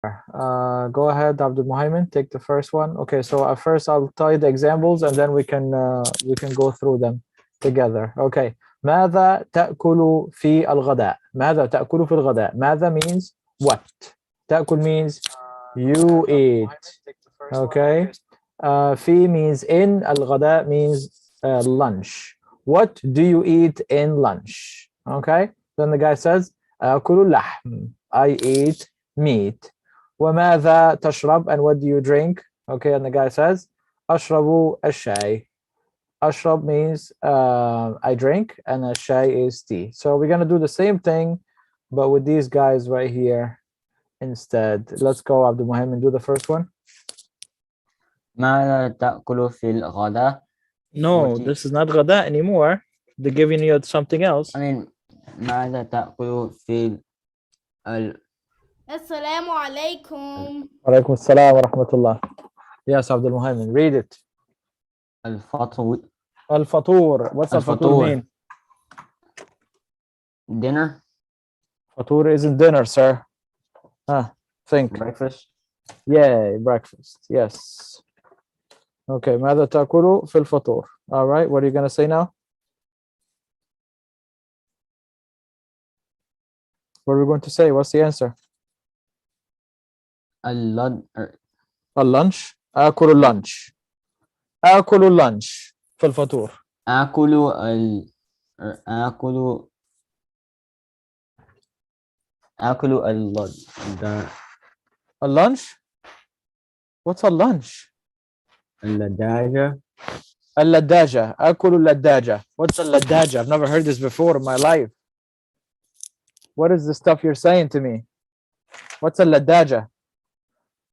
Go ahead, Abdul Muhaymin, take the first one. Okay, so at first I'll tell you the examples and then we can go through them together. Okay. ماذا تأكل في الغداء؟ ماذا تأكل في الغداء؟ ماذا means what. تأكل means you eat. Okay. في means in. الغداء means lunch. What do you eat in lunch? Okay. Then the guy says أكل اللحم. I eat meat. وماذا تشرب? And what do you drink? Okay, and the guy says أشرب الشاي. أشرب means I drink, and الشاي is tea. So we're gonna do the same thing, but with these guys right here instead. Let's go, Abdul Muhammad, do the first one. ماذا تأكل في الغداء? No, this is not غداء anymore. They're giving you something else. I mean, ماذا تأكل في السلام عليكم. وعليكم السلام ورحمة الله. Yes, Abdul Muhammad, read it. الفطور. الفطور. What's الفطور mean? Dinner. فطور isn't dinner, sir. Think. Breakfast. Yay, breakfast. Yes. Okay, ماذا تأكل في الفطور? All right, what are you going to say now? What are we going to say? What's the answer? اللunch. اللانش. آكل اللانش. آكل اللانش في الفطور. آكل اللانش. What's a lunch? اللداجة. اللداجة. آكل اللداجة. What's a اللداجة? I've never heard this before in my life. What is the stuff you're saying to me? What's a اللداجة?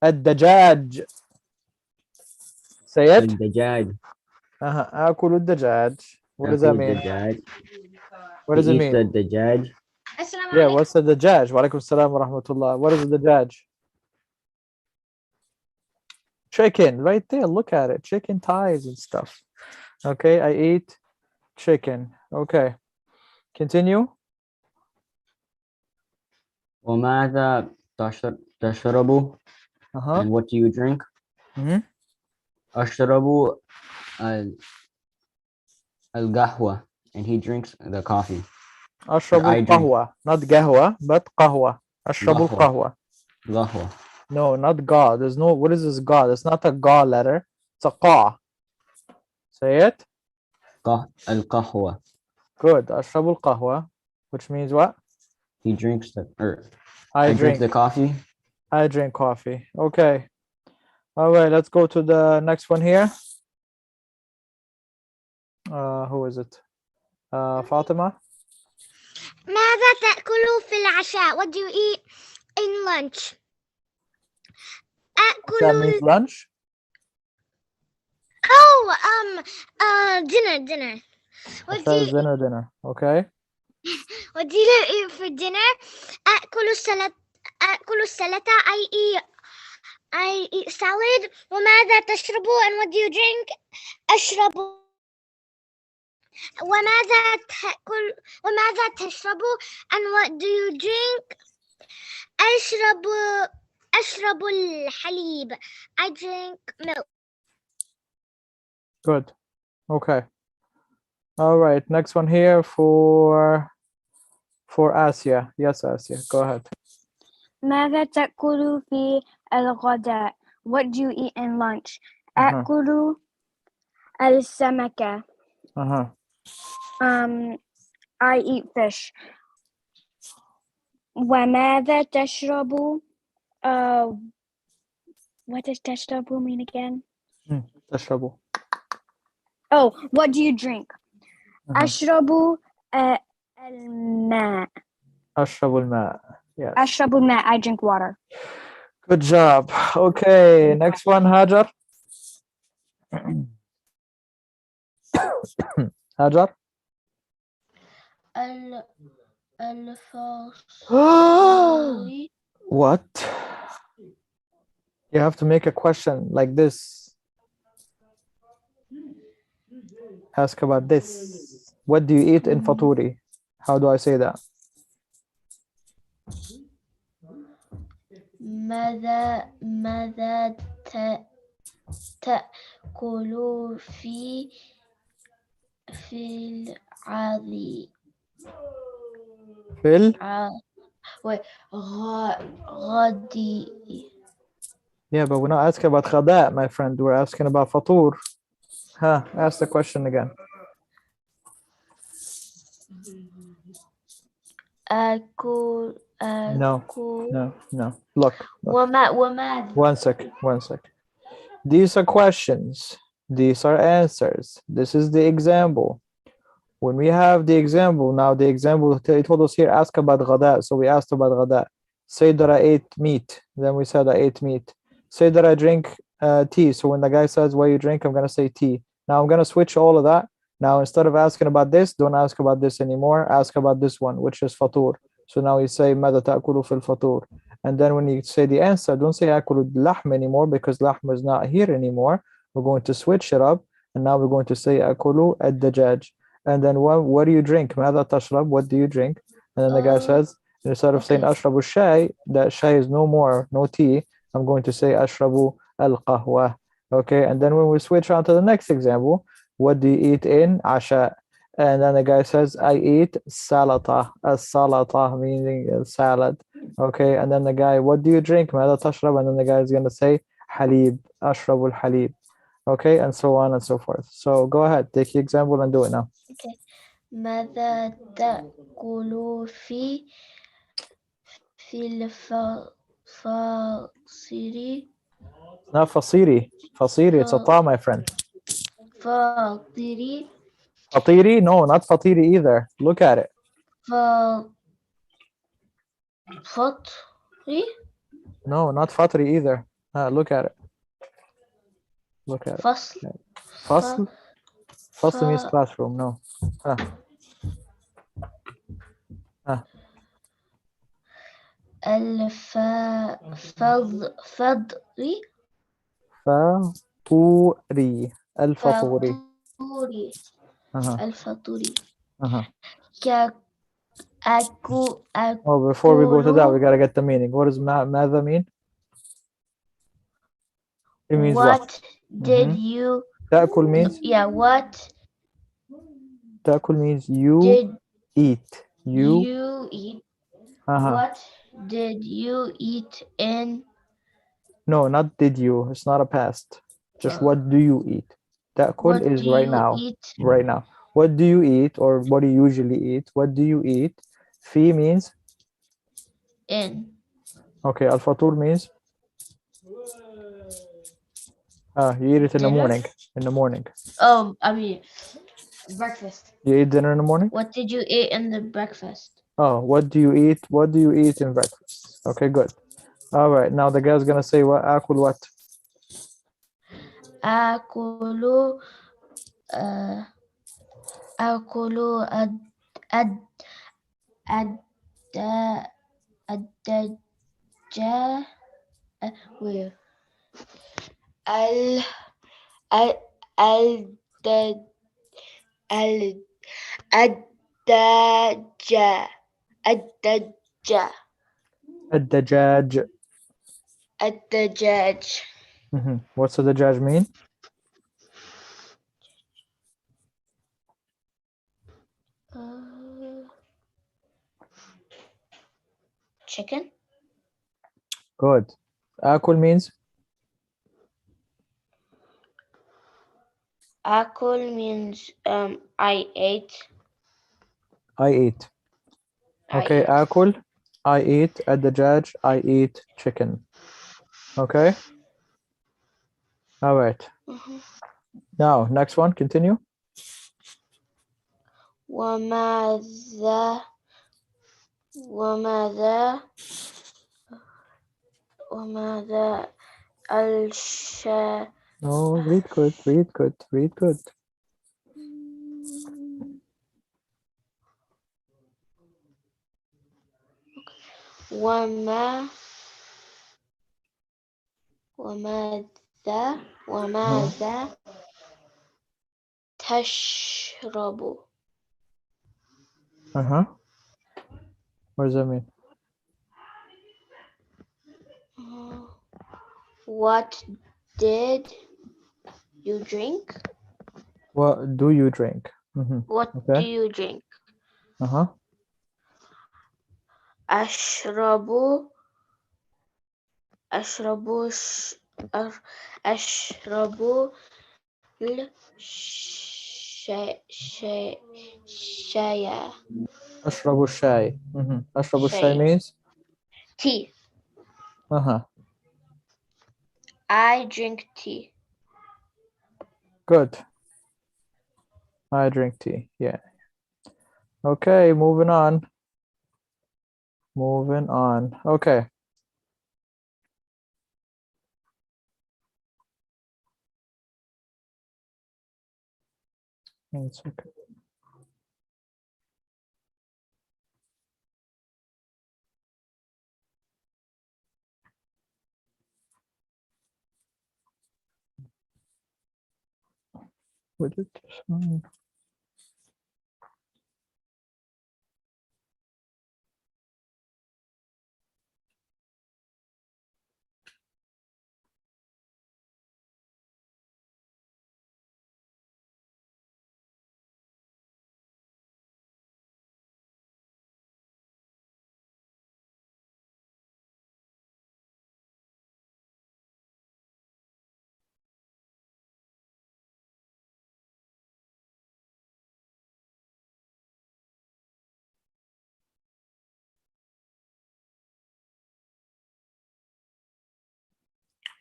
الدجاج. Say it. الدجاج. آكل الدجاج. What does that mean? What does it mean? The dajaj. Yeah, what's the dajaj? Wa alaikum salam wa rahmatullah. What is the dajaj? Chicken, right there. Look at it. Chicken thighs and stuff. Okay, I eat chicken. Okay. Continue. وماذا تشرب? And what do you drink? أشرب القهوة, and he drinks the coffee. أشرب القهوة, not قهوة, but قهوة. أشرب القهوة. قهوة. No, not ga. There's no. What is this ga? It's not a ga letter. It's a qa. Say it. القهوة. Good. أشرب القهوة, which means what? He drinks I drink the coffee. I drink coffee. Okay. All right, let's go to the next one here. Who is it? Fatima. ماذا تأكل في العشاء? What do you eat in lunch? That means lunch? Oh, dinner. What do you dinner? Okay. What do you eat for dinner? أكل السلطة. I eat salad. وماذا تشرب? And what do you drink? أشرب. وماذا تشرب? And what do you drink? أشرب الحليب. I drink milk. Good. Okay. All right. Next one here for Asia. Yes, Asia. Go ahead. ماذا تأكل في الغداء? What do you eat in lunch? أكل السمكة. I eat fish. وماذا تشرب? What does تشرب mean again? تشرب. Oh, what do you drink? أشرب الماء. أشرب الماء. Yes. أشرب الماء. I drink water. Good job. Okay, next one, Hajar. Hajar. What? You have to make a question like this. Ask about this. What do you eat in Faturi? How do I say that? ماذا تأكل في العادي غدي. Yeah, but we're not asking about غداء, my friend. We're asking about فطور. Ask the question again. أكل No. Look. وماذا One sec. These are questions. These are answers. This is the example. When we have the example, now the example, he told us here, ask about غداء. So we asked about غداء. Say that I ate meat. Then we said I ate meat. Say that I drink tea. So when the guy says, what you drink, I'm going to say tea. Now I'm going to switch all of that. Now instead of asking about this, don't ask about this anymore. Ask about this one, which is فطور. So now you say ماذا تأكل في الفطور. And then when you say the answer, don't say أكل اللحم anymore because لحم is not here anymore. We're going to switch it up. And now we're going to say أكل الدجاج. And then what do you drink? ماذا تشرب? What do you drink? And then the guy says, instead of saying أشرب الشاي, that shay is no more, no tea. I'm going to say أشرب القهوة. Okay, and then when we switch on to the next example, what do you eat in عشاء? And then the guy says, I eat salata. Salata meaning salad. Okay, and then the guy, what do you drink? ماذا تشرب? And then the guy is going to say حليب. أشرب الحليب. Okay, and so on and so forth. So go ahead, take the example and do it now. Okay. ماذا تأكل في الفطير Not فصيري. فصيري, it's a ta, my friend. فطير فطيري? No, not فطيري either. Look at it. فطري No, not فطري either. Look at it. فصل فصل? فصل means classroom. No. الفطري فطوري. الفطوري. الفطوري Oh, before we go to that, we gotta get the meaning. What does ماذا mean? It means what? Did you تأكل means? what تأكل means you did eat. You eat? What did you eat in? No, not did you. It's not a past. Just what do you eat? تأكل is right now. Eat? Right now. What do you eat or what do you usually eat? What do you eat? في means? In. Okay, الفطور means? You eat it in the morning. In the morning. Oh, I mean, breakfast. You eat dinner in the morning? What did you eat in the breakfast? Oh, what do you eat? What do you eat in breakfast? Okay, good. All right, now the guy's gonna say what? آكل what? آكل الدجاج where الدجاج. الدجاج. What's the dajaj mean? Chicken. Good. آكل means? Akul means I ate. I eat. Okay, آكل. I eat الدجاج. I eat chicken. Okay. All right. Now, next one. Continue. وماذا Oh, read good. وماذا تشرب؟ What does that mean? What did you drink? What do you drink? What do Okay. you drink? أشرب الشاي. أشرب الشاي. أشرب الشاي شاي. means Tea. I drink tea. good. I drink tea. Yeah. Okay, moving on. Moving on. Okay. It's okay. With it.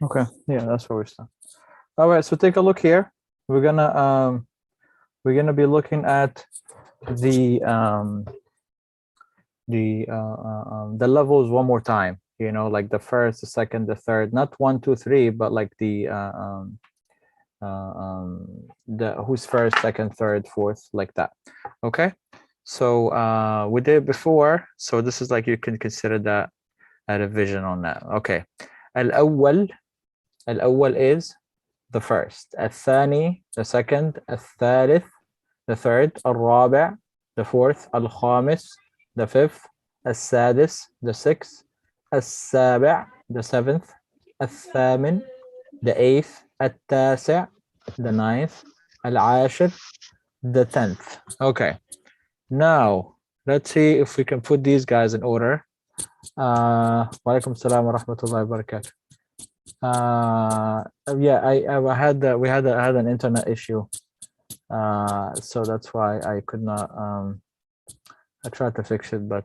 Okay, yeah, that's where we start. All right, so take a look here. We're gonna be looking at the levels one more time. You know, like the first, the second, the third, not 1, 2, 3, but like the who's first, second, third, fourth, like that. Okay, so we did it before, so this is like you can consider that a revision on that. Okay, الأول is the first, الثاني the second, الثالث the third, الرابع the fourth, الخامس the fifth, السادس the sixth, السابع the seventh, الثامن the eighth, التاسع the ninth, العاشر the 10th. Okay, now let's see if we can put these guys in order. Walaikum assalam wa rahmatullahi wa barakatuh. Yeah, I had an internet issue, so that's why I could not. I tried to fix it, but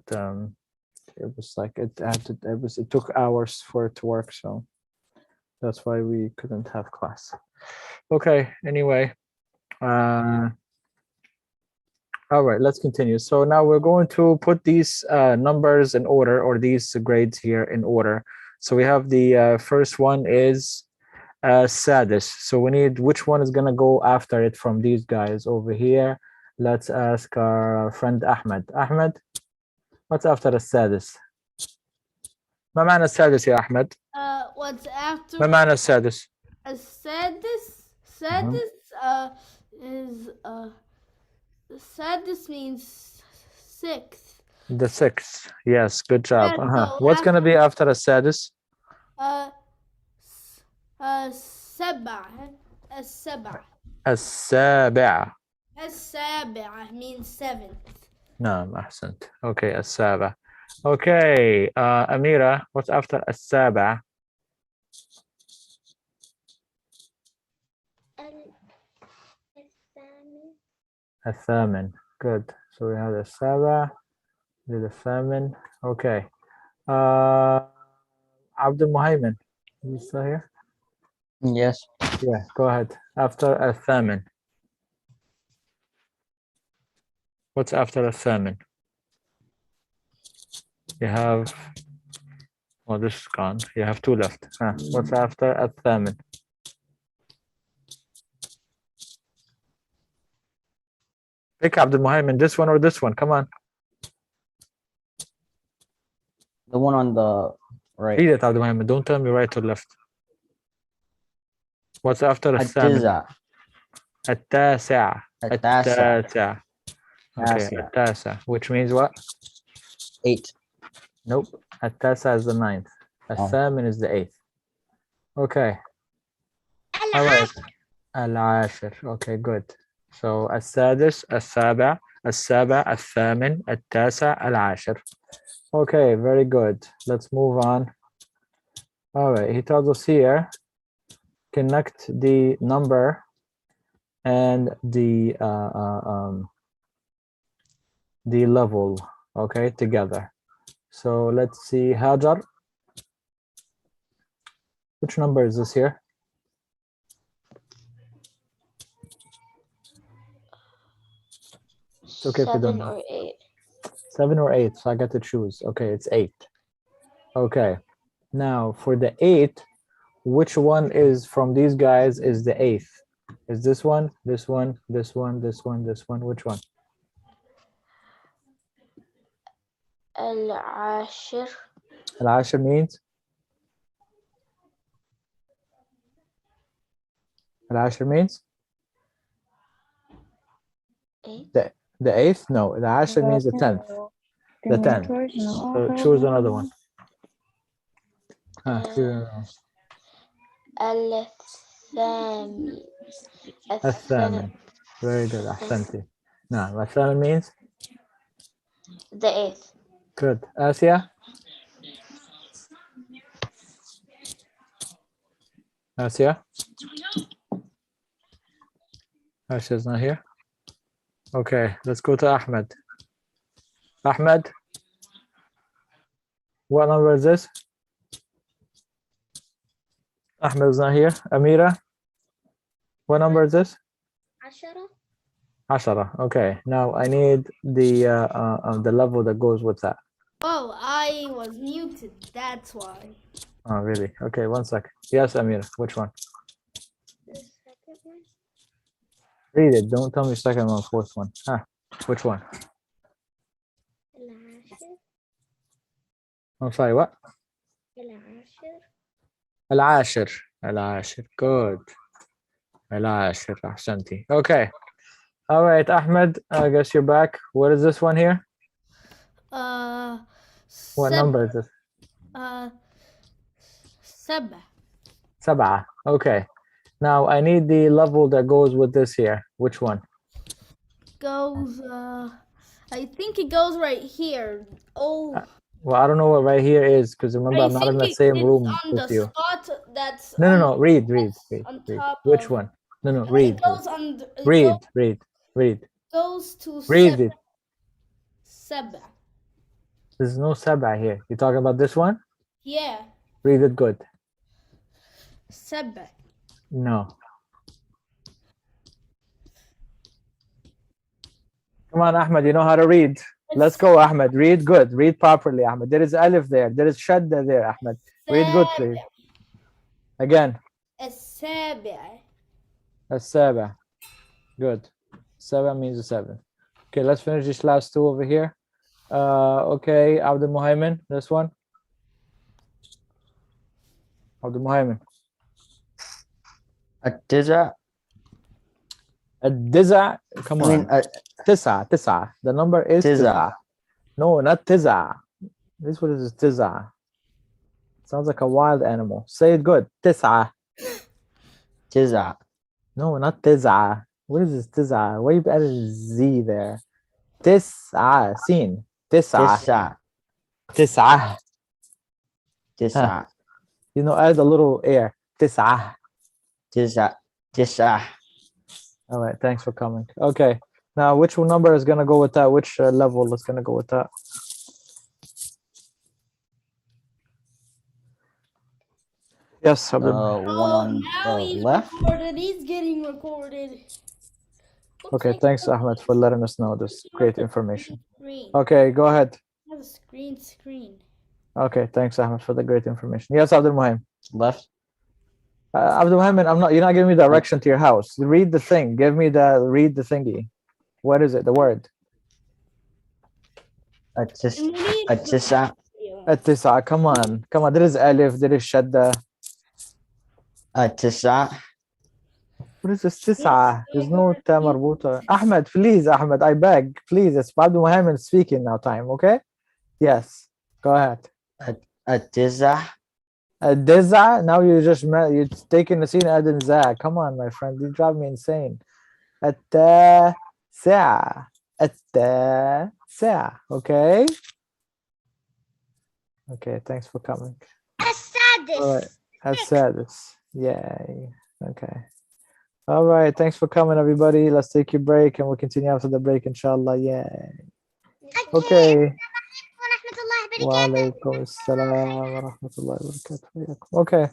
it was like it took hours for it to work, so that's why we couldn't have class. Okay, anyway, all right, let's continue. So now we're going to put these numbers in order, or these grades here in order. So we have the first one is Sadis. So we need, which one is going to go after it from these guys over here? Let's ask our friend Ahmed. Ahmed, what's after السادس؟ ما معنى السادس يا أحمد؟ What's after ما معنى السادس؟ السادس is sadis means sixth. The sixth. Yes, good job. Yeah, so What's going to be after السادس? السبع. السابع. السابع means seventh. نعم أحسنت. Okay, السابع. Okay, Amira, what's after السابع? الثامن. Good. So we have السابع, the الثامن. Okay. Abdul Muhaymin, you still here? Yes. Yeah, go ahead. After الثامن. What's after الثامن? You have, well, this is gone. You have 2 left. What's after الثامن? Pick Abdul Muhaymin, this one or this one. Come on. The one on the right. Read it, Abdul Muhaymin. Don't tell me right or left. What's after الثامن? التاسع. التاسع. Okay, التاسع. التاسع, which means what? 8. Nope. التاسع is the 9th. الثامن is the 8th. Okay. All right. العاشر. Okay, good. So السادس السابع السابع الثامن التاسع العاشر. Okay, very good. Let's move on. All right, he tells us here, connect the number and the level, okay, together. So let's see, Hajar. Which number is this here? It's okay if you don't 7 know. or 8. 7 or 8, so I get to choose. Okay, it's 8. Okay, now for the 8, which one is from these guys is the 8th? Is this one, this one, this one, this one, this one? Which one? العاشر. Al-Ashir means? Al-Ashir means? 8. The 8th? No, the Ashir means the 10th. The 10th. So choose another one. Choose another one. الثامن. الثامن. Very good. أحسنتي. Now, الثامن means? The 8th. Good. Asia? Asia? Asia's not here. Okay, let's go to Ahmed. Ahmed? What number is this? Ahmed is not here. Amira? What number is this? 10. 10. Okay, now I need the level that goes with that. Oh, I was muted. That's why. Oh, really? Okay, one second. Yes, Amira, which one? The second one. Read it. Don't tell me second one, fourth one. Which one? العاشر. I'm sorry, what? العاشر. العاشر. العاشر. Good. العاشر. أحسنتي. Okay. All right, Ahmed, I guess you're back. What is this one here? What number is this? 7. 7. Okay. Now I need the level that goes with this here. Which one? Goes, I think it goes right here. Oh, Well, I don't know what right here is because remember, I'm not in the same room on with the you. spot that's No. Read. on Read. top Which of, one? No. it Read. goes on the, it Read. goes to Read 7. it. 7. There's no 7 here. You talking about this one? Yeah, Read it good. 7. No. Come on, Ahmed, you know how to read. Let's go, Ahmed. Read good. Read properly, Ahmed. There is alif there. There is shadda there, Ahmed. Read good, please. Again. السابع. السابع. Good. 7 means the 7. Okay, let's finish these last two over here. Okay, Abdul Muhaymin, this one. Abdul Muhaymin. التسع. الدزع. Come I mean, on. تسعة. The number is تسعة. تسعة. No, not تسعة. This one is تسعة. Sounds like a wild animal. Say it good. تسعة. تسعة. No, not تسعة. What is this تسعة? Why you added Z there? تسعة. Seen. تسعة. تسعة. تسعة. تسعة. You know, add a little air. تسعة. تسعة. تسعة. All right, thanks for coming. Okay, now which number is gonna go with that? Which level is gonna go with that? Yes, Abdul. One on Now the he's left. recorded. He's getting recorded. Looks Okay, like thanks, he Ahmed, for letting us know this great information. Screen. Okay, go ahead. Has a screen. Okay, thanks, Ahmed, for the great information. Yes, Abdul Muhaim. Left. Abdul Muhammad, you're not giving me direction to your house. Read the thing. Read the thingy. What is it? The word. التسعة. التسعة. Come on. There is alif, there is shadda. التسعة. What is this تسعة? There's no ta marbuta. Ahmed, please, Ahmed, I beg. Please, it's Abdul Muhammad speaking now time, okay? Yes. Go ahead. التسعة. الدزع. Now you're taking the scene adding za. Come on, my friend. You drive me insane. التاسعة. التاسعة. Okay. Okay. Thanks for coming. All right. السادس. Yay. Okay. All right. Thanks for coming, everybody. Let's take a break and we'll continue after the break, inshallah. Yay. Okay. وعليكم السلام ورحمة الله وبركاته. Okay.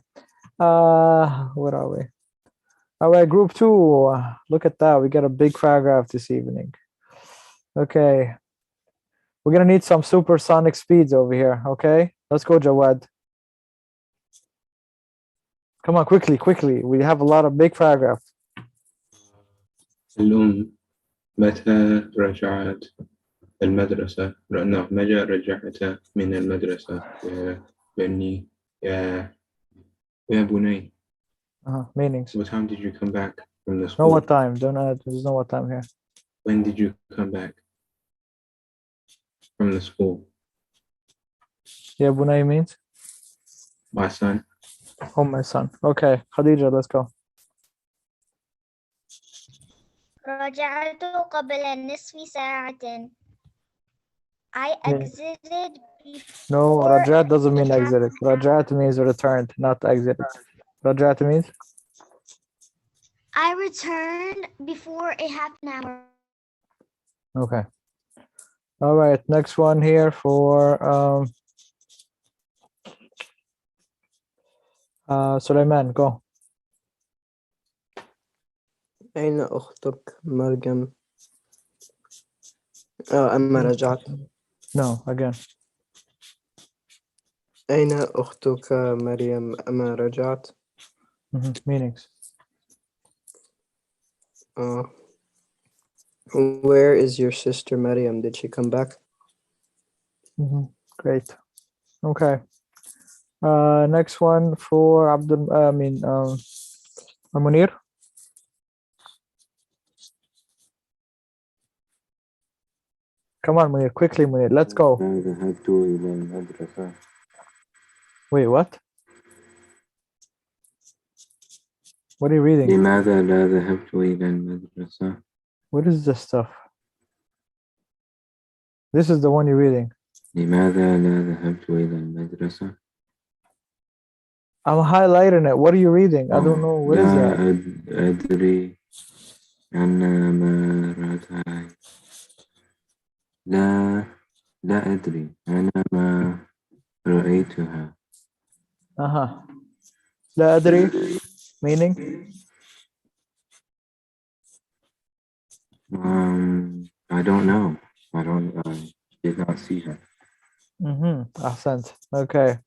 Where are we? All right, group 2. Look at that. We got a big paragraph this evening. Okay. We're gonna need some supersonic speeds over here. Okay. Let's go, Jawad. Come on, quickly. We have a lot of big paragraph. الأم متى رجعت المدرسة؟ متى رجعت من المدرسة يا بني يا بني. Meanings. What time did you come back from the school? No, what time? Don't add. There's no what time here. When did you come back from the school? Yeah, Bunay means? My son. Oh, my son. Okay, Khadija, let's go. رجعت قبل نصف ساعة. I exited before. No, rajat doesn't mean exited. Rajat means returned, not exited. Rajat means? I returned before a half an hour. Okay. All right, next one here for Sulaiman, go. أين أختك مريم؟ أما رجعت. No, again. أين أختك مريم أما رجعت؟ Meanings. Where is your sister Maryam? Did she come back? Great. Okay. Next one for Munir. Come on, Munir, quickly, Munir. Let's go. ذهبت إلى المدرسة. Wait, what? What are you reading? لماذا لا ذهبت إلى المدرسة؟ What is this stuff? This is the one you're reading. لماذا لا ذهبت إلى المدرسة؟ I'm highlighting it. What are you reading? I don't know. What is that? لا أدري أنا ما رأيتها. لا أدري أنا ما رأيتها. لا أدري. Meaning? I don't know. I did not see her. أحسنت. Okay.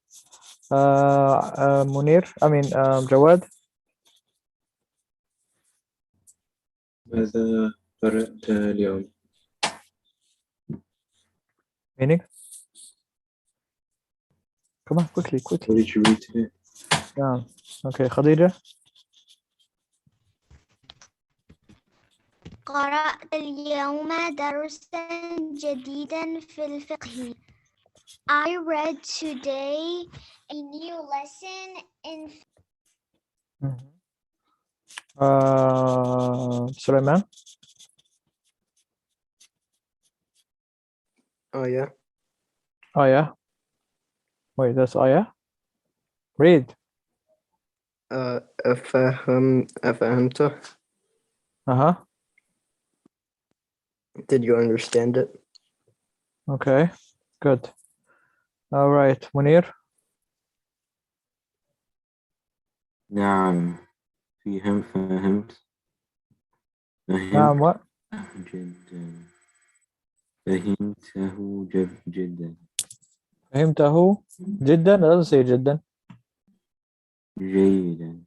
Munir, Jawad. ماذا قرأت اليوم؟ Meaning? Come on, quickly. What did you read today? Yeah. Okay, Khadija. قرأت اليوم درسا جديدا في الفقه. I read today a new lesson in. Sulaiman. Yeah. Oh yeah. Wait, that's yeah. Read. أفهمت. Did you understand it? Okay, good. All right, Munir. نعم فهمت. نعم what? جدا. فهمته جدا. فهمته جدا. It doesn't say جدا. جيدا.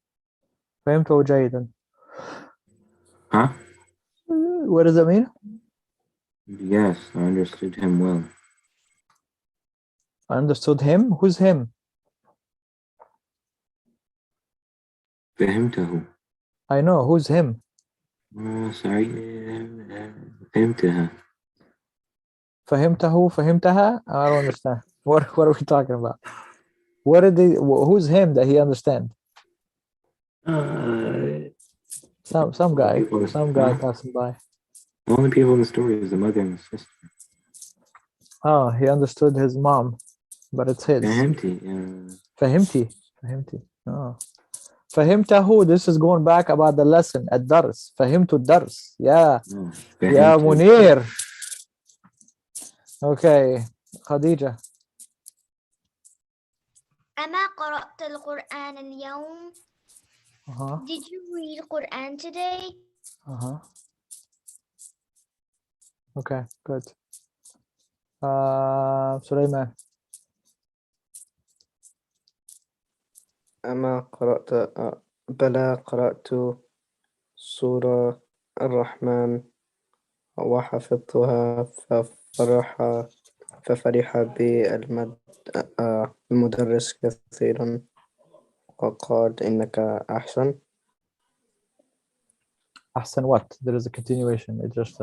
فهمته جيدا. Huh? What does that mean? Yes, I understood him well. I understood him? Who's him? فهمته. I know, who's him? Sorry. فهمتها. فهمته, فهمتها? I don't understand. What are we talking about? What did they? Who's him that he understand? Some guy passing by. The only people in the story is the mother and the sister. Oh, he understood his mom, but it's his. Empty. فهمتي. Oh. فهمته. This is going back about the lesson. الدرس. فهمت الدرس. Yeah. يا منير. Okay. خديجة. أما قرأت القرآن اليوم? Did you read Quran today? Okay, good. Sulaiman. أما قرأت بلى قرأت سورة الرحمن وحفظتها ففرح بالمدرس كثيرا وقال إنك أحسن. أحسن what? There is a continuation. It's just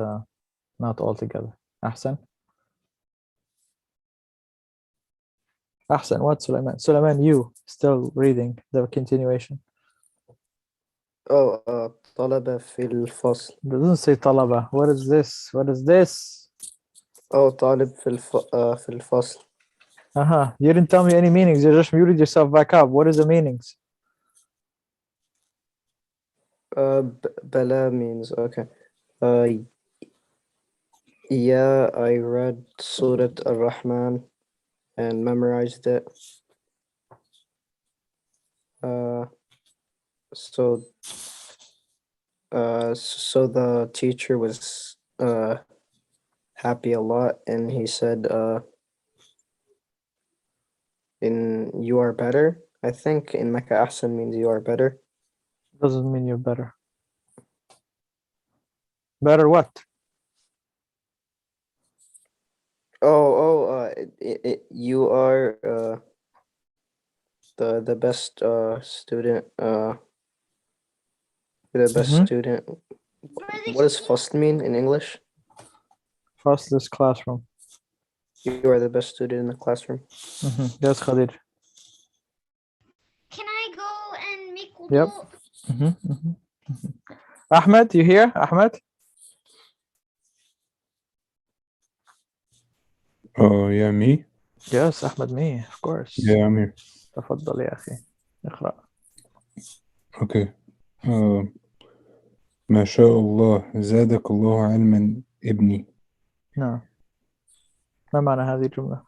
not all together. أحسن. أحسن what, Sulaiman? Sulaiman, you still reading the continuation. طلب في الفصل. It doesn't say طلبة. What is this? What is this? طالب في الفصل. You didn't tell me any meanings. You just muted yourself back up. What is the meanings? Bala means okay. Yeah, I read Surah Ar-Rahman and memorized it. So the teacher was happy a lot, and he said, "In you are better." I think in Mecca Ahsan means you are better. Doesn't mean you're better. Better what? You are the best student. The best student. What does first mean in English? First is classroom. You are the best student in the classroom. Yes, Khalid. Can I go and make wudu? Yep. Ahmed, you here? Ahmed? Oh, yeah, me? Yes, Ahmed, me, of course. Yeah, I'm here. تفضل يا أخي. اقرأ. Okay. ما شاء الله زادك الله علما ابني. نعم. ما معنى هذه الجملة؟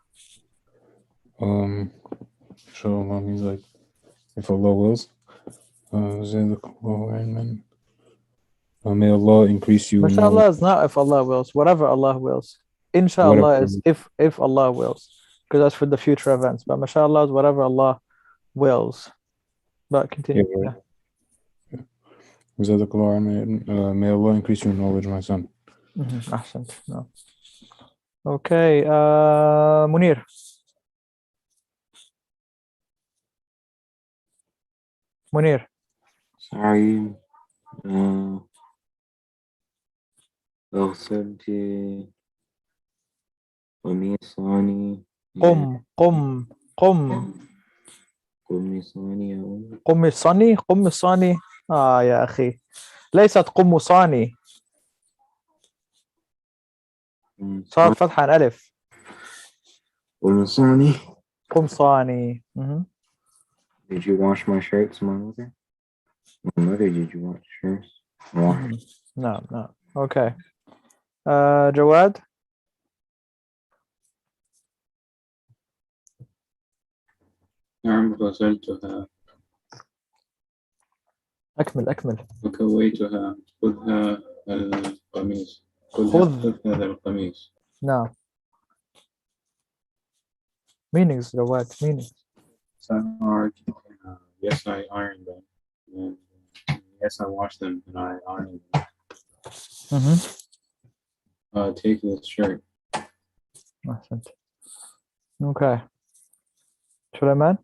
ما شاء الله means like if Allah wills. زادك الله علما. May Allah increase you. MashaAllah is not if Allah wills. Whatever Allah wills. Inshallah is if Allah wills. Because that's for the future events. But MashaAllah is whatever Allah wills. But continue. Yeah, right. زادك الله علما. May Allah increase your knowledge, my son. أحسنت. No. Okay. Munir. Munir. Sorry. أغسلت قميصاني. قم قميصاني يا أم. قمصاني يا أخي ليست قمصاني صار فتحة عن ألف. قمصاني. Did you wash my shirts, my mother? My mother, did you wash shirts? No. Okay. جواد. نعم غسلتها. أكمل. وكويتها. خذها القميص. خذ هذا القميص. نعم. Meanings, جواد. Meanings. Yes, I ironed them. And yes, I washed them and I ironed them. Take this shirt. أحسنت. Okay. Sulaiman.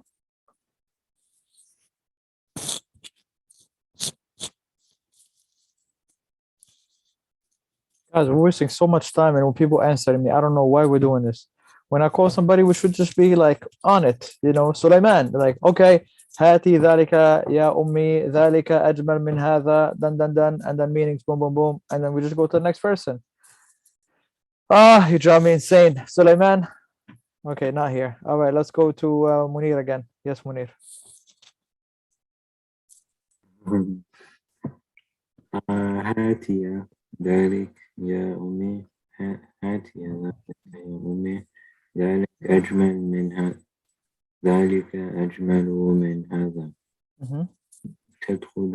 Guys, we're wasting so much time, and when people answer me, I don't know why we're doing this. When I call somebody, we should just be like on it, you know. Sulaiman, like, okay, هاتي ذلك يا أمي ذلك أجمل من هذا done, and then meanings boom boom boom, and then we just go to the next person. You drive me insane, Sulaiman. Okay, not here. All right, let's go to Munir again. Yes, Munir. هاتي ذلك يا أمي هاتي ذلك يا أمي ذلك أجمل من هذا ذلك أجمل من هذا تدخل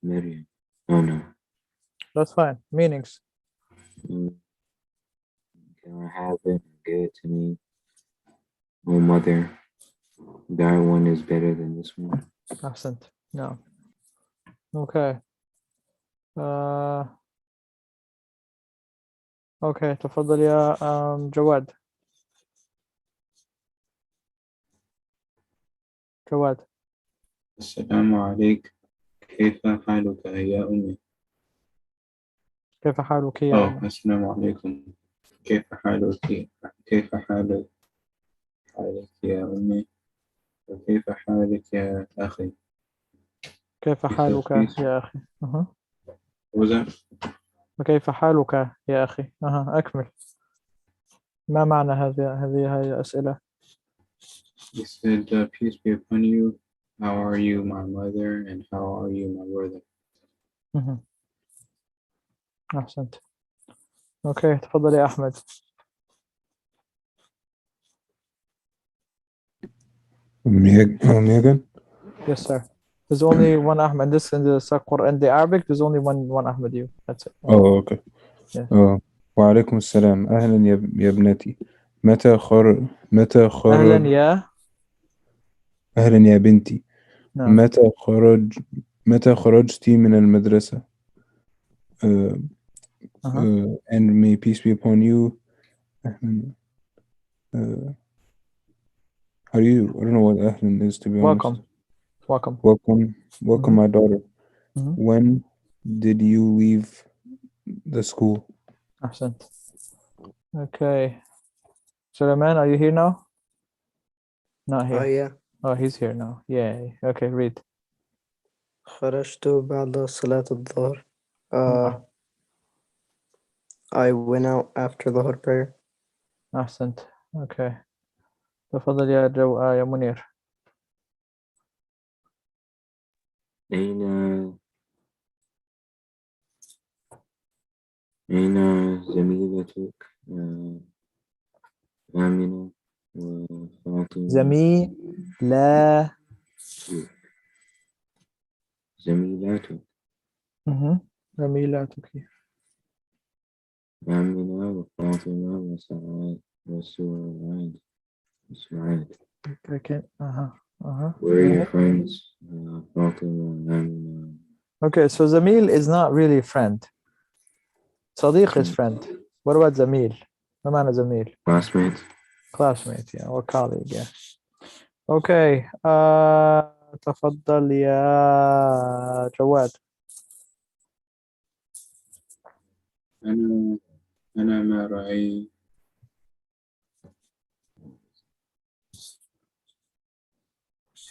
مريم. Oh no. That's fine. Meanings. Can I have it? Give it to me. Oh mother, that one is better than this one. Absent. No. Okay. Okay, تفضل يا جواد. جواد. السلام عليك كيف حالك يا أمي؟ كيف حالك يا أمي؟ السلام عليكم كيف حالك؟ كيف حالك يا أمي؟ وكيف حالك يا أخي؟ كيف حالك يا أخي؟ وزن وكيف حالك يا أخي؟ أكمل. ما معنى هذه الأسئلة؟ He said, peace be upon you. How are you, my mother? And how are you, my brother? أحسنت. أوكي، تفضل يا أحمد. Megan? Yes, sir. There's only one Ahmed. This in the Arabic, there's only one Ahmed you. That's it. Oh, okay. Yeah. وعليكم السلام. أهلا يا ابنتي. متى خرج أهلا يا بنتي. No. متى خرجتي من المدرسة؟ And may peace be upon you. How do you? I don't know what أهلا is, to be honest. Welcome, my daughter. When did you leave the school? Absent. Okay. Sulaiman, are you here now? Not here. Oh yeah. Oh, he's here now. Yay. Okay, read. خرجت بعد صلاة الظهر. I went out after the Dhuhr prayer. أحسنت. Okay. تفضل يا منير. أين زميلتك آمنة وفاطمة؟ زميلاتك. زميلاتك. آمنة وفاطمة وسعاد. Okay. Where are your friends? Fatima and Amina. Okay, so Zamil is not really a friend. Sadiq is friend. What about Zamil? ما معنى Zamil? Classmate, yeah, or colleague, yeah. Okay. تفضل يا جواد. أنا ما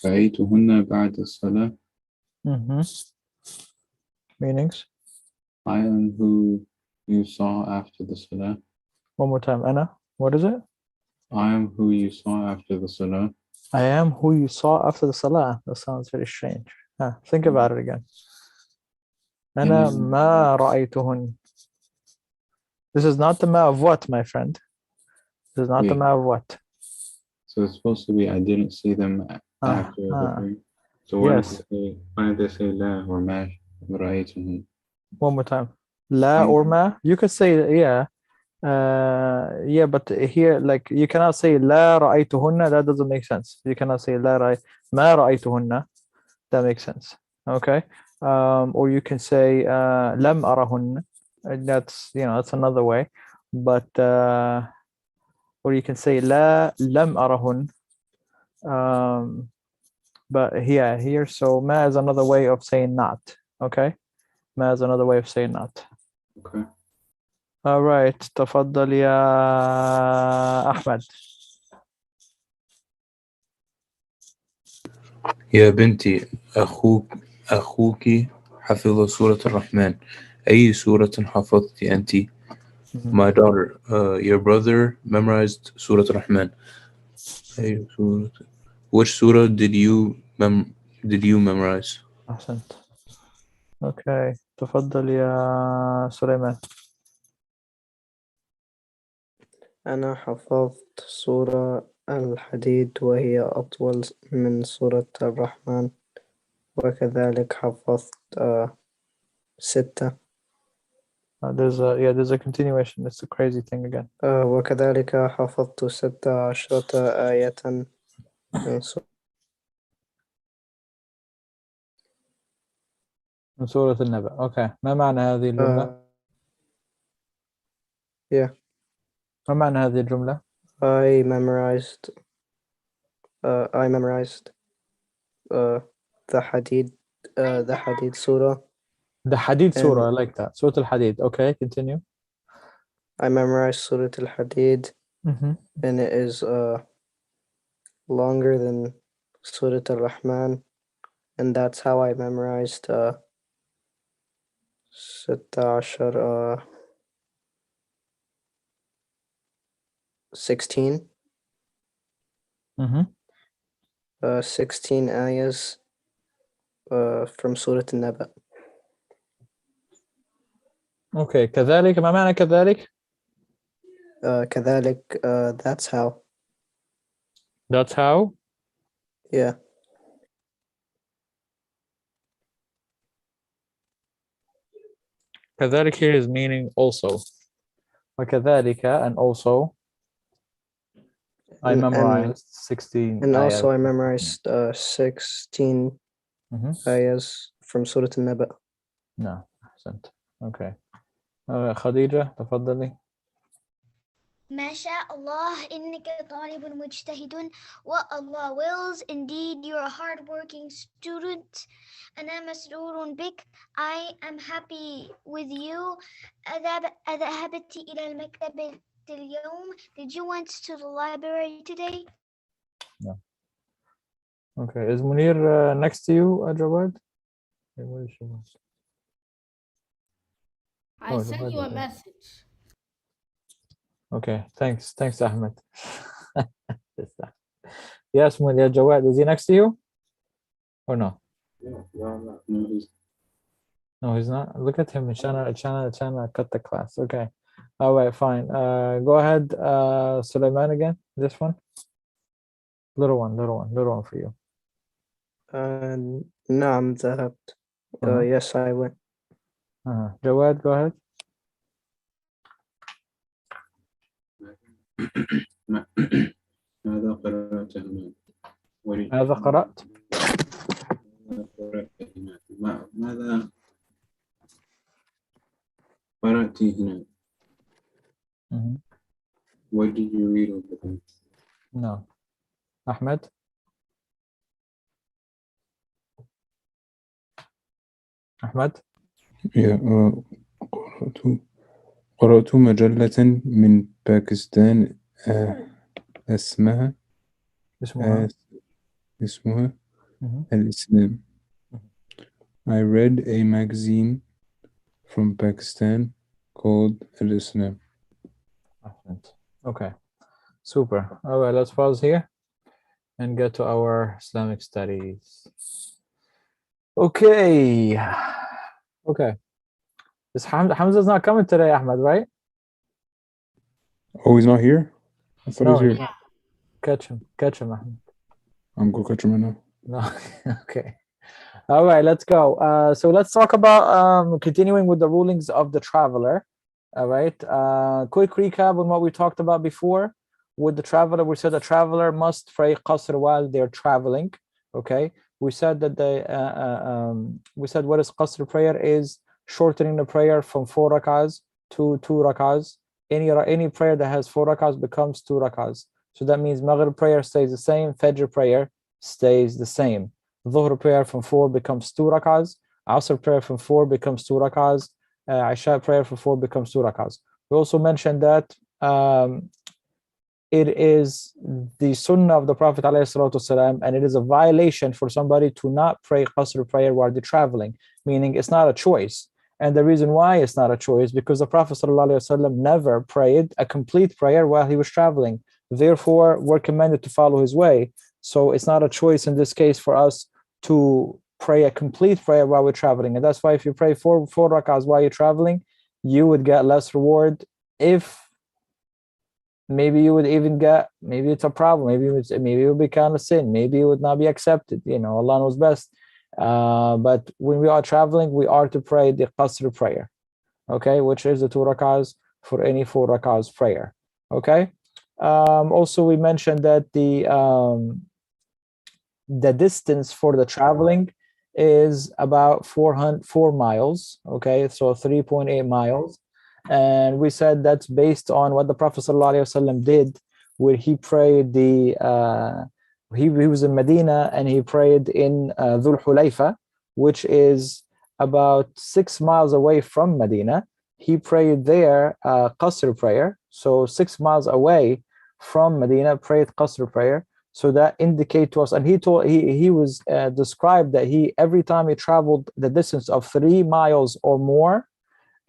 رأيتهن بعد الصلاة. Meanings? I am who you saw after the salah. One more time. Anna, what is it? I am who you saw after the salah. I am who you saw after the salah. That sounds very strange. Think about it again. أنا ما رأيتهن. This is not the ma of what, my friend. This is not the ma of what. So it's supposed to be I didn't see them after the prayer. So why did they say la or ma رأيتهن? One more time. La or ma? You could say yeah. But here, like, you cannot say la رأيتهن. That doesn't make sense. You cannot say ما رأيتهن. That makes sense. Okay. Or you can say لم أرهن. That's that's another way. But or you can say لا لم أرهن. But here, so ma is another way of saying not. Okay. Ma is another way of saying not. Okay. All right. تفضل يا أحمد. يا بنتي أخوك حفظ سورة الرحمن. أي سورة حفظت أنت؟ My daughter, your brother memorized Surah Rahman. Which surah did you memorize? أحسنت. Okay. تفضل يا سليمان. أنا حفظت سورة الحديد وهي أطول من سورة الرحمن، وكذلك حفظت 6. There's a continuation. It's a crazy thing again. وكذلك حفظت 16 آية من من سورة النبأ. Okay. ما معنى هذه الجملة؟ Yeah. ما معنى هذه الجملة؟ I memorized the Hadid Surah. The Hadid And Surah, I like that. Surah Al-Hadid. Okay, continue. I memorized Surah Al-Hadid, and it is longer than Surah Al-Rahman, and that's how I memorized 16. 16 ayahs from Surah An-Naba. Okay, كذلك ما معنى كذلك؟ كذلك that's how. That's how? Yeah. كذلك here is meaning also. وكذلك and also I memorized 16 and ayahs. also I memorized 16 ayahs from Surah An-Naba. No, أحسنت. Okay. خديجة تفضلي. ما شاء الله إنك طالب مجتهد. What Allah wills, indeed you're a hard-working student. أنا مسرور بك. I am happy with you. أذهبت إلى المكتبة اليوم. Did you went to the library today? No. Okay. Is Munir next to you, Jawad? Okay, where is she? I sent you a message. Okay, thanks, Ahmed. Yes, Munir, Jawad, is he next to you? Or no? No, he's not. Look at him. Trying to cut the class. Okay. All right, fine. Go ahead, Sulaiman again. This one. Little one for you. نعم ذهبت. Yes, I went. Jawad, go ahead. ماذا قرأت هناك؟ ماذا قرأت؟ ماذا قرأت هناك؟ What did you read over there? No. Ahmed? أحمد؟ قرأت مجلة من باكستان اسمها الإسلام. I read a magazine from Pakistan called Al-Islam. Okay, super. All right, let's pause here and get to our Islamic studies. Okay. This Hamza's not coming today, Ahmed, right? Oh, he's not here? I thought he was here. Yeah. Catch him, Ahmed. I'm going to catch him right now. No. Okay. All right, let's go. So let's talk about continuing with the rulings of the traveler. All right. Quick recap on what we talked about before. With the traveler, we said the traveler must pray qasr while they're traveling. Okay. We said that we said what is qasr prayer is shortening the prayer from 4 rak'ahs to 2 rak'ahs. Any prayer that has 4 rak'ahs becomes 2 rak'ahs. So that means Maghrib prayer stays the same, Fajr prayer stays the same. Dhuhr prayer from 4 becomes 2 rak'ahs. Asr prayer from 4 becomes 2 rak'ahs. Isha prayer from 4 becomes 2 rak'ahs. We also mentioned that it is the sunnah of the Prophet ﷺ, and it is a violation for somebody to not pray qasr prayer while they're traveling, meaning it's not a choice. And the reason why it's not a choice, because the Prophet ﷺ never prayed a complete prayer while he was traveling. Therefore, we're commanded to follow his way. So it's not a choice in this case for us to pray a complete prayer while we're traveling. And that's why if you pray four rak'ahs while you're traveling, you would get less reward. If maybe you would even get, maybe it's a problem, maybe it would be kind of sin, maybe it would not be accepted, Allah knows best. But when we are traveling, we are to pray the qasr prayer, okay, which is the 2 rak'ahs for any 4 rak'ahs prayer, okay. Also we mentioned that the distance for the traveling is about 4 miles, okay, so 3.8 miles. And we said that's based on what the Prophet ﷺ did, where he prayed he was in Medina and he prayed in Dhul Hulayfa, which is about 6 miles away from Medina. He prayed there qasr prayer, so 6 miles away from Medina, prayed qasr prayer. So that indicate to us, and he was described that every time he traveled the distance of 3 miles or more,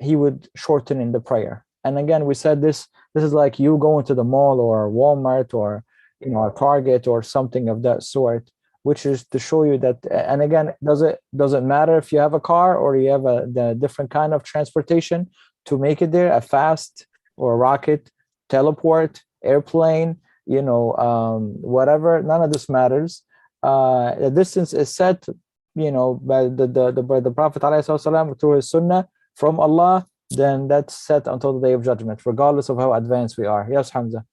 he would shorten in the prayer. And again, we said this is like you going to the mall or Walmart or a Target or something of that sort, which is to show you that. And again, does it matter if you have a car or you have the different kind of transportation to make it there, a fast or a rocket, teleport, airplane, whatever, none of this matters. The distance is set, by the Prophet ﷺ through his sunnah from Allah, then that's set until the day of judgment, regardless of how advanced we are. Yes, Hamza.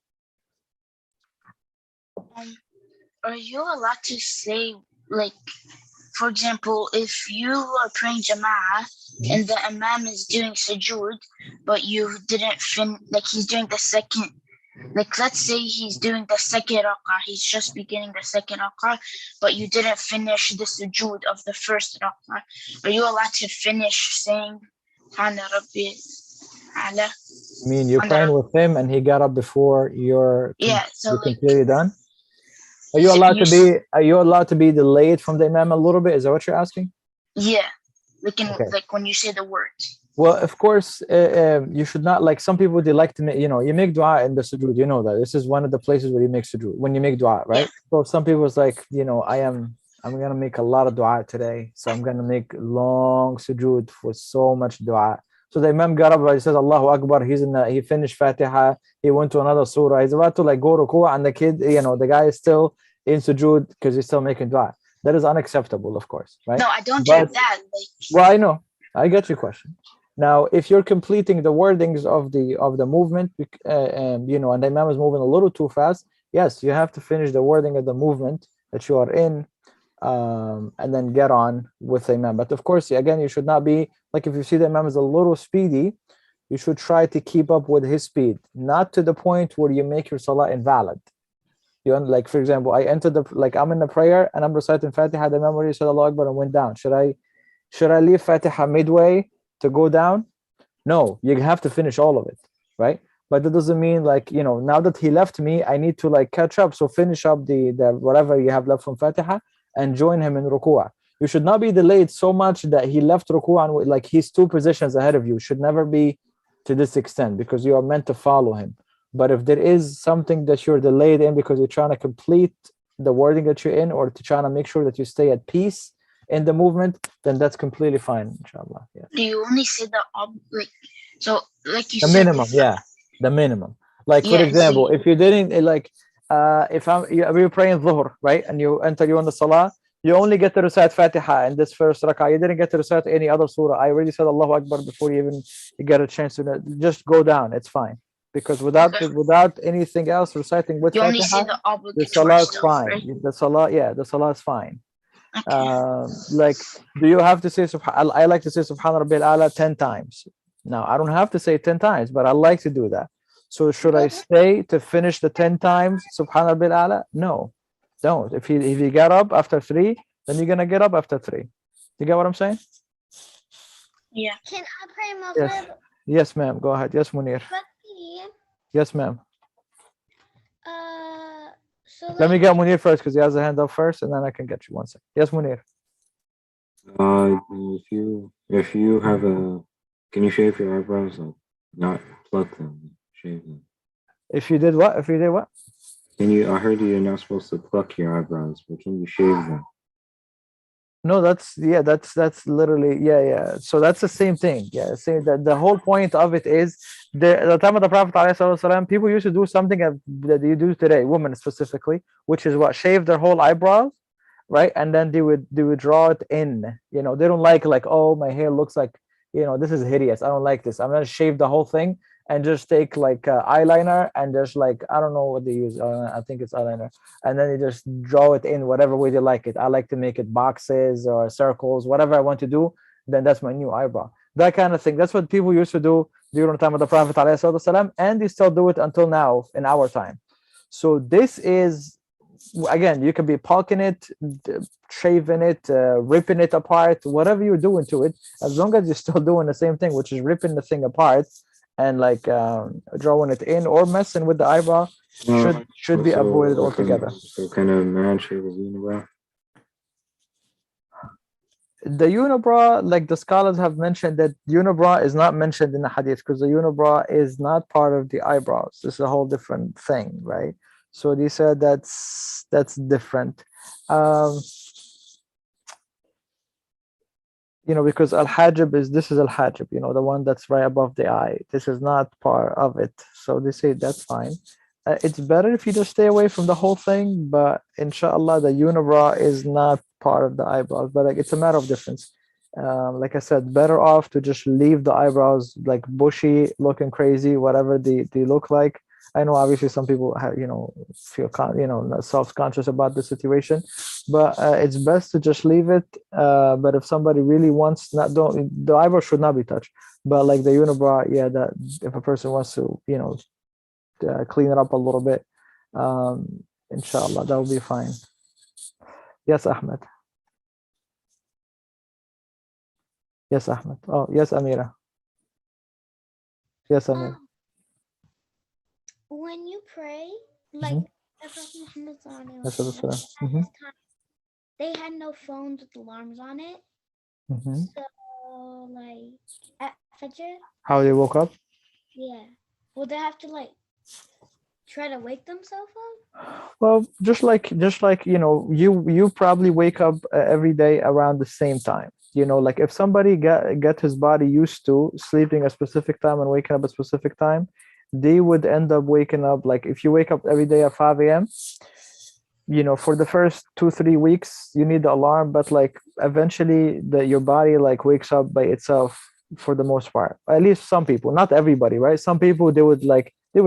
Are you allowed to say, like, for example, if you are praying Jama'ah and the Imam is doing sujood, but you didn't he's doing the second, like, let's say he's doing the second rak'ah, he's just beginning the second rak'ah, but you didn't finish the sujood of the first rak'ah. Are you allowed to finish saying Hana Rabbi Ala? I mean, you're praying with him and he got up before you're completely done? Are you allowed to be delayed from the Imam a little bit? Is that what you're asking? Yeah, like when you say the words. Well, of course, you should not, like some people, they like to make, you make dua in the sujood, that this is one of the places where you make sujood, when you make dua, right? Yeah. So some people is like, I'm going to make a lot of dua today. So I'm going to make long sujood for so much dua. So the Imam got up, he says, Allahu Akbar. He finished Fatiha. He went to another surah. He's about to go ruku', and the kid, the guy is still in sujood because he's still making dua. That is unacceptable, of course, right? No, I don't do that. Well, I know. I get your question. Now, if you're completing the wordings of the movement, and the Imam is moving a little too fast, yes, you have to finish the wording of the movement that you are in, and then get on with the Imam. But of course, again, you should not be, like if you see the Imam is a little speedy, you should try to keep up with his speed, not to the point where you make your salah invalid. Like, for example, I'm in the prayer and I'm reciting Fatiha, the Imam already said Allahu Akbar and went down. Should I leave Fatiha midway to go down? No, you have to finish all of it, right? But that doesn't mean now that he left me, I need to catch up. So finish up the whatever you have left from Fatiha and join him in ruku'ah. You should not be delayed so much that he left ruku'ah and he's 2 positions ahead of you. Should never be to this extent, because you are meant to follow him. But if there is something that you're delayed in because you're trying to complete the wording that you're in, or to try to make sure that you stay at peace in the movement, then that's completely fine, inshallah. Yeah. Do you only say the you the said minimum? Yeah, the minimum. For example, if you didn't if we're praying Dhuhr, right, and you enter on the salah, you only get to recite Fatiha in this first rak'ah. You didn't get to recite any other surah. I already said Allahu Akbar before you get a chance to just go down. It's fine, because without anything else reciting with Fatiha, only say the salah is fine. Right? The salah is fine. Okay. Do you have to say Subhan? I like to say Subhan Rabbil A'la 10 times. Now, I don't have to say 10 times, but I like to do that. So should I stay to finish the 10 times Subhan Rabbil A'la? No, don't. If you get up after 3, then you're gonna get up after 3. You get what I'm saying? Yeah. Can I pray Maghrib? Yes, ma'am. Go ahead. Yes, Munir. Yes, ma'am. So Let me get Munir first because he has a hand up first, and then I can get you one second. Yes, Munir. If you have can you shave your eyebrows? Like, not pluck them, shave them. If you did what? If you did what? Can you? I heard you're not supposed to pluck your eyebrows, but can you shave them? No, that's literally yeah. So that's the same thing. Yeah, same. That the whole point of it is the time of the Prophet ﷺ, people used to do something that you do today, women specifically, which is what, shave their whole eyebrows, right? And then they would draw it in. You know, they don't like oh, my hair looks like, you know, this is hideous. I don't like this. I'm gonna shave the whole thing and just take like eyeliner and just like, I don't know what they use. I think it's eyeliner, and then you just draw it in whatever way they like it. I like to make it boxes or circles, whatever I want to do. Then that's my new eyebrow. That kind of thing. That's what people used to do during the time of the Prophet ﷺ, and they still do it until now in our time. So this is, again, you can be pulking it, shaving it, ripping it apart, whatever you're doing to it, as long as you're still doing the same thing, which is ripping the thing apart and like drawing it in or messing with the eyebrow, should be avoided altogether. So can a man shave his unibrow? The unibrow, like the scholars have mentioned, that unibrow is not mentioned in the hadith because the unibrow is not part of the eyebrows. This is a whole different thing, right? So they said that's different. You know, because al-hajib this is al-hajib, you know, the one that's right above the eye. This is not part of it. So they say that's fine. It's better if you just stay away from the whole thing, but inshallah, the unibrow is not part of the eyebrows, but like it's a matter of difference. Like I said, better off to just leave the eyebrows like bushy, looking crazy, whatever they look like. I know obviously some people have, you know, feel self-conscious about the situation, but it's best to just leave it. But if somebody really wants, the eyebrow should not be touched. But like the unibrow, yeah, that if a person wants to, you know, clean it up a little bit, inshallah, that will be fine. Yes, Ahmed. Yes, Ahmed. Oh, yes, Amira. Yes, Amira. When you pray, like Muhammad they had no phones with alarms on it. So like at Fajr. How they woke up? Yeah. Would they have to like try to wake themselves up? Well, just like you know, you probably wake up every day around the same time. You know, like if somebody get his body used to sleeping a specific time and waking up a specific time, they would end up waking up, like if you wake up every day at 5 a.m., you know, for the first 2-3 weeks you need the alarm, but like eventually your body like wakes up by itself for the most part. At least some people, not everybody, right? Some people they would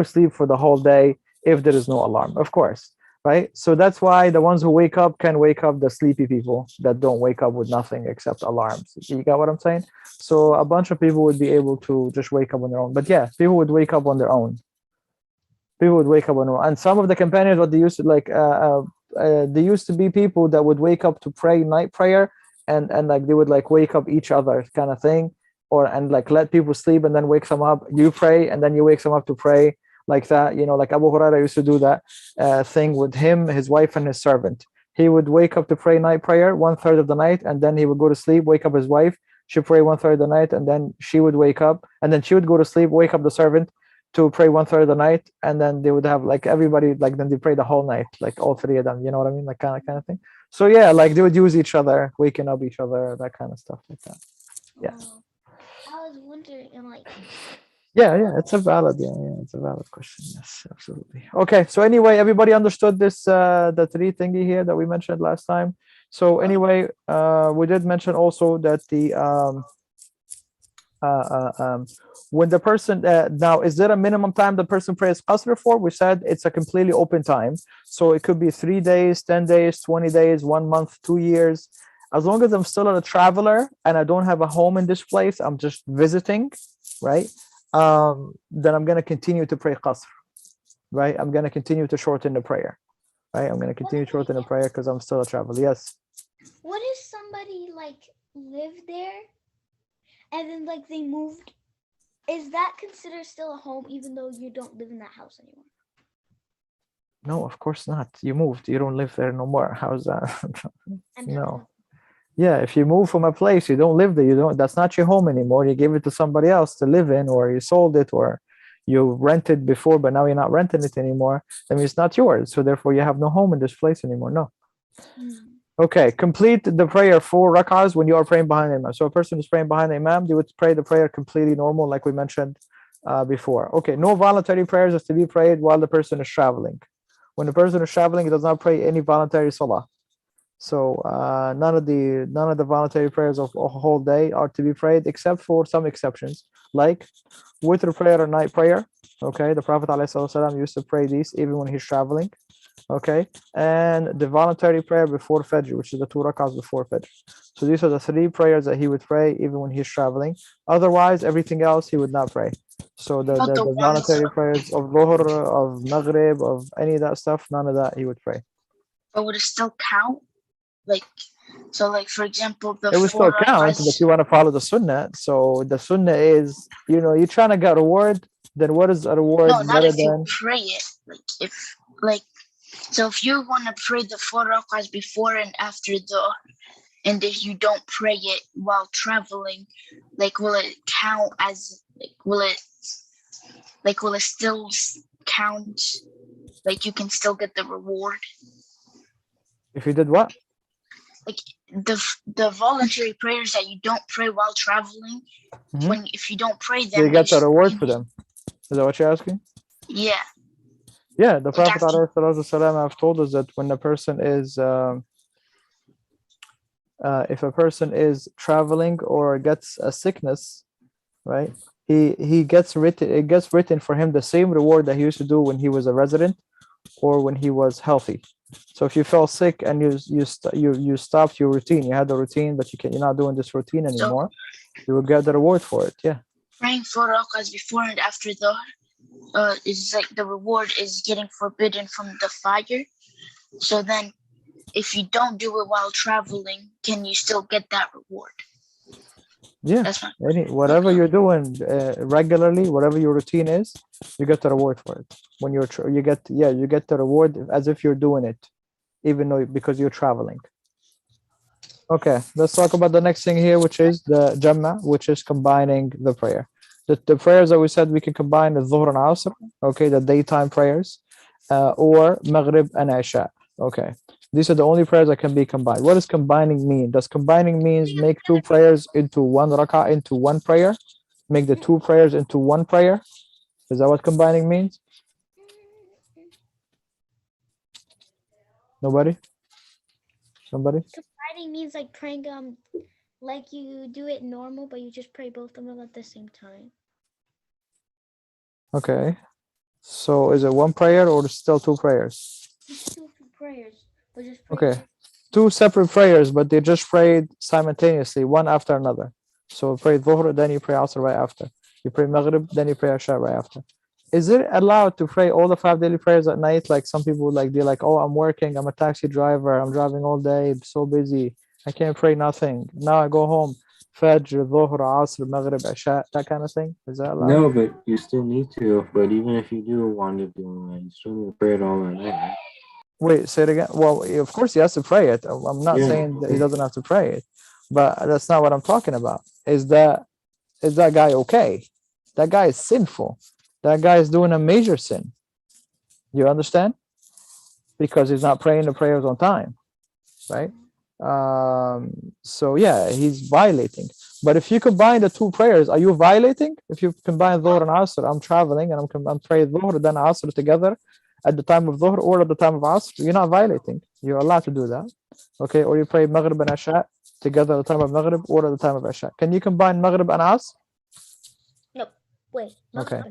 sleep for the whole day if there is no alarm, of course, right? So that's why the ones who wake up can wake up the sleepy people that don't wake up with nothing except alarms. You got what I'm saying? So a bunch of people would be able to just wake up on their own. But yeah, people would wake up on their own. People would wake up on their own. And some of the companions, what they used to like, there used to be people that would wake up to pray night prayer, and like they would like wake up each other kind of thing, and like let people sleep and then wake them up. You pray and then you wake them up to pray, like that. You know, like Abu Huraira used to do that thing with him, his wife, and his servant. He would wake up to pray night prayer 1/3 of the night, and then he would go to sleep, wake up his wife. She'd pray 1/3 of the night, and then she would wake up, and then she would go to sleep, wake up the servant to pray 1/3 of the night, and then they would have like everybody, like then they pray the whole night, like all three of them. You know what I mean? Like kind of thing. So yeah, like they would use each other, waking up each other, that kind of stuff like that. Yeah. I was wondering, like. Yeah, it's a valid, it's a valid question. Yes, absolutely. Okay, so anyway, everybody understood this, the 3 thingy here that we mentioned last time. So anyway, we did mention also that the when the person now, is there a minimum time the person prays qasr for? We said it's a completely open time, so it could be 3 days, 10 days, 20 days, 1 month, 2 years. As long as I'm still a traveler and I don't have a home in this place, I'm just visiting, right? Then I'm going to continue to pray qasr, right? I'm going to continue to shorten the prayer, right? I'm going to continue to shorten the prayer because I'm still a traveler. Yes. What if somebody like lived there and then like they moved is that considered still a home even though you don't live in that house anymore? No, of course not. You moved. You don't live there no more. How's that? No. Yeah, if you move from a place, you don't live there. You don't. That's not your home anymore. You give it to somebody else to live in, or you sold it, or you rented before, but now you're not renting it anymore. I mean, it's not yours. So therefore, you have no home in this place anymore. No. Okay, complete the prayer 4 rak'ahs when you are praying behind the imam. So a person who's praying behind the imam, they would pray the prayer completely normal, like we mentioned before. Okay, no voluntary prayers is to be prayed while the person is traveling. When the person is traveling, he does not pray any voluntary salah. So none of the voluntary prayers of a whole day are to be prayed, except for some exceptions, like witr prayer or night prayer. Okay, the Prophet ﷺ used to pray these even when he's traveling. Okay, and the voluntary prayer before Fajr, which is the 2 rak'ahs before Fajr. So these are the 3 prayers that he would pray even when he's traveling. Otherwise, everything else he would not pray. So the voluntary prayers of Dhuhr, of Maghrib, of any of that stuff, none of that he would pray. But would it still count? Like, so like for example, the It would still 4 count, rak'ahs. but you want to follow the sunnah. So the sunnah is, you're trying to get a reward, then what is a reward No, not better if you than? pray it. So if you want to pray the 4 rak'ahs before and after and if you don't pray it while traveling, like will it count as will it still count? Like you can still get the reward. If you did what? Like the voluntary prayers that you don't pray while traveling, if you don't pray them, you get the reward for them. Is that what you're asking? Yeah. Yeah, the Prophet ﷺ have told us that when a person is, if a person is traveling or gets a sickness, right? It gets written for him the same reward that he used to do when he was a resident or when he was healthy. So if you fell sick and you stopped your routine, you had a routine, but you're not doing this routine anymore, you will get the reward for it. Yeah. Praying 4 rak'ahs before and after is like the reward is getting forbidden from the fire. So then, if you don't do it while traveling, can you still get that reward? Yeah. Whatever you're doing regularly, whatever your routine is, you get the reward for it. When you get the reward as if you're doing it, even though because you're traveling. Okay, let's talk about the next thing here, which is the Jamma, which is combining the prayer. The prayers that we said we can combine the Dhuhr and Asr, okay, the daytime prayers, or Maghrib and Isha. Okay, these are the only prayers that can be combined. What does combining mean? Does combining means make 2 prayers into 1 rak'ah, into 1 prayer? Make the 2 prayers into 1 prayer? Is that what combining means? Nobody? Somebody? Combining means like praying like you do it normal, but you just pray both of them at the same time. Okay, so is it 1 prayer or still 2 prayers? Still 2 prayers, but just okay, 2 separate prayers, but they just prayed simultaneously, one after another. So pray Dhuhr, then you pray Asr right after. You pray Maghrib, then you pray Isha right after. Is it allowed to pray all the 5 daily prayers at night? Like some people they're like, oh, I'm working, I'm a taxi driver, I'm driving all day, I'm so busy, I can't pray nothing. Now I go home. Fajr, Dhuhr, Asr, Maghrib, Isha, that kind of thing? Is that allowed? No, but you still need to. But even if you do want to do it, you still need to pray it all at night, right? Wait, say it again. Well, of course he has to pray it. I'm not saying that he doesn't have to pray it, but that's not what I'm talking about. Is that guy okay? That guy is sinful. That guy is doing a major sin. You understand? Because he's not praying the prayers on time, right? So yeah, he's violating. But if you combine the 2 prayers, are you violating? If you combine Dhuhr and Asr, I'm traveling and I'm praying Dhuhr then Asr together at the time of Dhuhr or at the time of Asr, you're not violating. You're allowed to do that. Okay, or you pray Maghrib and Isha together at the time of Maghrib or at the time of Isha. Can you combine Maghrib and Asr? No, wait. Okay.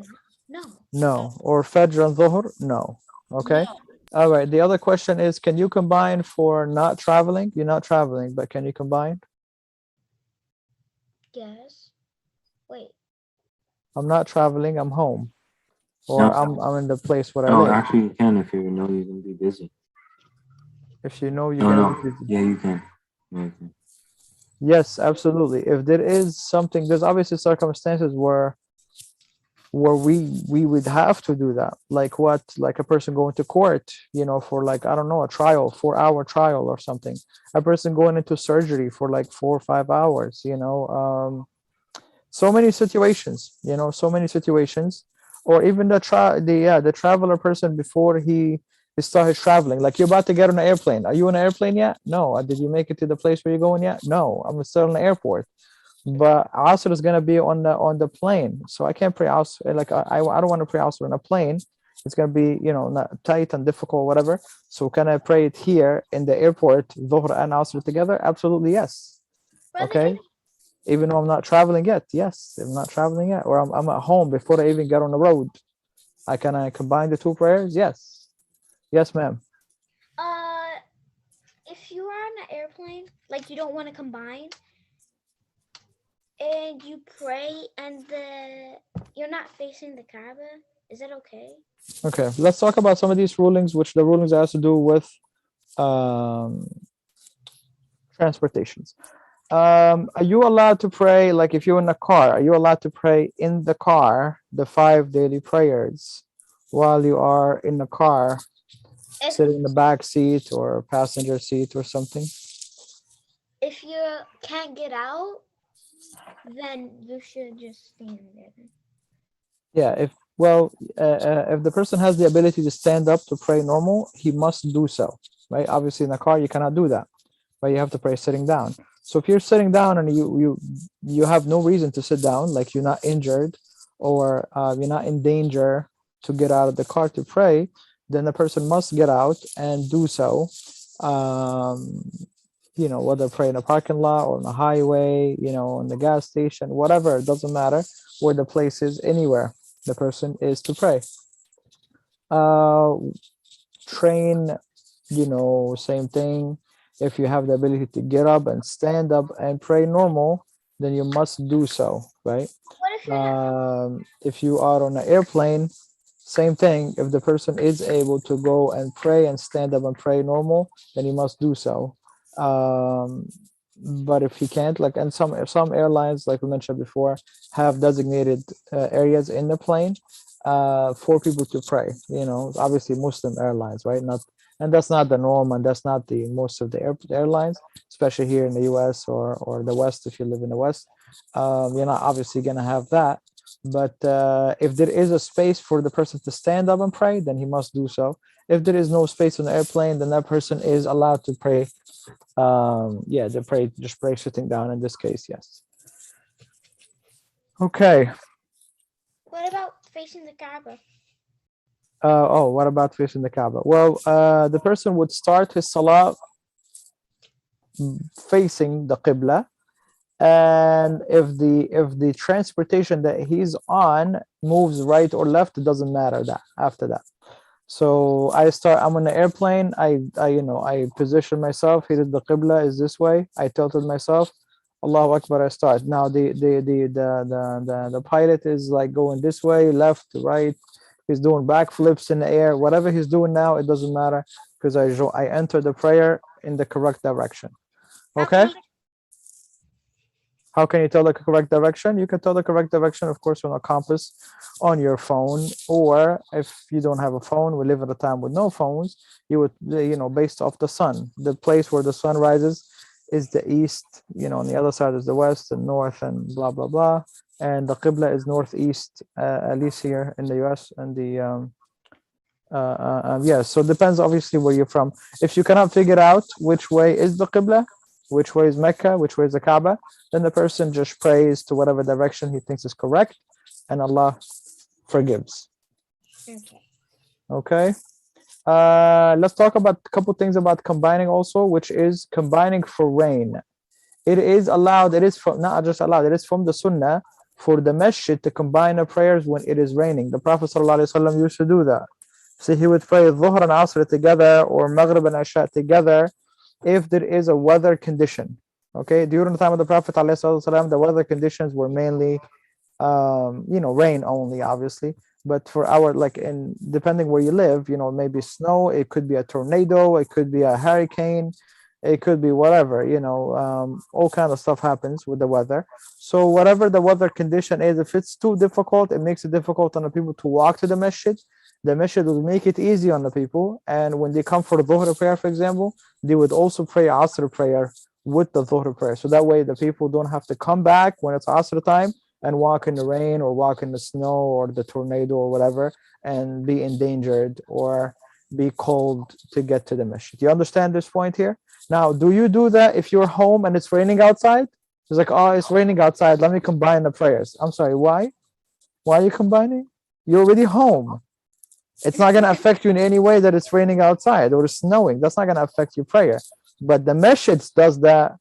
No. No. Or Fajr and Dhuhr? No. Okay. No. All right. The other question is, can you combine for not traveling? You're not traveling, but can you combine? Yes. Wait. I'm not traveling. I'm home, or No. I'm in the place where I No, live. actually, you can if you know you're gonna be busy. If you know you're gonna be busy. Yeah, you can. Yeah, you can. Yes, absolutely. If there is something, there's obviously circumstances where where we would have to do that. Like what? Like a person going to court, for like, I don't know, a trial, 4-hour trial or something. A person going into surgery for like 4 or 5 hours, so many situations, so many situations. Or even the traveler person before he started traveling. Like, you're about to get on an airplane. Are you on an airplane yet? No. Did you make it to the place where you're going yet? No. I'm still in the airport. But Asr is gonna be on the plane, so I can't pray Asr. Like, I don't want to pray Asr on a plane. It's gonna be not tight and difficult, whatever. So can I pray it here in the airport, Dhuhr and Asr together? Absolutely, yes. Okay. Even though I'm not traveling yet, yes, I'm not traveling yet, or I'm at home before I even get on the road. I combine the two prayers? Yes. Yes, ma'am. If you are on an airplane, like you don't want to combine, and you pray and you're not facing the Kaaba, is that okay? Okay, let's talk about some of these rulings, which the rulings has to do with transportations. Are you allowed to pray, like if you're in a car, are you allowed to pray in the car the 5 daily prayers while you are in the car, sitting in the back seat or passenger seat or something? If you can't get out, then you should just stand there. Yeah, if the person has the ability to stand up to pray normal, he must do so, right? Obviously in a car you cannot do that, but you have to pray sitting down. So if you're sitting down and you have no reason to sit down, like you're not injured or you're not in danger to get out of the car to pray, then the person must get out and do so. Whether pray in a parking lot or on a highway, in the gas station, whatever, it doesn't matter where the place is, anywhere the person is to pray. Train, same thing. If you have the ability to get up and stand up and pray normal, then you must do so, right? If you are on an airplane, same thing. If the person is able to go and pray and stand up and pray normal, then you must do so. But if he can't, like, and some airlines, like we mentioned before, have designated areas in the plane for people to pray. Obviously Muslim airlines, right? And that's not the norm, and that's not the most of the airlines, especially here in the U.S. or the West. If you live in the West, you're not obviously gonna have that. But if there is a space for the person to stand up and pray, then he must do so. If there is no space on the airplane, then that person is allowed to pray. Just pray sitting down in this case, yes. Okay. What about facing the Kaaba? What about facing the Kaaba? Well, the person would start his salah facing the Qibla, and if the transportation that he's on moves right or left, it doesn't matter that after that. So I'm on the airplane, I position myself, here the Qibla is this way, I tilted myself, Allahu Akbar, I start. Now the pilot is like going this way, left, right, he's doing backflips in the air, whatever he's doing now, it doesn't matter, because I enter the prayer in the correct direction. Okay? How can you tell the correct direction? You can tell the correct direction, of course, on a compass on your phone, or if you don't have a phone, we live at a time with no phones, you would, based off the sun. The place where the sun rises is the east, on the other side is the west and north and blah, blah, blah. And the Qibla is northeast, at least here in the US. And so it depends obviously where you're from. If you cannot figure out which way is the Qibla, which way is Mecca, which way is the Kaaba, then the person just prays to whatever direction he thinks is correct, and Allah forgives. Okay. Let's talk about a couple things about combining also, which is combining for rain. It is allowed, it is from, not just allowed, it is from the Sunnah for the masjid to combine the prayers when it is raining. The Prophet ﷺ used to do that. So he would pray Dhuhr and Asr together, or Maghrib and Isha together, if there is a weather condition. Okay, during the time of the Prophet ﷺ, the weather conditions were mainly rain only, obviously. But for our, depending where you live, maybe snow, it could be a tornado, it could be a hurricane, it could be whatever, all kind of stuff happens with the weather. So whatever the weather condition is, if it's too difficult, it makes it difficult on the people to walk to the masjid. The masjid will make it easy on the people, and when they come for the dhuhr prayer, for example, they would also pray asr prayer with the dhuhr prayer, so that way the people don't have to come back when it's asr time and walk in the rain or walk in the snow or the tornado or whatever and be endangered or be cold to get to the masjid. You understand this point here? Now, do you do that if you're home and it's raining outside? It's like, oh, it's raining outside, let me combine the prayers. I'm sorry, why are you combining? You're already home. It's not going to affect you in any way that it's raining outside or it's snowing. That's not going to affect your prayer. But the masjid does that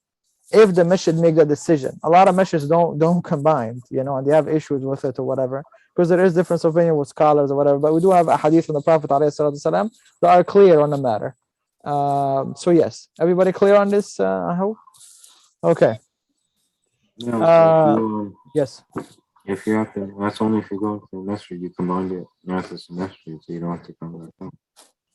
if the masjid make the decision. A lot of masjids don't combine, and they have issues with it or whatever, because there is difference of opinion with scholars or whatever. But we do have a hadith from the Prophet ﷺ that are clear on the matter. So yes, everybody clear on this? I hope. Okay. Yes. If you have to, that's only if you go to the masjid, you combine it not to the masjid, so you don't have to come back home.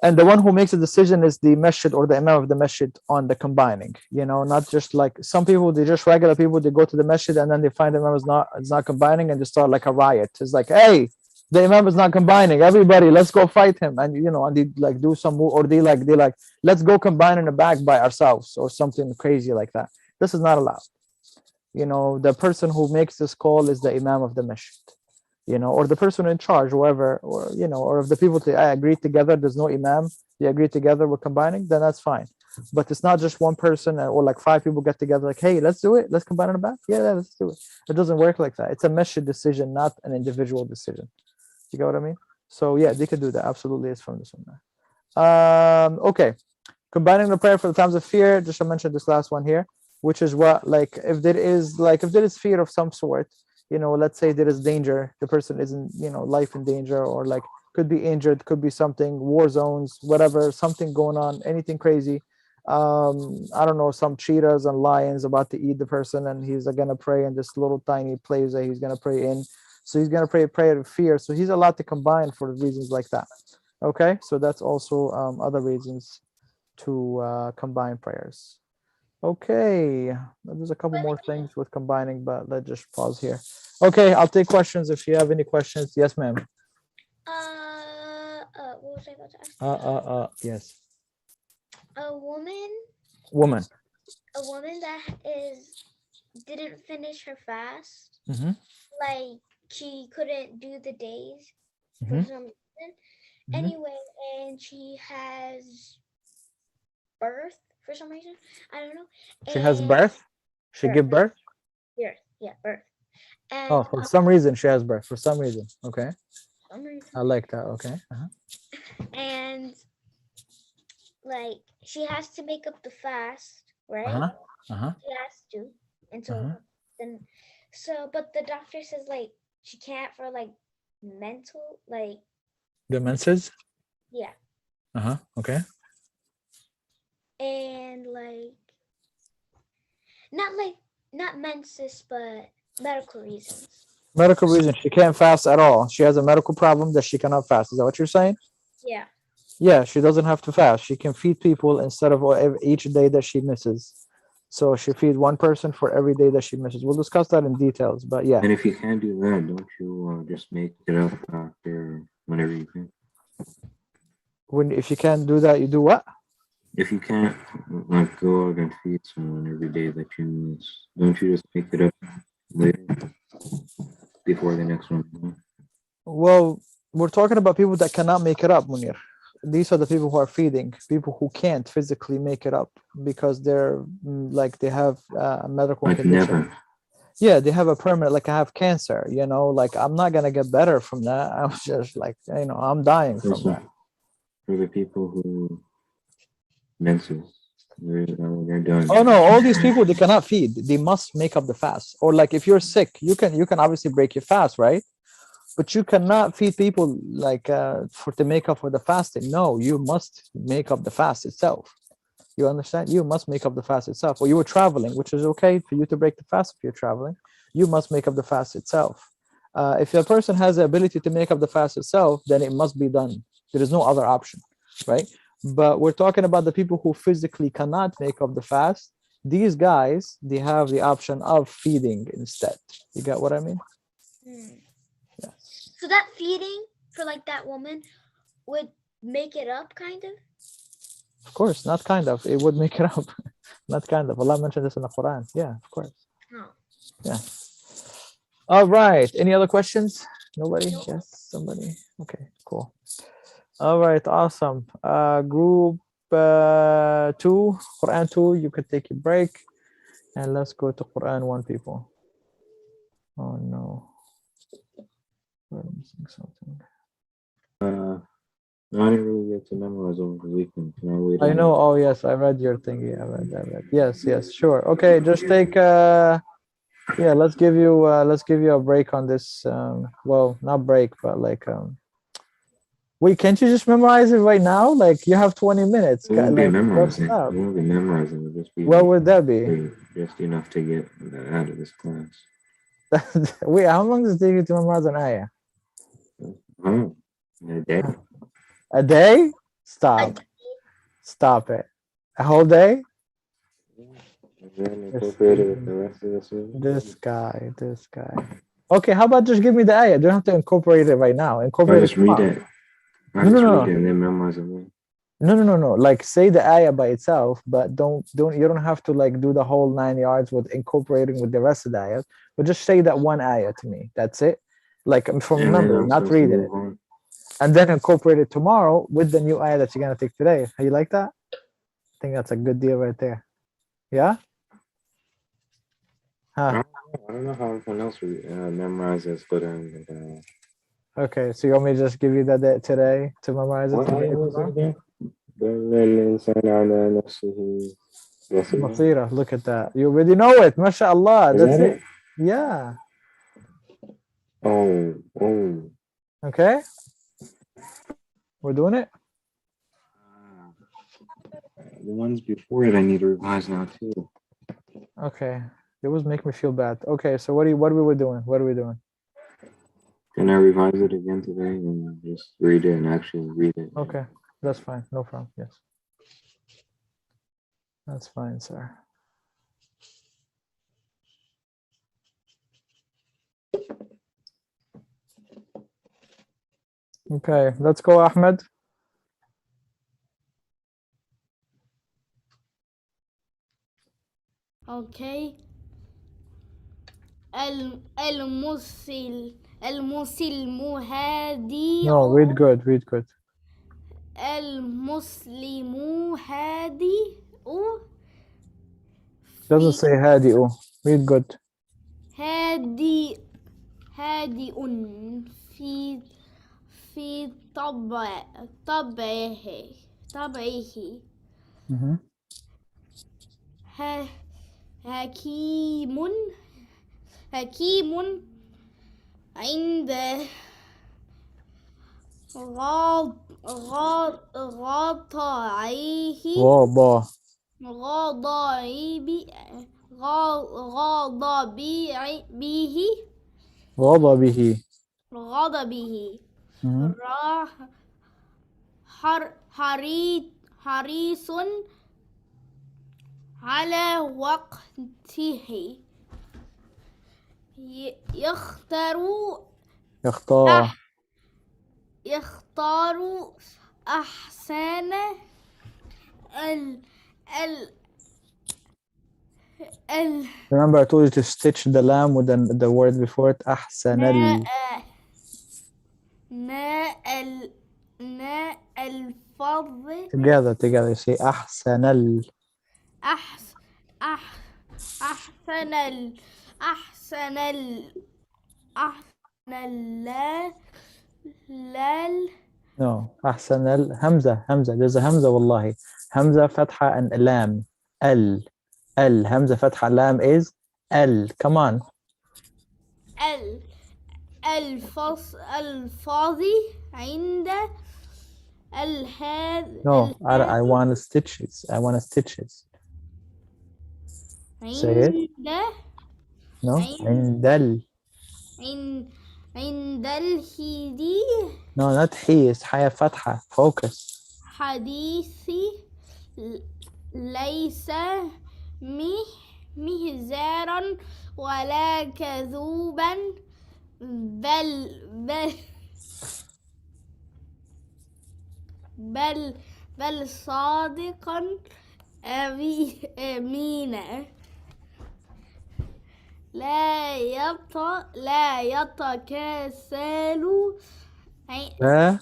And the one who makes a decision is the masjid or the imam of the masjid on the combining, not just like some people, they just regular people, they go to the masjid and then they find the imam is not combining and they start like a riot. It's like, hey, the imam is not combining, everybody, let's go fight him. And and they like do some move, or they like, let's go combine in the back by ourselves or something crazy like that. This is not allowed. The person who makes this call is the imam of the masjid. Or the person in charge, whoever, or or if the people agree together, there's no imam, they agree together, we're combining, then that's fine. But it's not just one person or like 5 people get together like, hey, let's do it, let's combine in the back. Yeah, let's do it. It doesn't work like that. It's a masjid decision, not an individual decision. You get what I mean? So yeah, they can do that. Absolutely, it's from the sunnah. Okay, combining the prayer for the times of fear. Just to mention this last one here, which is what, like, if there is fear of some sort. Let's say there is danger, the person isn't, life in danger, or like could be injured, could be something, war zones, whatever, something going on, anything crazy. I don't know, some cheetahs and lions about to eat the person, and he's gonna pray in this little tiny place that he's gonna pray in. So he's gonna pray a prayer of fear. So he's allowed to combine for reasons like that. Okay, so that's also other reasons to combine prayers. Okay, there's a couple more things with combining, but let's just pause here. Okay, I'll take questions if you have any questions. Yes, ma'am. What was I about to ask? Yes. A woman that didn't finish her fast. Like she couldn't do the days for some reason. Anyway, and she has birth for some reason. I don't know. She has birth? She give birth? Yeah, birth. And, for some reason she has birth. For some reason. Okay. I like that. Okay. And like she has to make up the fast, right? She has to. And so then but the doctor says like she can't for like mental, like the menses? Yeah. Okay. And like not menses, but medical reasons. Medical reason, she can't fast at all. She has a medical problem that she cannot fast. Is that what you're saying? Yeah. Yeah, she doesn't have to fast. She can feed people instead of each day that she misses. So she feeds one person for every day that she misses. We'll discuss that in details, but yeah. And if you can't do that, don't you just make it up after whenever you can? If you can't do that, you do what? If you can't like go out and feed someone every day that you miss, don't you just make it up later before the next one? Well, we're talking about people that cannot make it up, Munir. These are the people who are feeding, people who can't physically make it up because they're like they have a medical condition. Never. Yeah, they have a permanent, like I have cancer, like I'm not gonna get better from that. I was just like, I'm dying from that. For the people who menses, they're done. Oh no, all these people, they cannot feed. They must make up the fast. Or like if you're sick, you can obviously break your fast, right? But you cannot feed people like to make up for the fasting. No, you must make up the fast itself. You understand? You must make up the fast itself. Or you were traveling, which is okay for you to break the fast if you're traveling. You must make up the fast itself. If a person has the ability to make up the fast itself, then it must be done. There is no other option, right? But we're talking about the people who physically cannot make up the fast. These guys, they have the option of feeding instead. You get what I mean? Yes. So that feeding for like that woman would make it up, kind of? Of course, not kind of. It would make it up. Not kind of. Allah mentioned this in the Quran. Yeah, of course. Oh. Yeah. All right. Any other questions? Nobody? Yes, somebody. Okay, cool. All right, awesome. Group 2, Quran 2, you could take a break. And let's go to Quran 1, people. Oh no. We're missing something. I didn't really get to memorize over the weekend. Can I wait? I know. Oh yes, I read your thingy. I read. Yes, sure. Okay, just take yeah, let's give you a break on this. Well, not break, but like wait, can't you just memorize it right now? Like you have 20 minutes. It won't be Like, memorizing. It stop. won't be memorizing. It'll just be What would that be? just enough to get out of this class. Wait, how long does it take you to memorize an ayah? Oh, a day. A day? Stop it. A whole day? And then incorporate it with the rest of the surah. This guy. Okay, how about just give me the ayah? You don't have to incorporate it right now. Incorporate Just read it. No, no. Read it and then memorize it. No. Like say the ayah by itself, but don't you don't have to like do the whole 9 yards with incorporating with the rest of the ayahs. But just say that one ayah to me. That's it. Like from memory, not reading it. And then incorporate it tomorrow with the new ayah that you're gonna take today. How you like that? I think that's a good deal right there. Yeah? Huh. I don't know how everyone else memorizes Quran. Okay, so you want me to just give you that today to memorize it What today? ayah was it again? Masira, look at that. You already know it. MashaAllah. That's that it. Yeah. Oh. Okay. We're doing it. The ones before it I need to revise now too. Okay. It was making me feel bad. Okay, so what are we doing? What are we doing? Can I revise it again today and just read it and actually read it? Okay, that's fine. No problem. Yes. That's fine, sir. Okay, let's go, Ahmed. Okay. المسلم هادي. No, read good. المسلم هادي. Doesn't say hadi. Read good. هادئ في طبعه حكيم عند غضبه حريص على وقته يختار أحسن Remember I told you to stitch the lam with the word before it. أحسن Together. You say أحسن No, أحسن همزة. There's a همزة والله. همزة فتحة and lam. همزة فتحة lam is Come on. الفاضي عند No, I want to stitch it. Say it. No, عند الهدي. No, not he. It's حياة فتحة. Focus. الحديث ليس مهزارا ولا كذوبا بل بل بل صادقا أمينا لا يتكاسل لا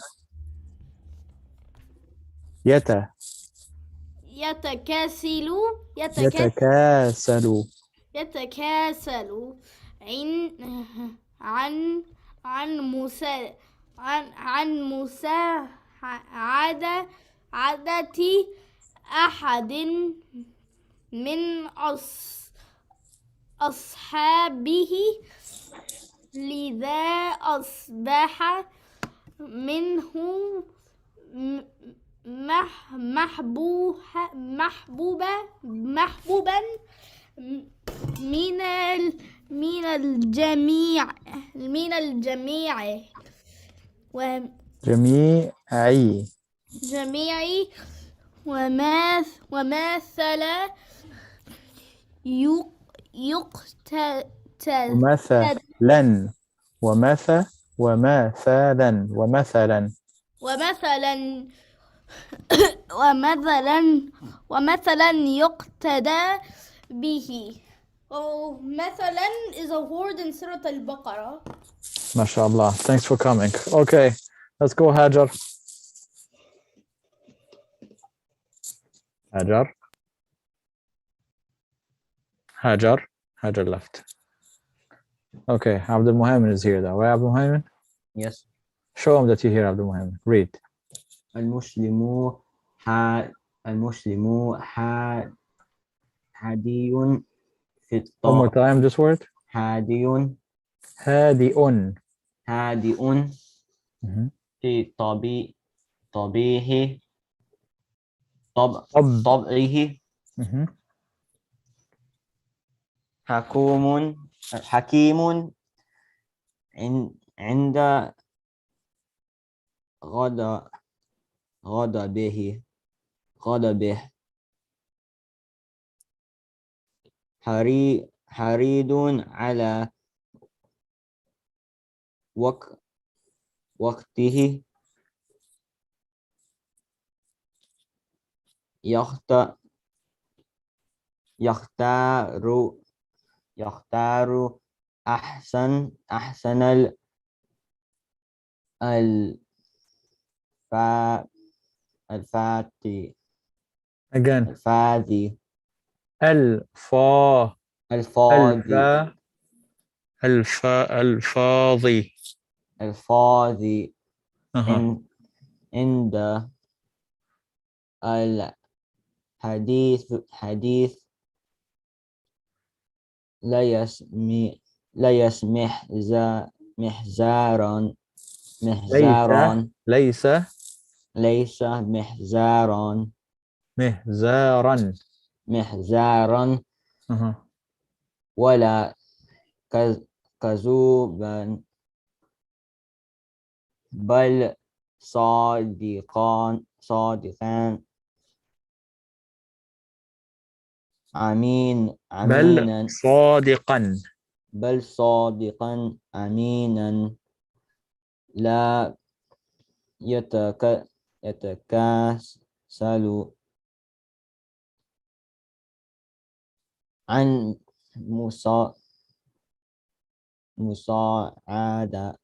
يتكاسل يتكاسل يتكاسل عن عن مسا عن مساعدة أحد من أصحابه لذا أصبح منه محبوبا من الجميع جميعي وماثل ومثلا ومثلا ومثلا يقتدى به. مثلا is a word in Surah Al-Baqarah. ما شاء الله. Thanks for coming. Okay, let's go Hajar. Hajar left. Okay, Abdul Muhammad is here though. Where Abdul Muhammad? Yes. Show him that you hear Abdul Muhammad. Read. المسلم هادي في One more time this word. هادي في طبعه حكيم عند غضبه حريص على وقته يختار أحسن الفاظ Again. الفاظ عند الحديث لا يسمح محزارا ليس محزارا ولا كذوبا بل صادقا أمينا بل صادقا أمينا لا يتكاسل عن مساعدة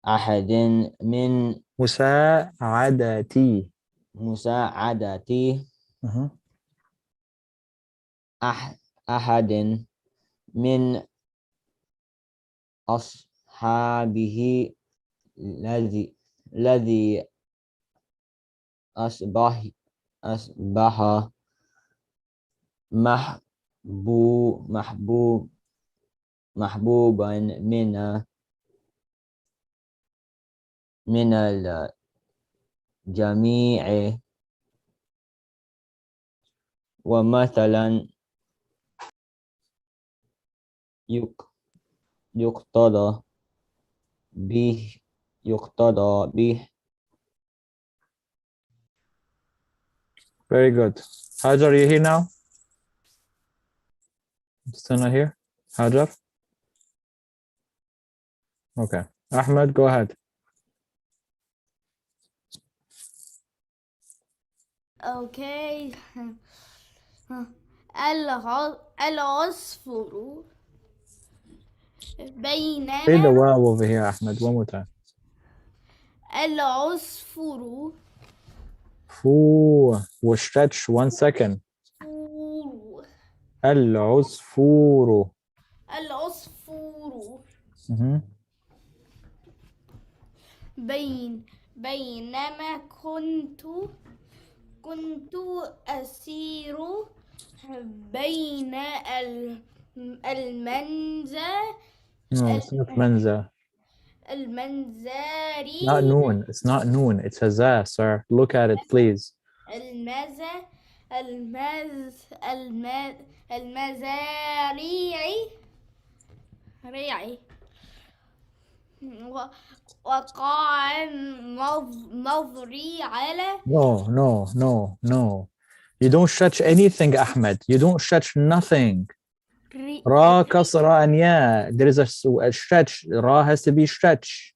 أحد من مساعدتي أحد من أصحابه الذي أصبح محبوبا من الجميع ومثلا يقتضى به Very good. Hajar, are you here now? Still not here? Hajar? Okay. Ahmed, go ahead. Okay. العصفور بينما Say the wow over here, Ahmed, one more time. العصفور Foo. We'll stretch 1 second. العصفور. العصفور Mhm. بينما كنت أسير بين المنزل No, it's not manza. المنزاري Not noon. It's not noon. It's a za, sir. Look at it, please. المزاريع وقع نظري على No. You don't stretch anything, Ahmed. You don't stretch nothing. Ra kasra and ya. There is a stretch. Ra has to be stretched.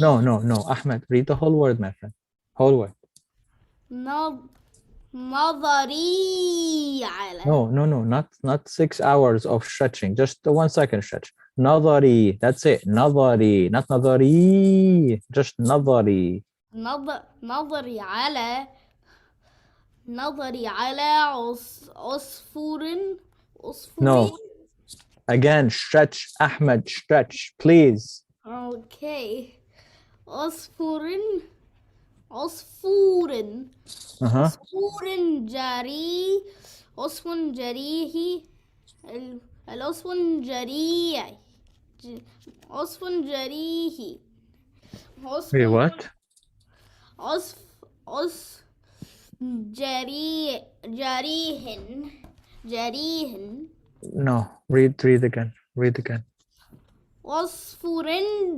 No. Ahmed, read the whole word, my friend. Whole word. نظري على No. Not 6 hours of stretching. Just a 1 second stretch. Nadari. That's it. Nadari. Not nadari. Just nadari. نظري على عصفور No. Again, stretch. Ahmed, stretch, please. Okay. عصفور جريه العصفور جريه Wait, what? جريهن No, read again. Read again. عصفور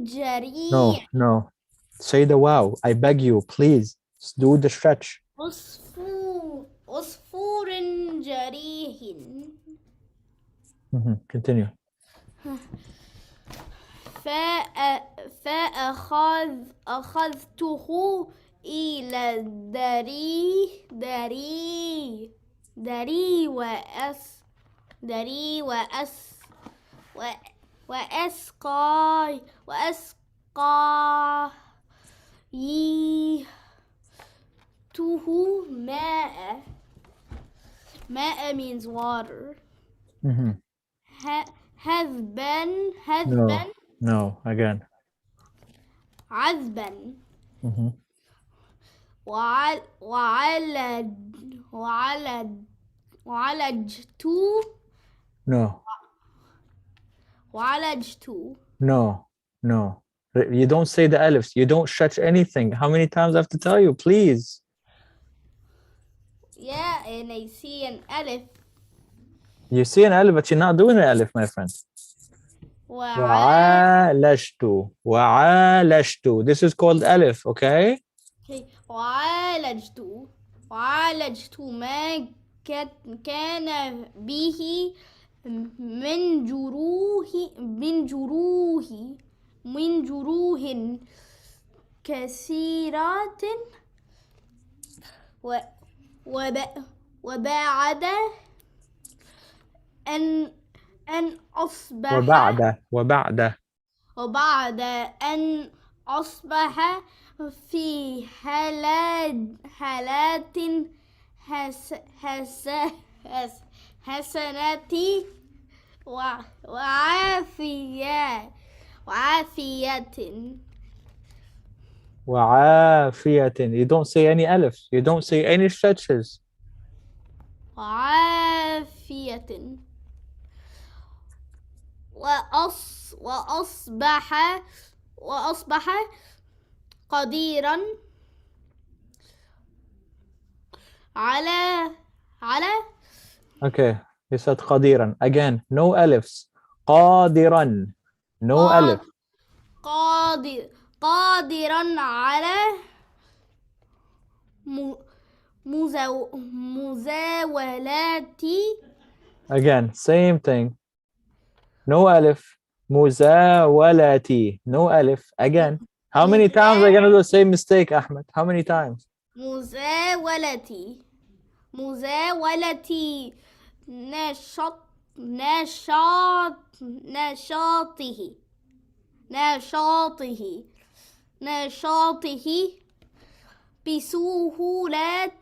جريح No. Say the wow. I beg you, please. Do the stretch. عصفور جريح Continue. فأخذته إلى دري وأسقيته ماء means water. هذبا No, again. عذبا وعالجت No. You don't say the alifs. You don't stretch anything. How many times I have to tell you? Please. Yeah, and I see an alif. You see an alif, but you're not doing an alif, my friend. وعالجت. This is called alif, okay? وعالجت ما كان به من جروح كثيرات وبعد أن أصبح وبعد أن أصبح في حالات حسنة وعافية You don't say any alifs. You don't say any stretches. وعافية وأصبح قديرا على Okay, you said قديرا. Again, no alifs. قادرا. No alif. قادرا على مزاولتي. Again, same thing. No alif. مزاولتي. No alif. Again. How many times are you going to do the same mistake, Ahmed? How many times? مزاولتي نشاطه بسهولة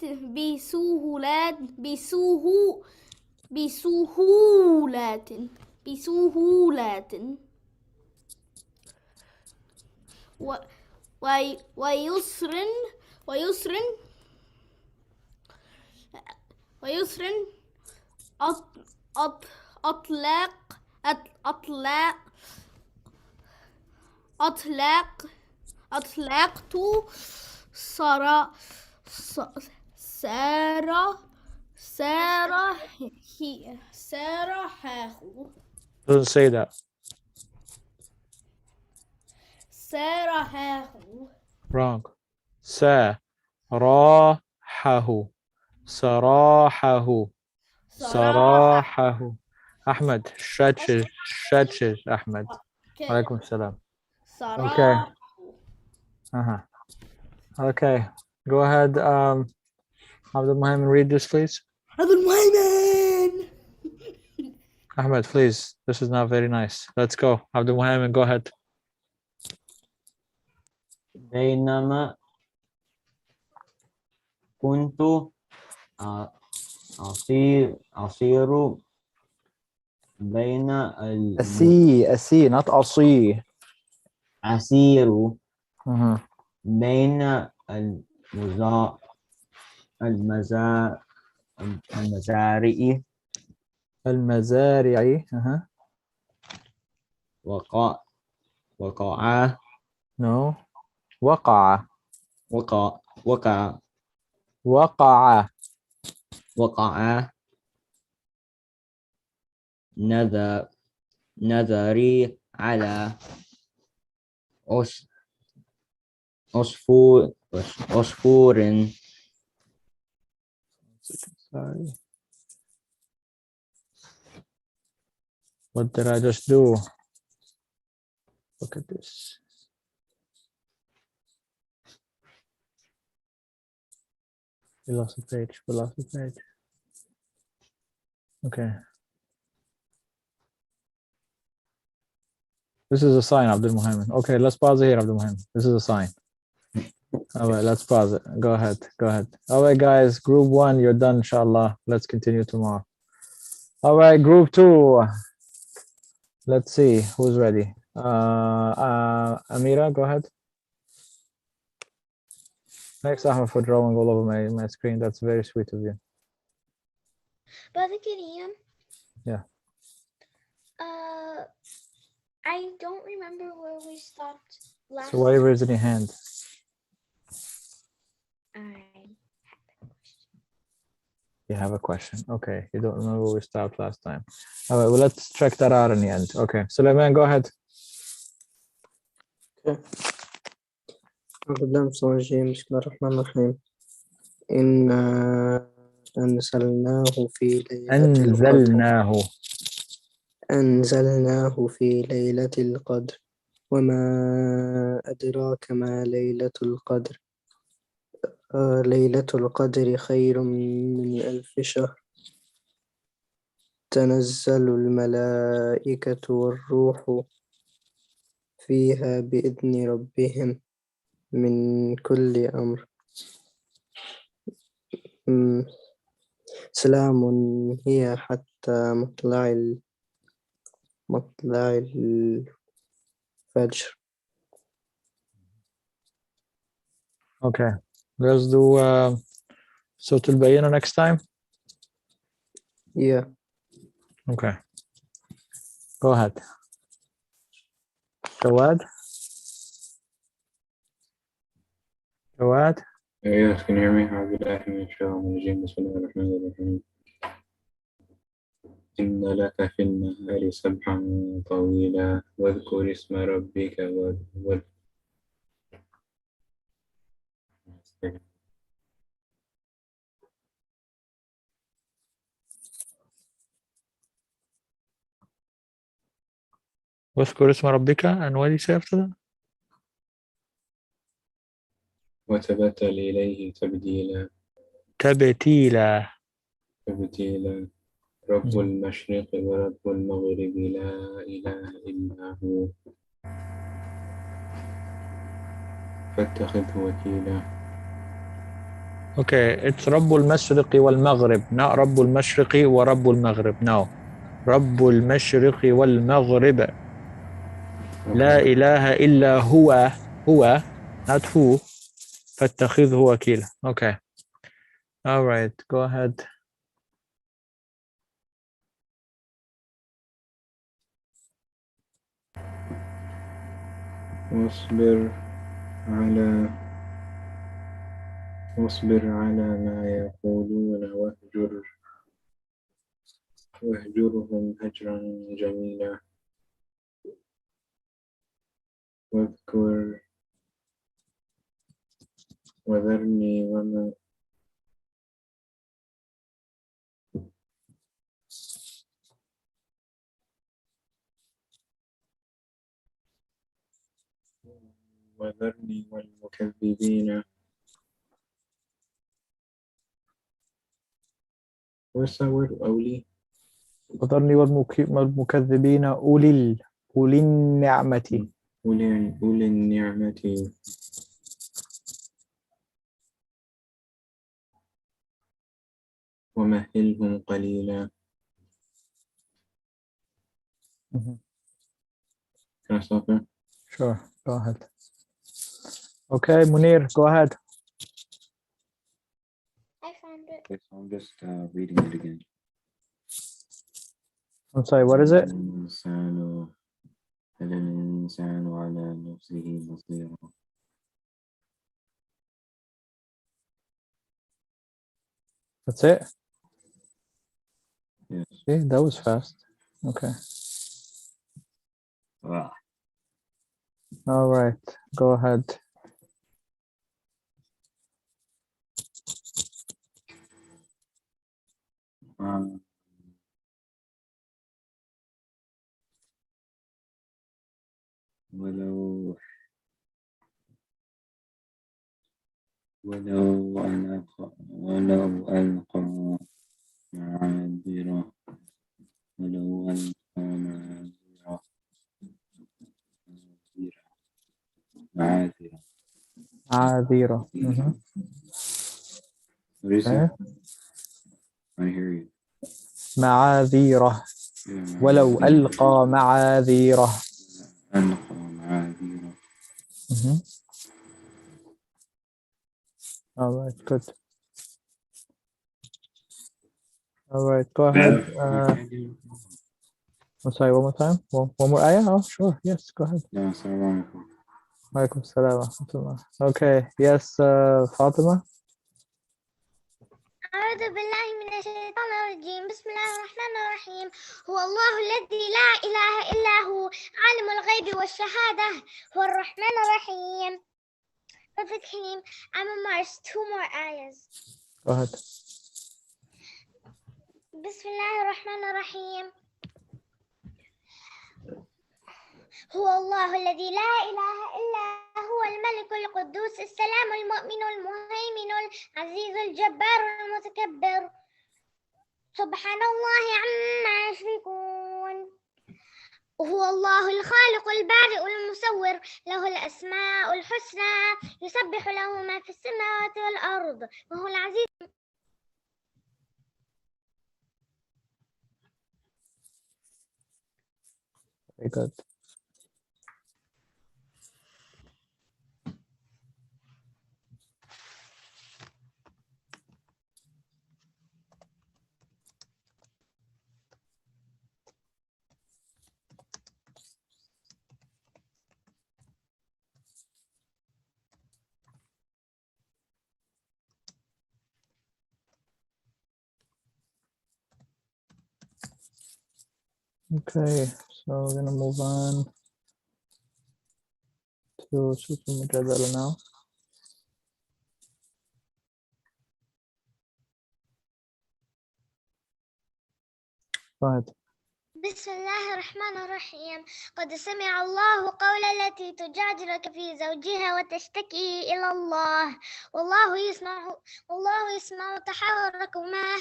ويسر أطلق أطلقت سراحه. Doesn't say that. سراحه. Wrong. سراحه. سراحه. سراحه. Ahmed. Stretches. Ahmed. Alaikum salam. Okay. Okay. Go ahead. Abdul Muhammad, read this, please. Abdul Muhammad. Ahmed, please. This is not very nice. Let's go. Abdul Muhammad, go ahead. بينما كنت أصير بين أسي not أصي. أسير بين المزارع وقع no وقع نظري على عصفور. Sorry. What did I just do? Look at this. We lost a page. Okay. This is a sign, Abdul Muhammad. Okay, let's pause it here, Abdul Muhammad. This is a sign. All right, let's pause it. Go ahead. All right, guys, group 1, you're done, inshallah. Let's continue tomorrow. All right, group 2. Let's see who's ready. Amira, go ahead. Thanks, Ahmed, for drawing all over my screen. That's very sweet of you. Brother Gideon. Yeah. I don't remember where we stopped last. So why are you raising your hand? You have a question. Okay, you don't remember where we stopped last time. All right, well, let's check that out in the end. Okay, Suleiman, go ahead. Okay. بسم الله الرحمن الرحيم. إنا أنزلناه في ليلة القدر وما أدراك ما ليلة القدر. ليلة القدر خير من 1000 شهر. تنزل الملائكة والروح فيها بإذن ربهم من كل أمر. سلام هي حتى مطلع الفجر. Okay, let's do Surah Al-Bayyinah next time. Yeah. Okay. Go ahead. Jawad? Yes, can you hear me? أعوذ بالله من الشيطان الرجيم. بسم الله الرحمن الرحيم. إن لك في النهار سبحا طويلا واذكر اسم ربك واذكر اسم ربك and what do you say after that? وتبتل إليه تبديلا. تبتيلا. تبتيلا. رب المشرق ورب المغرب لا إله إلا هو فاتخذه وكيلا. Okay, it's رب المشرق والمغرب, not رب المشرق ورب المغرب. No. رب المشرق والمغرب لا إله إلا هو not who فاتخذه وكيلا. Okay. All right, go ahead. واصبر على ما يقولون واهجرهم هجرا جميلا. واذكر وذرني وما وذرني والمكذبين. أولي وذرني والمكذبين أولي النعمة. أولي النعمة ومهلهم قليلا. Can I stop there? Sure, go ahead. Okay, Munir, go ahead. I found it. Okay, so I'm just reading it again. I'm sorry, what is it? الإنسان على نفسه بصيرة. That's it? Yes. See, that was fast. Okay. Wow. All right, go ahead. ولو ألقى معاذيره معاذيره. What is Okay. it? I hear you. معاذيره. ولو ألقى معاذيره. ألقى معاذيره. All right, good. All right, go ahead. I'm sorry, one more time. One more ayah? Oh, sure. Yes, go ahead. No, assalamu alaikum. Walaikum salam wa rahmatullah. Okay, yes, Fatima. أعوذ بالله من الشيطان الرجيم. بسم الله الرحمن الرحيم. هو الله الذي لا إله إلا هو عالم الغيب والشهادة هو الرحمن الرحيم. Perfect Hakim. I'm a Mars. 2 more ayahs. Go ahead. بسم الله الرحمن الرحيم. هو الله الذي لا إله إلا هو الملك القدوس السلام المؤمن المهيمن العزيز الجبار المتكبر سبحان الله عما يشركون. هو الله الخالق البارئ المصور له الأسماء الحسنى يسبح له ما في السماوات والأرض وهو العزيز. Very good. Okay, so we're gonna move on to Super Mujadala now. Go ahead. بسم الله الرحمن الرحيم. قد سمع الله قول التي تجادلك في زوجها وتشتكي إلى الله والله يسمع تحاوركما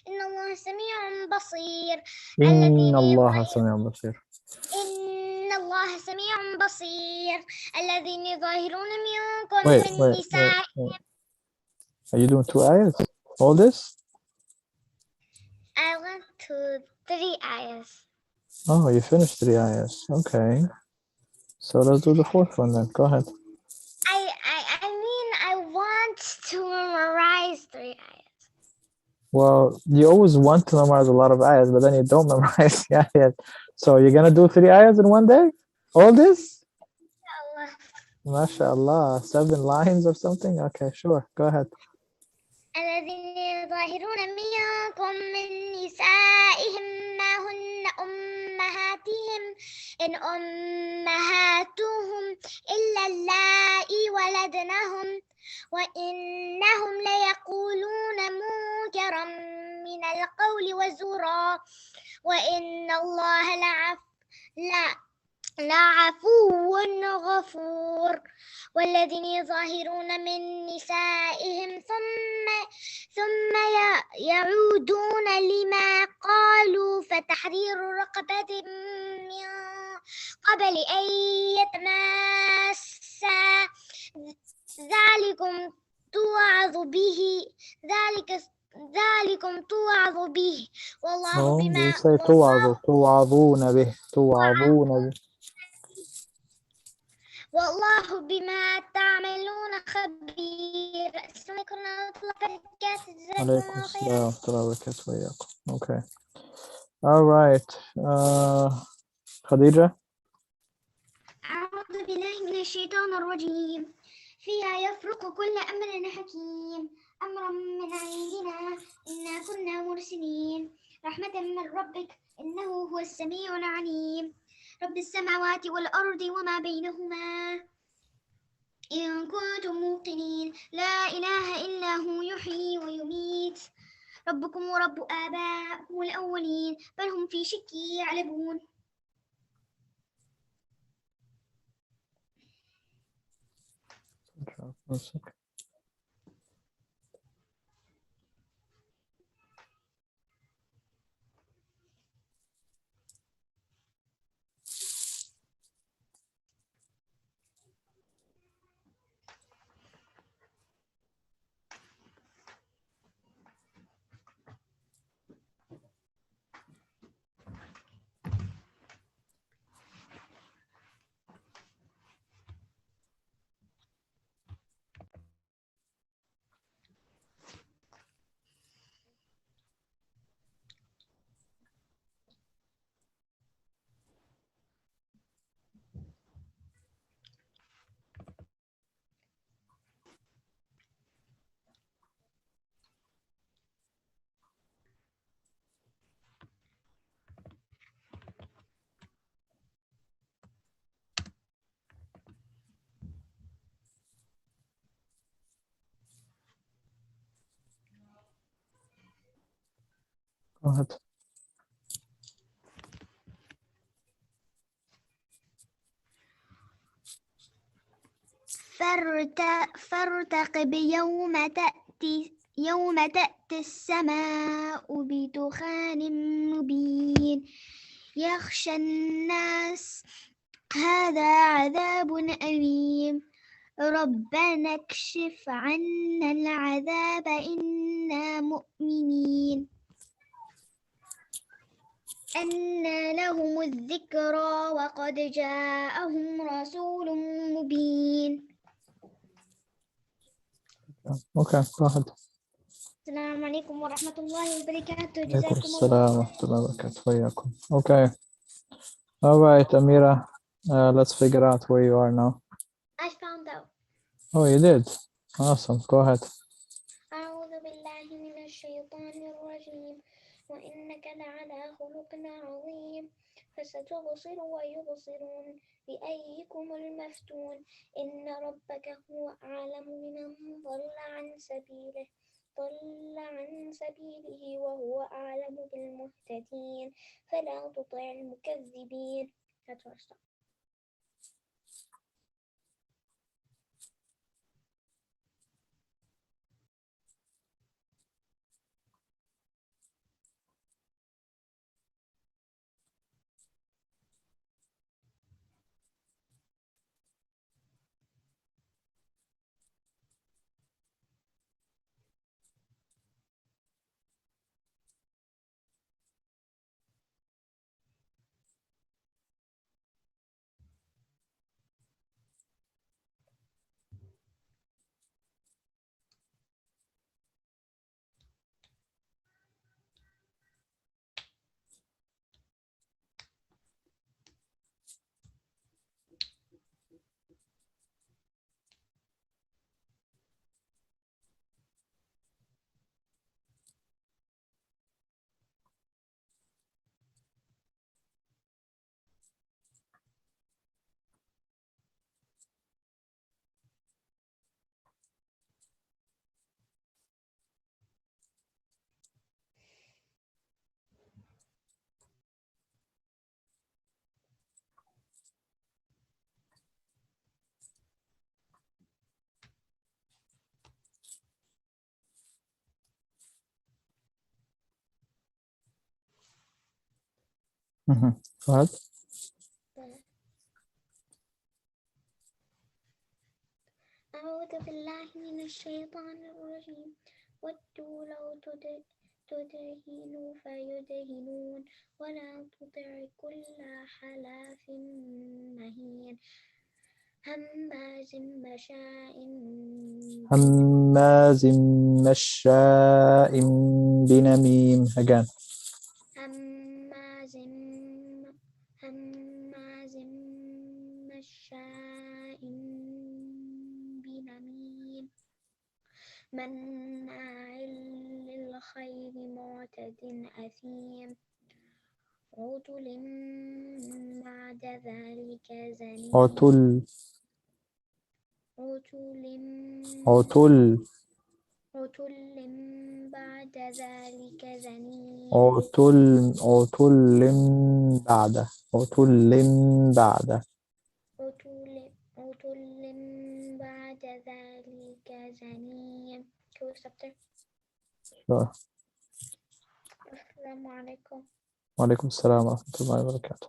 إن الله سميع بصير. إن الله سميع بصير. إن الله سميع بصير. الذين يظاهرون منكم Wait. من نساء. Are you doing 2 ayahs? All this? I went to 3 ayahs. Oh, you finished 3 ayahs. Okay. So let's do the 4th one then. Go ahead. I mean, I want to memorize 3 ayahs. Well, you always want to memorize a lot of ayahs, but then you don't memorize the ayahs. So you're going to do 3 ayahs in one day? All this? MashaAllah. 7 lines or something? Okay, sure. Go ahead. الذين يظاهرون منكم من نسائهم ما هن أمهاتهم إن أمهاتهم إلا اللائي ولدنهم وإنهم ليقولون منكرا من القول وزورا وإن الله لعفو غفور. والذين يظاهرون من نسائهم ثم يعودون لما قالوا فتحرير رقبة من قبل أن يتماسا ذلكم توعظ به والله بما توعظون به. والله بما تعملون خبير. عليكم السلام ورحمة الله وبركاته وإياكم. Okay. All right. خديجة. أعوذ بالله من الشيطان الرجيم. فيها يفرق كل أمر حكيم أمرا من عندنا إنا كنا مرسلين رحمة من ربك إنه هو السميع العليم. رب السماوات والأرض وما بينهما إن كنتم موقنين لا إله إلا هو يحيي ويميت ربكم ورب آبائكم الأولين بل هم في شك يعلمون. Go ahead. فارتقب يوم تأتي السماء بدخان مبين يخشى الناس هذا عذاب أليم ربنا اكشف عنا العذاب إنا مؤمنين. أنى لهم الذكرى وقد جاءهم رسول مبين. Okay, go ahead. السلام عليكم ورحمة الله وبركاته. عليكم السلام ورحمة الله وبركاته وإياكم. Okay. All right, Amira. Let's figure out where you are now. I found out. Oh, you did? Awesome. Go ahead. أعوذ بالله من الشيطان الرجيم وإنك لعلى خلق عظيم فستبصر ويبصرون بأيكم المفتون إن ربك هو أعلم بمن ضل عن سبيله ضل عن سبيله وهو أعلم بالمهتدين فلا تطع المكذبين. That's where I stop. Go ahead. أعوذ بالله من الشيطان الرجيم ودوا لو تدهنوا فيدهنون ولا تطع كل حلاف مهين هماز مشاء بنميم. Again. هماز مشاء بنميم مناع للخير معتد أثيم عتل بعد ذلك زنيم عتل بعد ذلك زنيم عتل بعد ذلك زنيم. Can we stop there? Sure. السلام عليكم. وعليكم السلام ورحمة الله وبركاته.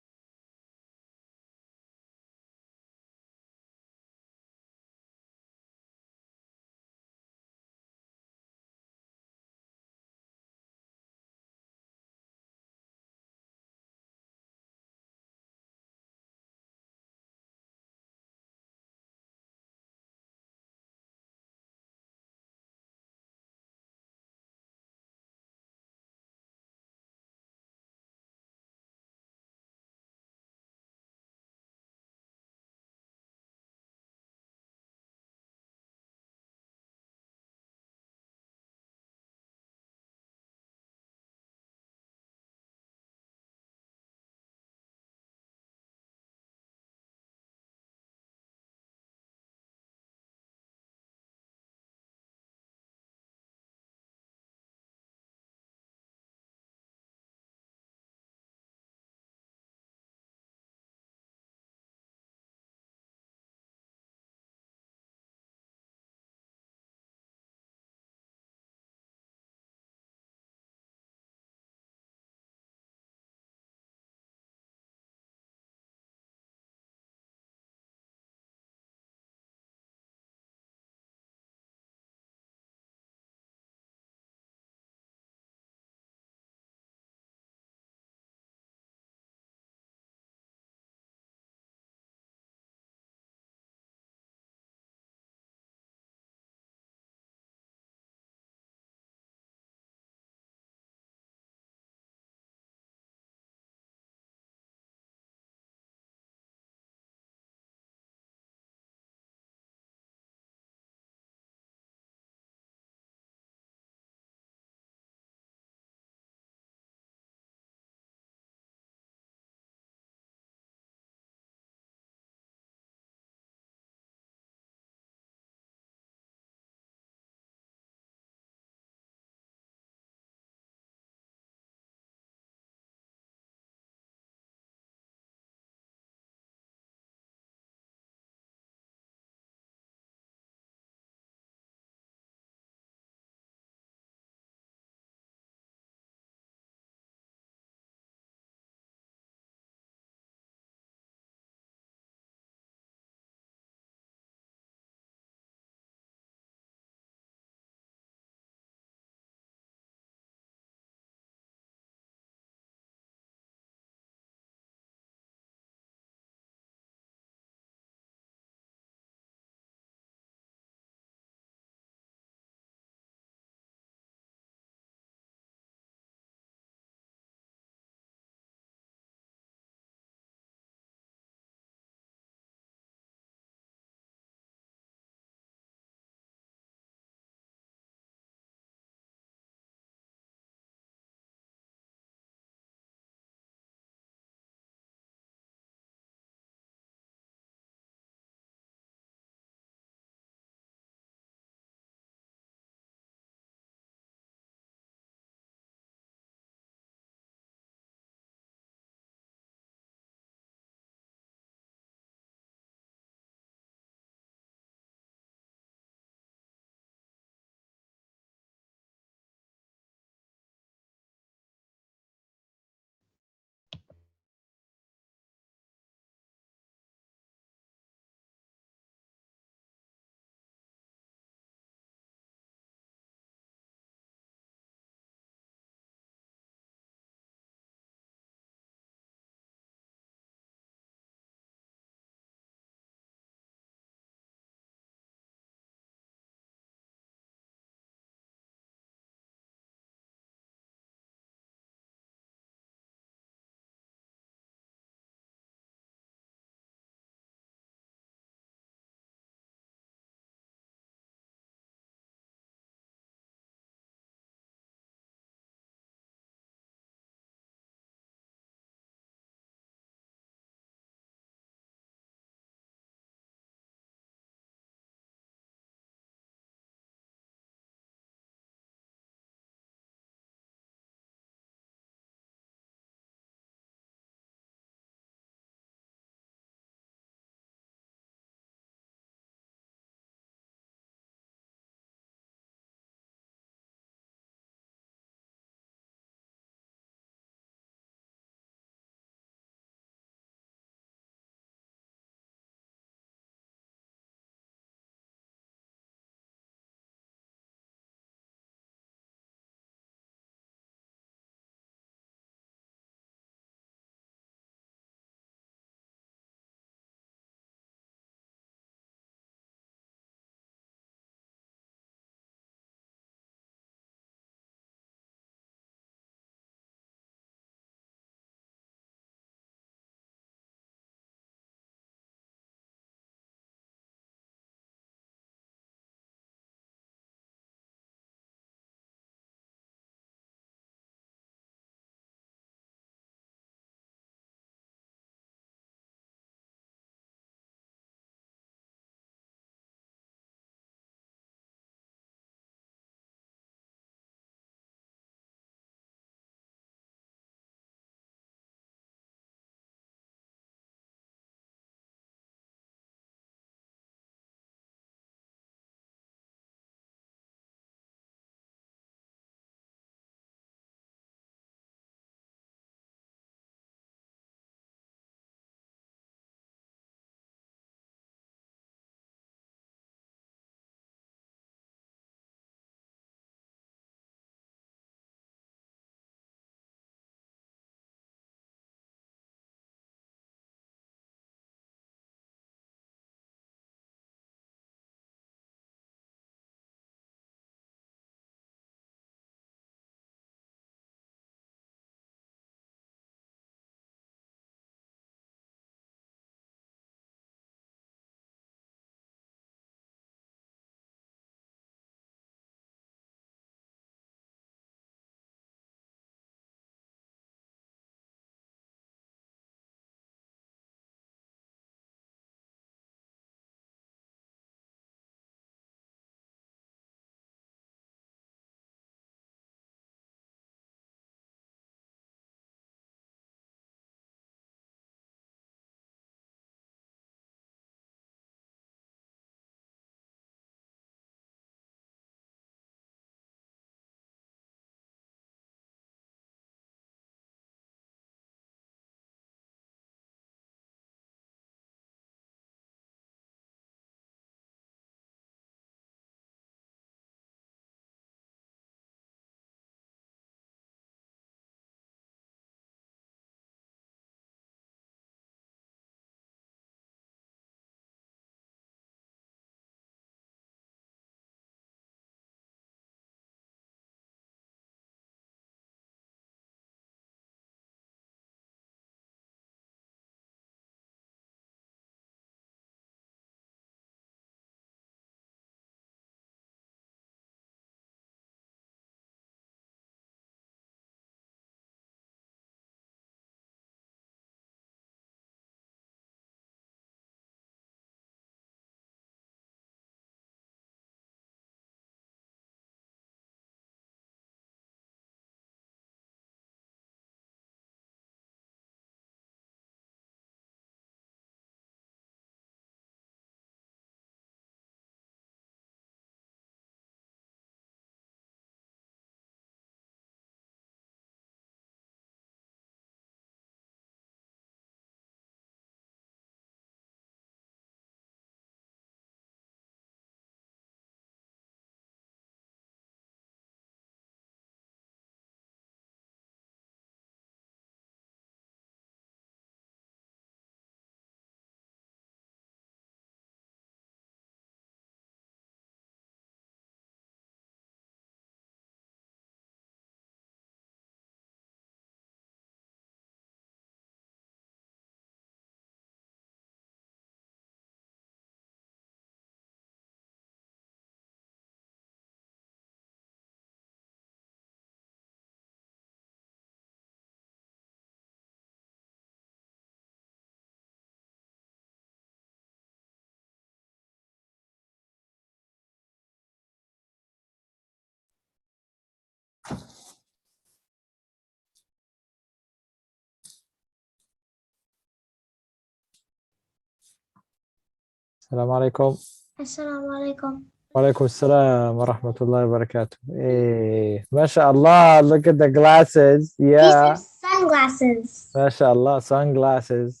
السلام عليكم. السلام عليكم. وعليكم السلام ورحمة الله وبركاته. Hey, mashallah, look at the glasses. These Yeah, are sunglasses. mashallah, sunglasses.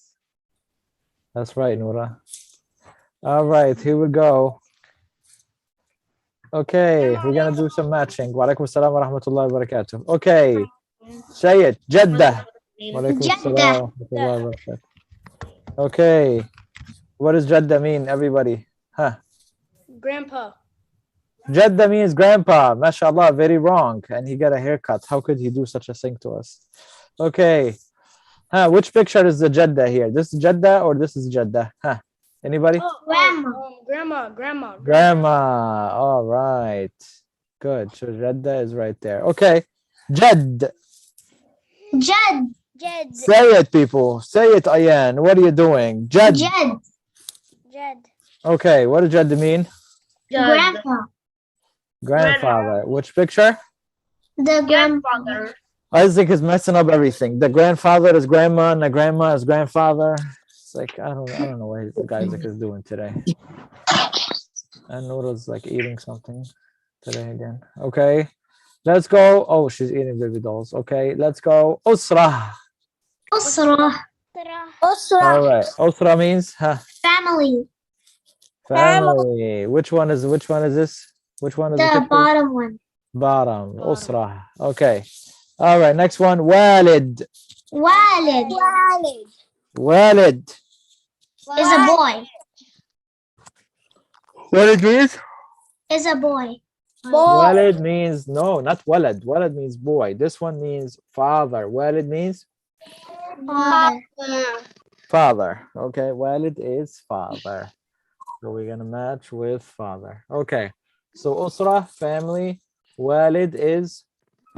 That's right, Noura. All right, here we go. Okay, we're gonna do some matching. Walaikum assalam wa rahmatullahi wa barakatuh. Okay, say it. Jeddah. Walaikum assalam wa rahmatullahi wa barakatuh. Okay, what does Jeddah mean, everybody? Huh? Grandpa. Jeddah means grandpa. Mashallah, very wrong. And he got a haircut. How could he do such a thing to us? Okay. Huh, which picture is the Jeddah here? This is Jeddah or this is Jeddah? Huh? Anybody? Grandma. Grandma. All right. Good. So Jeddah is right there. Okay. Jed. Jed. Say it, people. Say it, Ayan. What are you doing? Jed. Jed. Okay. What does Jed mean? Grandpa. Grandfather. Which picture? The grandfather. Isaac is messing up everything. The grandfather is grandma and the grandma is grandfather. It's like I don't know what the guy Isaac is doing today. And Noodle's like eating something today again. Okay. Let's go. Oh, she's eating baby dolls. Okay, let's go. Usra. Usra. All right. Usra means Family. family. Which one is this? Which one is the The picture? bottom one. Bottom. Usra. Okay. All right. Next one. Walid. Walid. Walid. Is a boy. Walid means? Is a boy. Walid means no, not walad. Walad means boy. This one means father. Walid means Father. father. Okay. Walid is father. So we're gonna match with father. Okay. So Usra, family. Walid is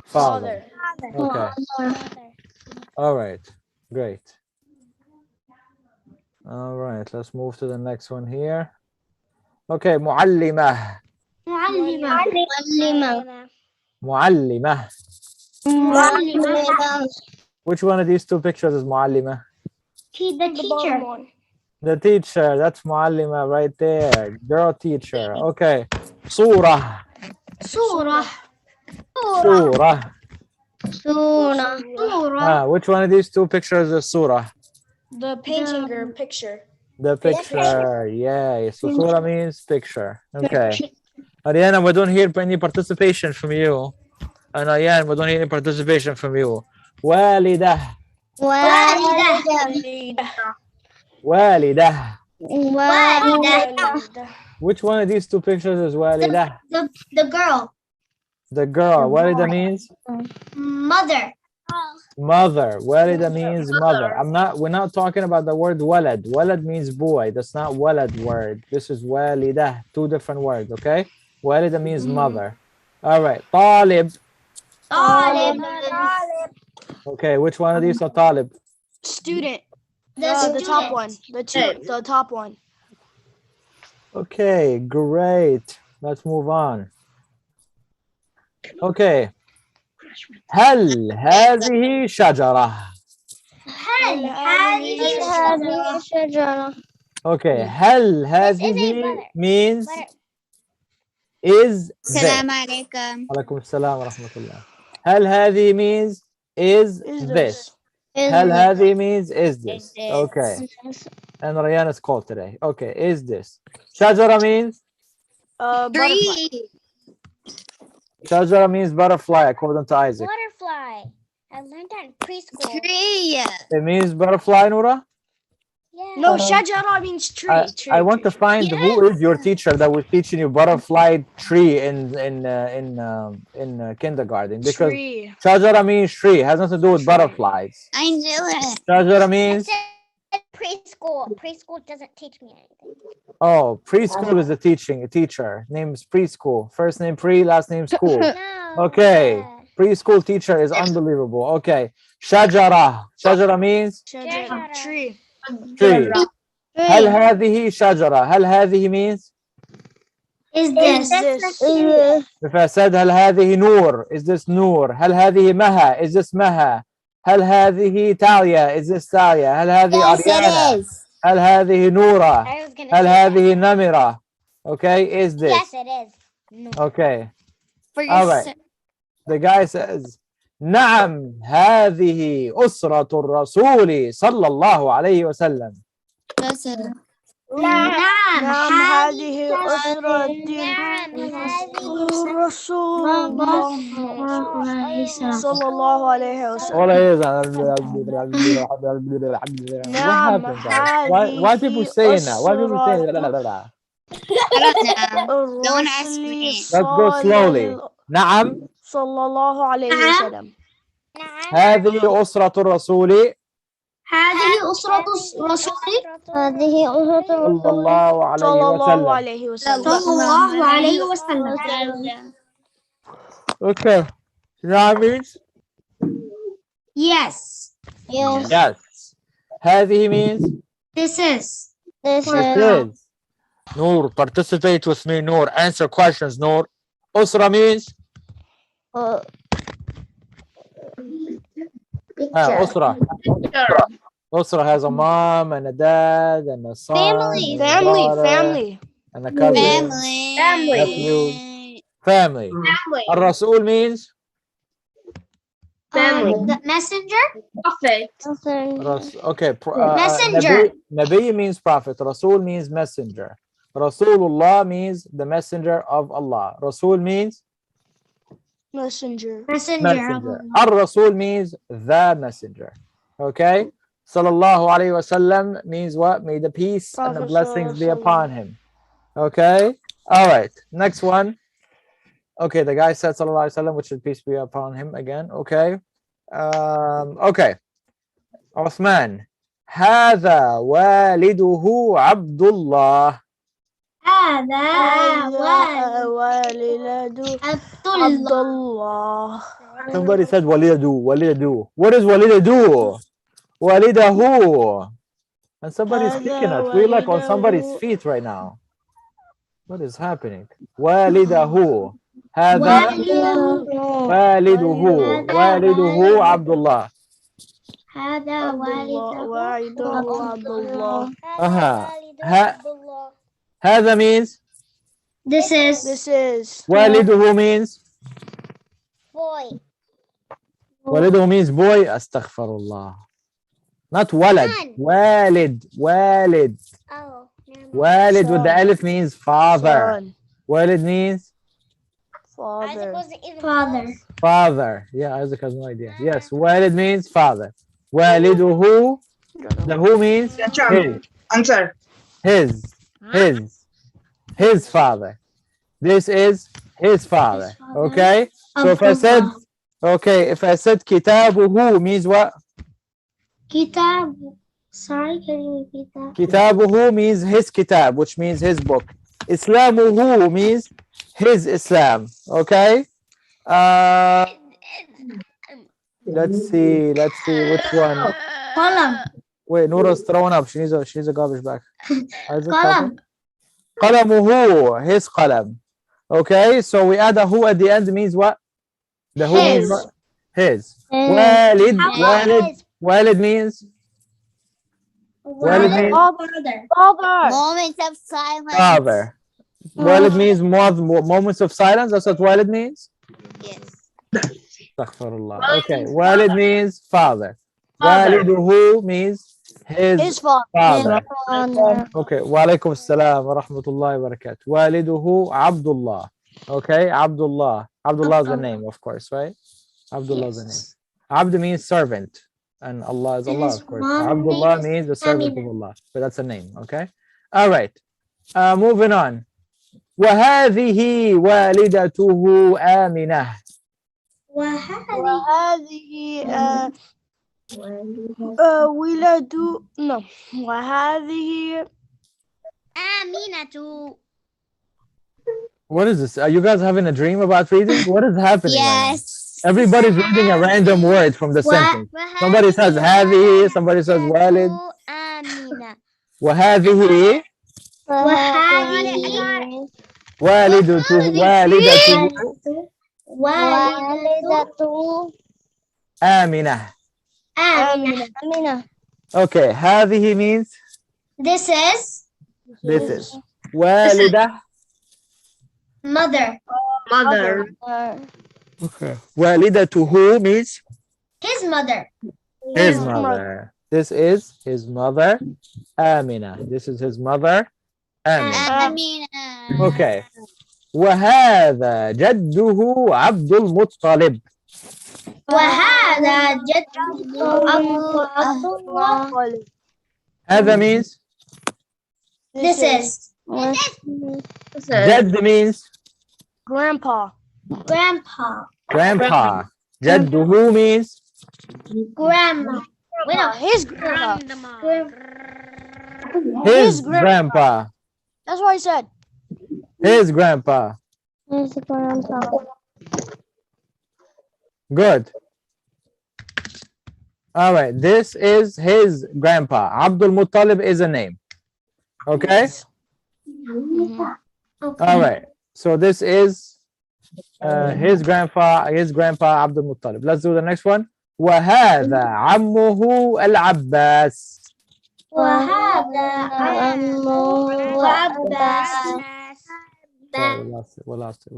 father. Okay. All right. Great. All right. Let's move to the next one here. Okay. Muallimah. Muallimah. Which one of these two pictures is Muallimah? The teacher. The teacher. That's Muallimah right there. Girl teacher. Okay. Surah. Surah. Which one of these two pictures is Surah? The painting or picture. The picture. Yeah. So Surah means picture. Okay. Ariana, we don't hear any participation from you. And Ayan, we don't hear any participation from you. Walidah. Walidah. Which one of these two pictures is Walidah? The girl. The girl. Walida means Mother. mother. Walida means mother. We're not talking about the word walad. Walad means boy. That's not walad word. This is walidah. Two different words, okay? Walida means mother. All right. Talib. Okay, which one of these are talib? Student. The The top one. The top one. Okay, great. Let's move on. Okay. هل هذه شجرة؟ Okay, هل هذه means is this. عليكم السلام ورحمة الله. هل هذه means is this. هل هذه means is this. Okay. And Rayana's called today. Okay, is this. شجرة means Butterfly. شجرة means butterfly according to Isaac. Butterfly. I learned that in preschool. It means butterfly, Noura? Yeah. No, shajara means tree. I want to find who is your teacher that was teaching you butterfly tree in kindergarten, because Tree. shajara means tree, has nothing to do with butterflies. I knew it. Shajara means Preschool. Preschool doesn't teach me anything. oh, preschool is a teacher. Name's preschool. First name pre, last name school. No. Okay. Preschool teacher is unbelievable. Okay. Shajara. Shajara means Shajara. Tree. tree. هل هذه شجرة? هل هذه means Is this? if I said هل هذه نور, is this نور? هل هذه مها, is this مها? هل هذه تاليا, is this تاليا? هل هذه أريانا? هل هذه نورة؟ I was gonna هل say هذه نمرة? Okay, is that. this? Yes, it is. No. Okay, For all right. The guy says, نعم هذه أسرة الرسول صلى الله عليه وسلم. نعم هذه أسرة الرسول صلى الله عليه وسلم. What happened, guys? Why people saying that? Why people saying that? Don't ask me. Let's go slowly. نعم صلى الله عليه وسلم. هذه أسرة الرسول هذه أسرة الرسول صلى الله عليه وسلم. صلى الله عليه وسلم. Okay. That means Yes. yes. هذه means This is. this is. Noor, participate with me, Noor. Answer questions, Noor. Usra means Usra. Usra has a mom and a dad and a son. Family. And a daughter, Family. and a cousin. Nephew. Family. Al-Rasul means The messenger. Prophet. okay. Messenger. Nabi means prophet. Rasul means messenger. Rasulullah means the messenger of Allah. Rasul means Messenger. messenger. Ar-Rasul means the messenger. Okay. Sallallahu alayhi wasallam means what? May the peace and the blessings be upon him. Okay. All right. Next one. Okay, the guy said sallallahu alayhi wasallam, which should peace be upon him again. Okay. Okay. Uthman. هذا والده عبد الله. هذا والد عبد الله. Somebody said walidu. What is walidu? Walidahu. And somebody's kicking us. We're like on somebody's feet right now. What is happening? Walidahu. هذا والده عبد الله. هذا والده عبد الله. هذا means This is. والده means Boy. والده means boy. Astaghfirullah. Not walad. Walid. Oh. Walid with the alif means father. Walid means father. Yeah, Isaac has no idea. Yes, walid means father. Waliduhu. The who means his. Answer. His father. This is his father. Okay. So if I said kitabuhu means what? Kitab. Sorry, can you repeat that? Kitabuhu means his kitab, which means his book. Islamuhu means his Islam. Okay. Let's see which one. Qalam. Wait, Noura's throwing up. She needs a garbage bag. Qalam. Qalamuhu, his qalam. Okay, so we add a who at the end means what? The who means what? His. Walid means Father. Moments of silence. father. Walid means moments of silence. That's what walid means? Yes. Astaghfirullah. Okay, walid means father. Waliduhu means his father. Okay, wa alaikum assalam wa rahmatullahi wa barakatuh. Waliduhu Abdullah. Okay, Abdullah. Abdullah is the name, of course, right? Abdullah is the name. Abd means servant, and Allah is Allah, of course. Abdullah means the servant of Allah, but that's a name, okay? All right, moving on. وهذه والدته آمنة. وهذه وهذه آمنة. What is this? Are you guys having a dream about reading? What is happening? Yes. Right now? Everybody's reading a random word from the sentence. Somebody says هذه, somebody says والد. وهذه والدته آمنة. Okay, هذه means This is This is والدة. mother. Mother. Okay. والدته means His mother. his mother. This is his mother, Amina. This is his mother, Amina. Amina. Okay. وهذا جده عبد المطلب. وهذا جد أبو. هذا means This is جد means Grandpa. grandpa. grandpa. جده means Grandma. Wait, no. His grandma. his grandpa. That's what I said. His grandpa. His grandpa. Good. All right. This is his grandpa. Abdul Muttalib is a name. Okay. All right. So this is his grandpa Abdul Muttalib. Let's do the next one. وهذا عمه العباس. وهذا عمه عباس. Sorry, we lost it.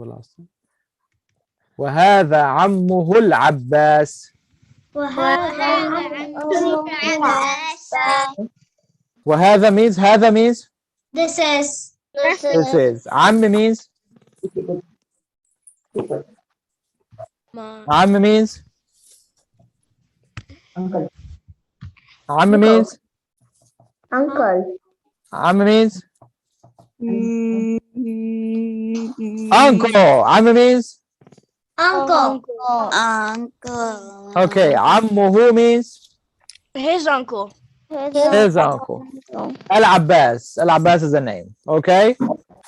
وهذا عمه العباس. وهذا means هذا means This is عم means عم means عم means uncle. عم means uncle. عم means Uncle. okay. عمه means His uncle. his uncle. Al-Abbas. Al-Abbas is a name. Okay.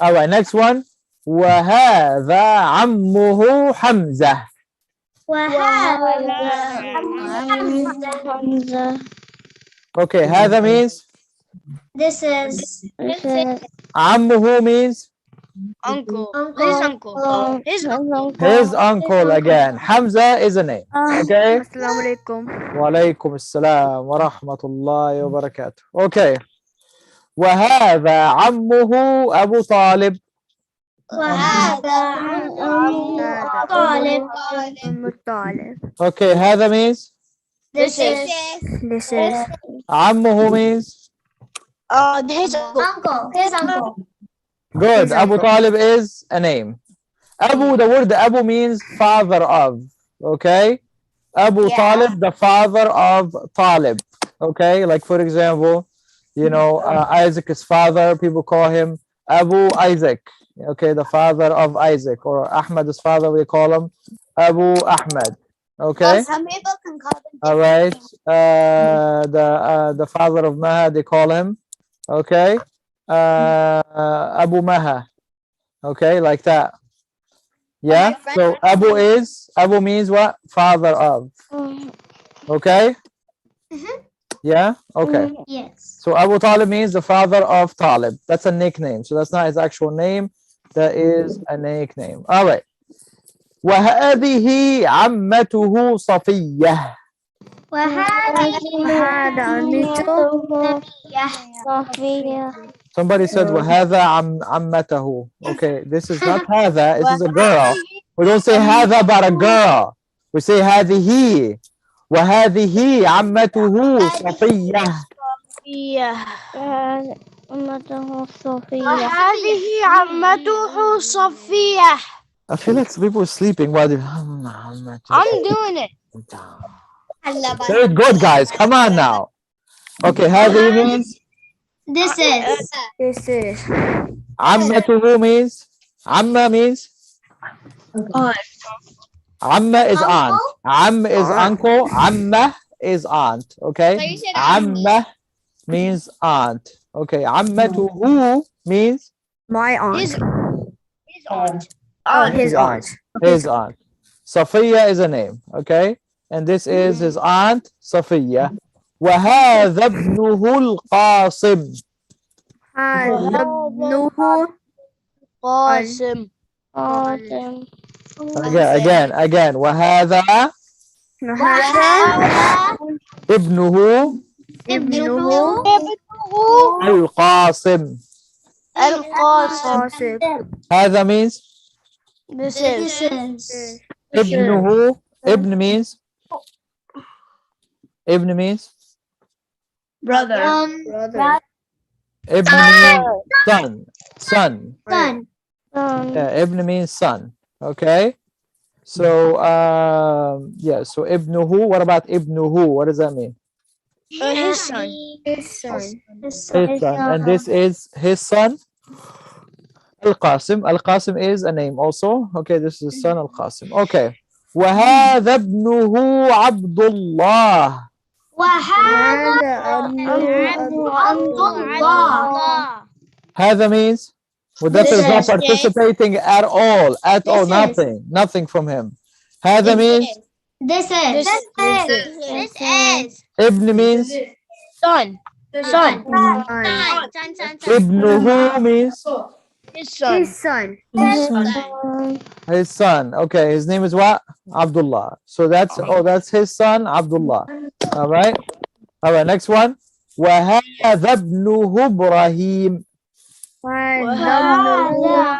All right. Next one. وهذا عمه حمزة. Okay. هذا means This is عمه means Uncle. His uncle. his uncle again. Hamza is a name. Okay. Assalamu alaikum. وعليكم السلام ورحمة الله وبركاته. Okay. وهذا عمه أبو طالب. وهذا طالب. Okay. هذا means This is عمه means His uncle. His uncle. good. Abu Talib is a name. Abu, the word Abu means father of. Okay. Abu Talib, the father of Talib. Okay. Like for example, you know, Isaac's father, people call him Abu Isaac. Okay. The father of Isaac. Or Ahmad's father, we call him Abu Ahmad. Okay. Some people can call them. All right. The father of Maha, they call him. Okay. Abu Maha. Okay, like that. Yeah. So Abu means what? Father of. Okay. Yeah. Okay. Yes. So Abu Talib means the father of Talib. That's a nickname. So that's not his actual name. That is a nickname. All right. وهذه عمته صفية. Somebody said وهذا عمته. Okay, this is not هذا. This is a girl. We don't say هذا about a girl. We say هذه. وهذه عمته صفية. وهذه عمته صفية. I feel like people are sleeping while they're. I'm doing it. Very good, guys. Come on now. Okay, هذه means. This is عمته means. Amma means. Amma is aunt. Am is uncle. Amma is aunt. Okay. So you said Amma means aunt. Okay. Ammatuhu means My aunt. His aunt. his aunt. His aunt. Safiya is a name. Okay. And this is his aunt Safiya. وهذا ابنه القاسم. هذا ابنه قاسم. Again. وهذا هذا ابنه القاسم. القاسم. هذا means This is. ابنه. ابن means Brother. ابن means son. Son. Yeah, ibn means son. Okay. So yeah, so ibnuhu. What about ibnuhu? What does that mean? His son. His son. His son. And this is his son. Al-Qasim. Al-Qasim is a name also. Okay, this is his son Al-Qasim. Okay. وهذا ابنه عبد الله. وهذا عبد الله. هذا means Mudathir is not participating at all. Nothing from him. هذا means This is. Ibn means Son. Ibnuhu means His son. his son. Okay, his name is what? Abdullah. So that's his son Abdullah. All right. Next one. وهذا ابنه إبراهيم. وهذا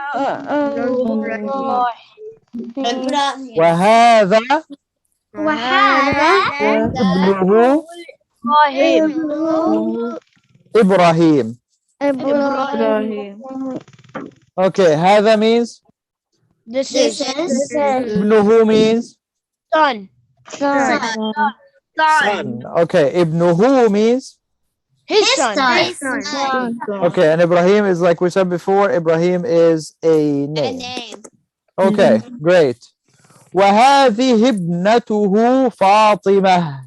ابنه إبراهيم. Okay, هذا means This is. ابنه means Son. Okay, ابنه means His son. okay, and Ibrahim is like we said before, Ibrahim is a name. Okay, great. وهذه ابنته فاطمة.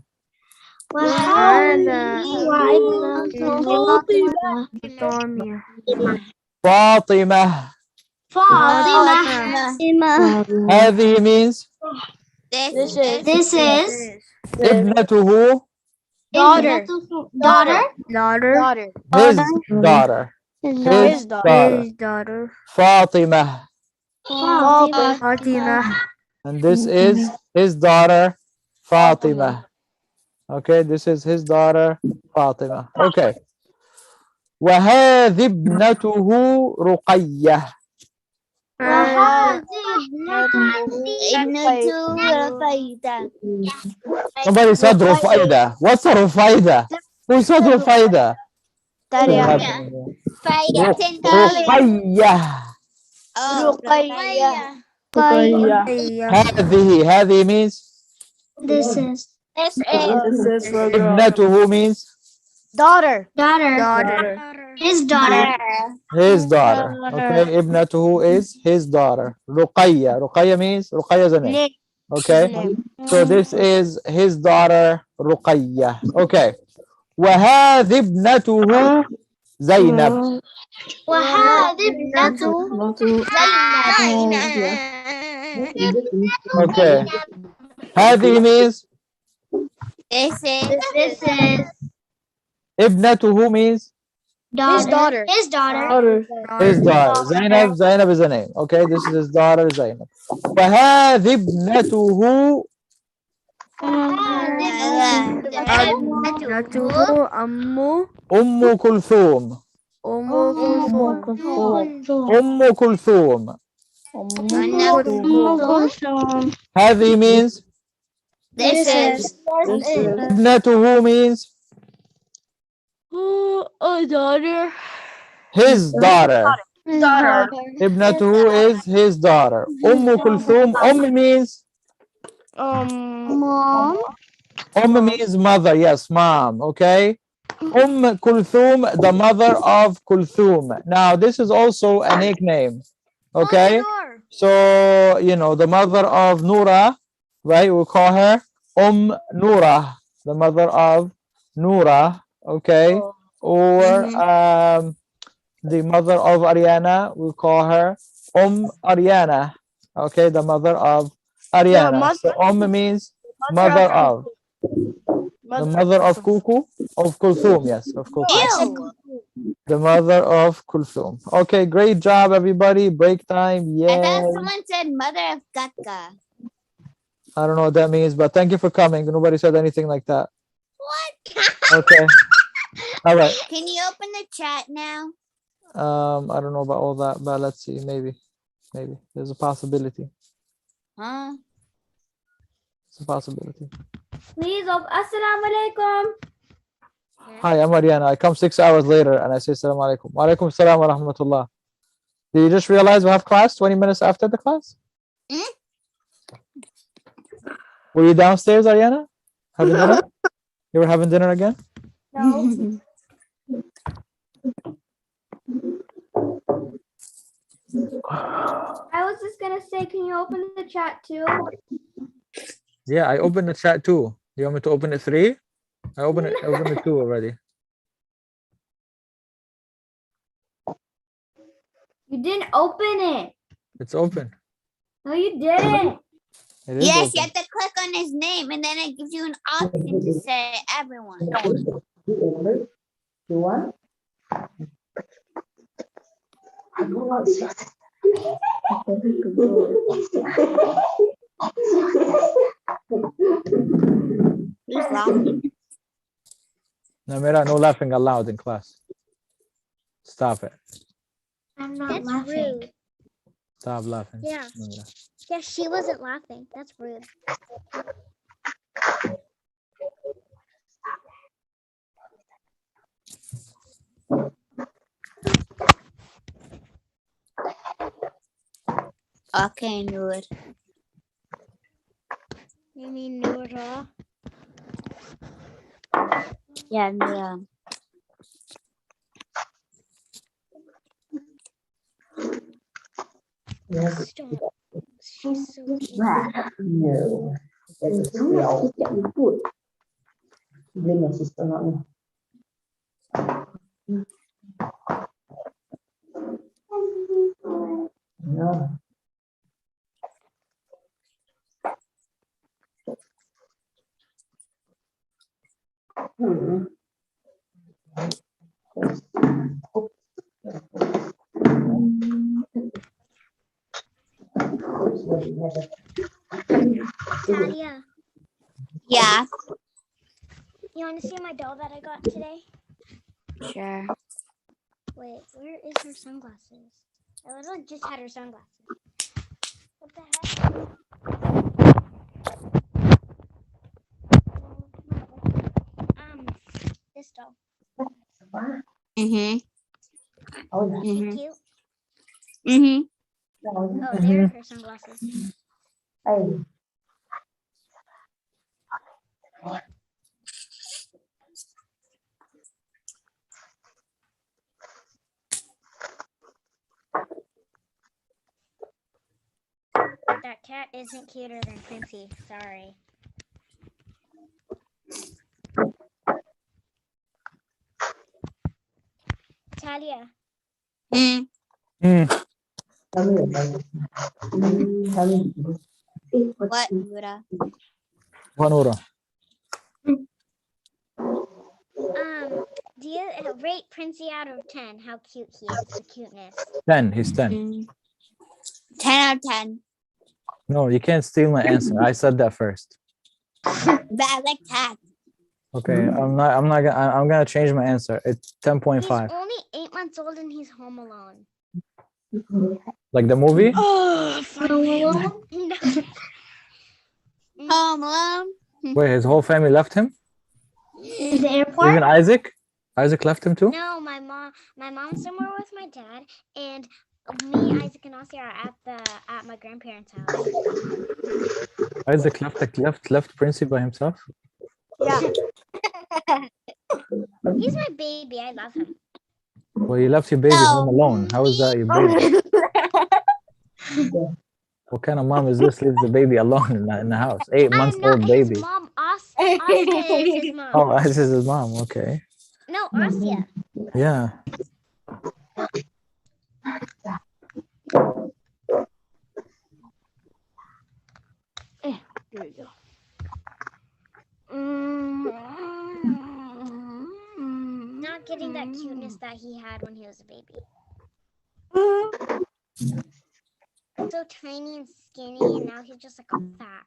فاطمة. هذه means This is. ابنته Daughter. his daughter فاطمة. And this is his daughter Fatima. Okay, this is his daughter Fatima. Okay. وهذه ابنته رقية. Somebody said Rufaida. What's a Rufaida? Who said Rufaida? رقية. هذه means This is. ابنته means Daughter. His daughter. Okay, ابنته is his daughter. رقية means Ruqayya is a name. Okay, so this is his daughter رقية. Okay. وهذه ابنته زينب. Okay. هذه means This is. ابنته means His daughter. His daughter. Zainab is a name. Okay, this is his daughter Zainab. وهذه ابنته أم كلثوم. هذه means This is. ابنته means Daughter. his daughter. ابنته is his daughter. كلثوم. Means Mom. means mother. Yes, mom. Okay. Kulthum, the mother of Kulthum. Now, this is also a nickname. Okay. So, the mother of Noura, right? We'll call her Noura, the mother of Noura. Okay. Or the mother of Ariana, we'll call her Ariana. Okay. The mother of Ariana. So, means mother of. The mother of Kuku, of Kulthum, yes, of Kulthum. The mother of Kulthum. Okay, great job, everybody. Break time, I yeah. thought someone said mother of Kaka. I don't know what that means, but thank you for coming. Nobody said anything like that. What? Okay. All right. Can you open the chat now? I don't know about all that, but let's see. Maybe there's a possibility. Huh? It's a possibility. Please, assalamu alaikum. Hi, I'm Mariana. I come 6 hours later and I say salam alaikum. Wa alaikum salam wa rahmatullah. Did you just realize we have class 20 minutes after the class? Were you downstairs, Ariana? Having dinner? You were having dinner again? No. I was just gonna say, can you open the chat too? Yeah, I opened the chat too. You want me to open it 3? I opened it 2 already. You didn't open it. It's open. No, you didn't. It is Yes, open. you have to click on his name and then it gives you an option to say everyone. Who's laughing? Namira, no laughing aloud in class. Stop it. I'm not laughing. Rude. Stop laughing. Yeah. Namira. Yeah, she wasn't laughing. That's rude. Okay, Noor. You mean Noura? Yeah, Noor. Stop. She's so cute. No. No. Talia, Yeah. you want to see my doll that I got today? Sure. Wait, where is her sunglasses? I literally just had her sunglasses. What the heck? This doll. Mm-hmm. Mm-hmm. Cute. Mm-hmm. Oh, there are her sunglasses. That cat isn't cuter than Quincy. Sorry. Talia. What, Noora? Vanura. Do you rate Princey out of 10? How cute he is, the cuteness. 10. He's 10. 10 out of 10. No, you can't steal my answer. I said that first. But I like cats. Okay, I'm gonna change my answer. It's 10.5. He's only 8 months old and he's home alone. Like the movie? Oh, finally. Home alone. Wait, his whole family left him? The airport? Even Isaac? Isaac left him too? No, my mom's somewhere with my dad, and me, Isaac, and Ossie are at my grandparents' house. Isaac left Princey by himself? Yeah. He's my baby. I love him. Well, you left your baby home alone. How is that your baby? What kind of mom is this? Leaves the baby alone in the house? 8 months old baby. His mom, Ossia is his mom. Oh, this is his mom. Okay. No, Ossia. Yeah. Here we go. Not getting that cuteness that he had when he was a baby. So tiny and skinny, and now he's just like a fat.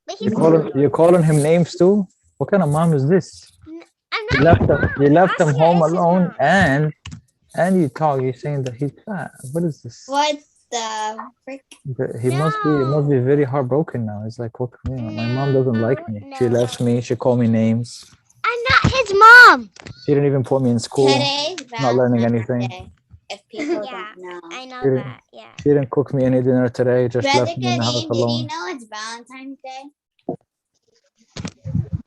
But he's You're calling him names too? What kind of mom is this? You left him home alone, and you're saying that he's fat. What is this? What the frick? He must be very heartbroken now. He's like, what can you? My mom doesn't like me. She left me. She called me names. I'm not his mom. She didn't even put me in school. Today's Not learning Valentine's anything. Day, if people Yeah, don't know. I know She didn't, that. Yeah. she didn't cook me any dinner today. Just Brother left me in the house Kareem, did you alone. know it's Valentine's Day?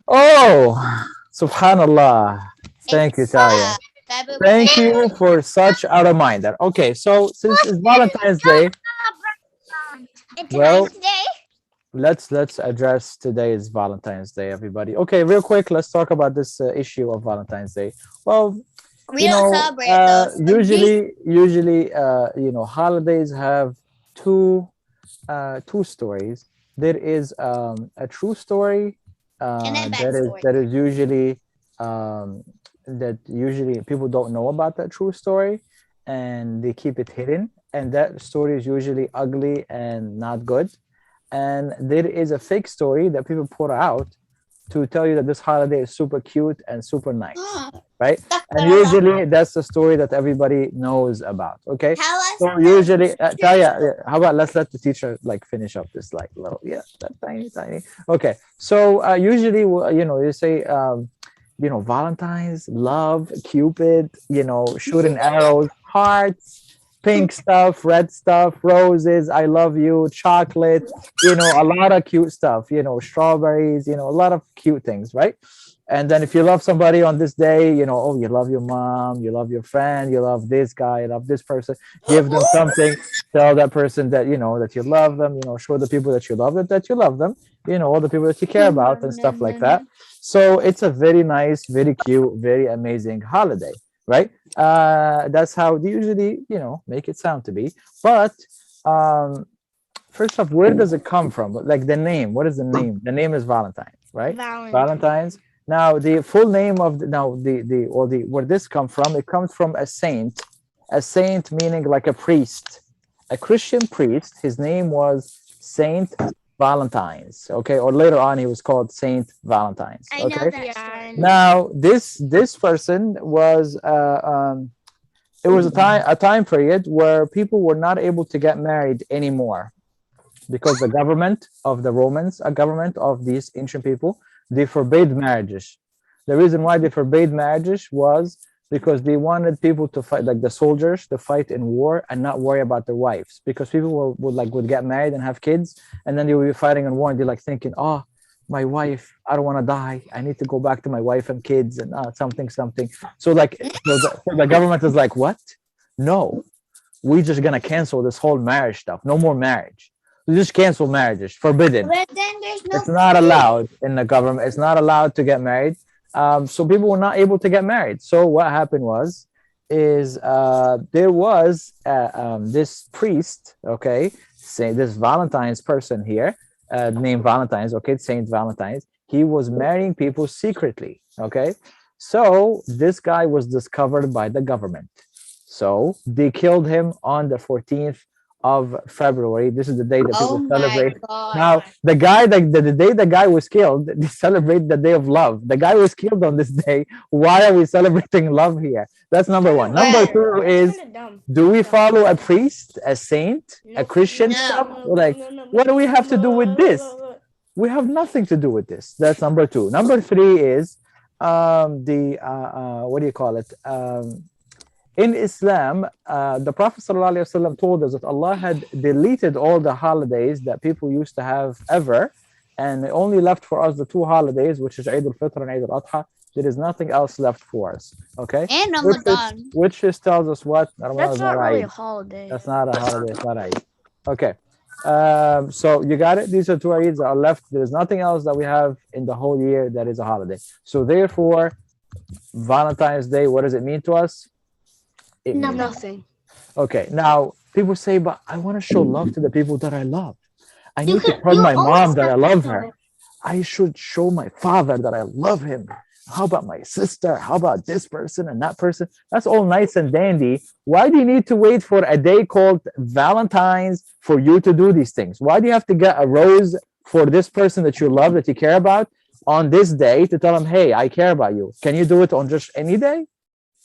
Oh, Subhanallah. Thank you, Taya. February. Thank you for such a reminder. Okay, so since it's Valentine's Day, It's well, a nice day. let's address today's Valentine's Day, everybody. Okay, real quick, let's talk about this issue of Valentine's Day. Well, We don't celebrate those. usually, holidays have two stories. There is a true story that is usually that usually people don't know about that true story, and they keep it hidden. And that story is usually ugly and not good. And there is a fake story that people put out to tell you that this holiday is super cute and super nice, right? And usually that's the story that everybody knows about. Okay, so usually Taya, how about let's let the teacher like finish up this like little that tiny. Okay, so usually you say Valentine's, love, Cupid, shooting arrows, hearts, pink stuff, red stuff, roses, I love you, chocolate, a lot of cute stuff, strawberries, a lot of cute things, right? And then if you love somebody on this day, you love your mom, you love your friend, you love this guy, you love this person, give them something, tell that person that, that you love them, show the people that you love them, all the people that you care about and stuff like that. So it's a very nice, very cute, very amazing holiday, right? That's how they usually, make it sound to be. But first off, where does it come from? Like the name, what is the name? The name is Valentine, right? Valentine's. Now the full name of where this come from? It comes from a saint meaning like a priest, a Christian priest. His name was Saint Valentine's, okay, or later on he was called Saint Valentine's. Okay. I know that story. Now this person was it was a time period where people were not able to get married anymore because the government of the Romans, a government of these ancient people, they forbade marriages. The reason why they forbade marriages was because they wanted people to fight, like the soldiers, to fight in war and not worry about their wives. Because people would get married and have kids, and then they would be fighting in war, and they're like thinking, oh, my wife, I don't want to die. I need to go back to my wife and kids and something. So the government is like, what? No, we're just gonna cancel this whole marriage stuff. No more marriage. We just cancel marriages. Forbidden. But then there's no It's not allowed in the government. It's not allowed to get married. So people were not able to get married. So what happened is there was this priest, okay, say this Valentine's person here, named Valentine's, okay, Saint Valentine's. He was marrying people secretly, okay. So this guy was discovered by the government. So they killed him on the 14th of February. This is the day that people celebrate. Now, the guy, the day the guy was killed, they celebrate the day of love. The guy was killed on this day. Why are we celebrating love here? That's number one. Number two is, do we follow a priest, a saint, a Christian stuff? Like, what do we have to do with this? We have nothing to do with this. That's number two. Number three is what do you call it? In Islam, the Prophet ﷺ told us that Allah had deleted all the holidays that people used to have ever, and it only left for us the two holidays, which is Eid al-Fitr and Eid al-Adha. There is nothing else left for us. Okay? And Ramadan. Which just tells us what? That's not really a holiday. That's not a holiday. It's not Eid. Okay. So you got it? These are two Eids that are left. There is nothing else that we have in the whole year that is a holiday. So therefore, Valentine's Day, what does it mean to us? Nothing. Okay, now people say, but I want to show love to the people that I love. I need to tell my mom that I love her. I should show my father that I love him. How about my sister? How about this person and that person? That's all nice and dandy. Why do you need to wait for a day called Valentine's for you to do these things? Why do you have to get a rose for this person that you love, that you care about, on this day to tell them, hey, I care about you. Can you do it on just any day?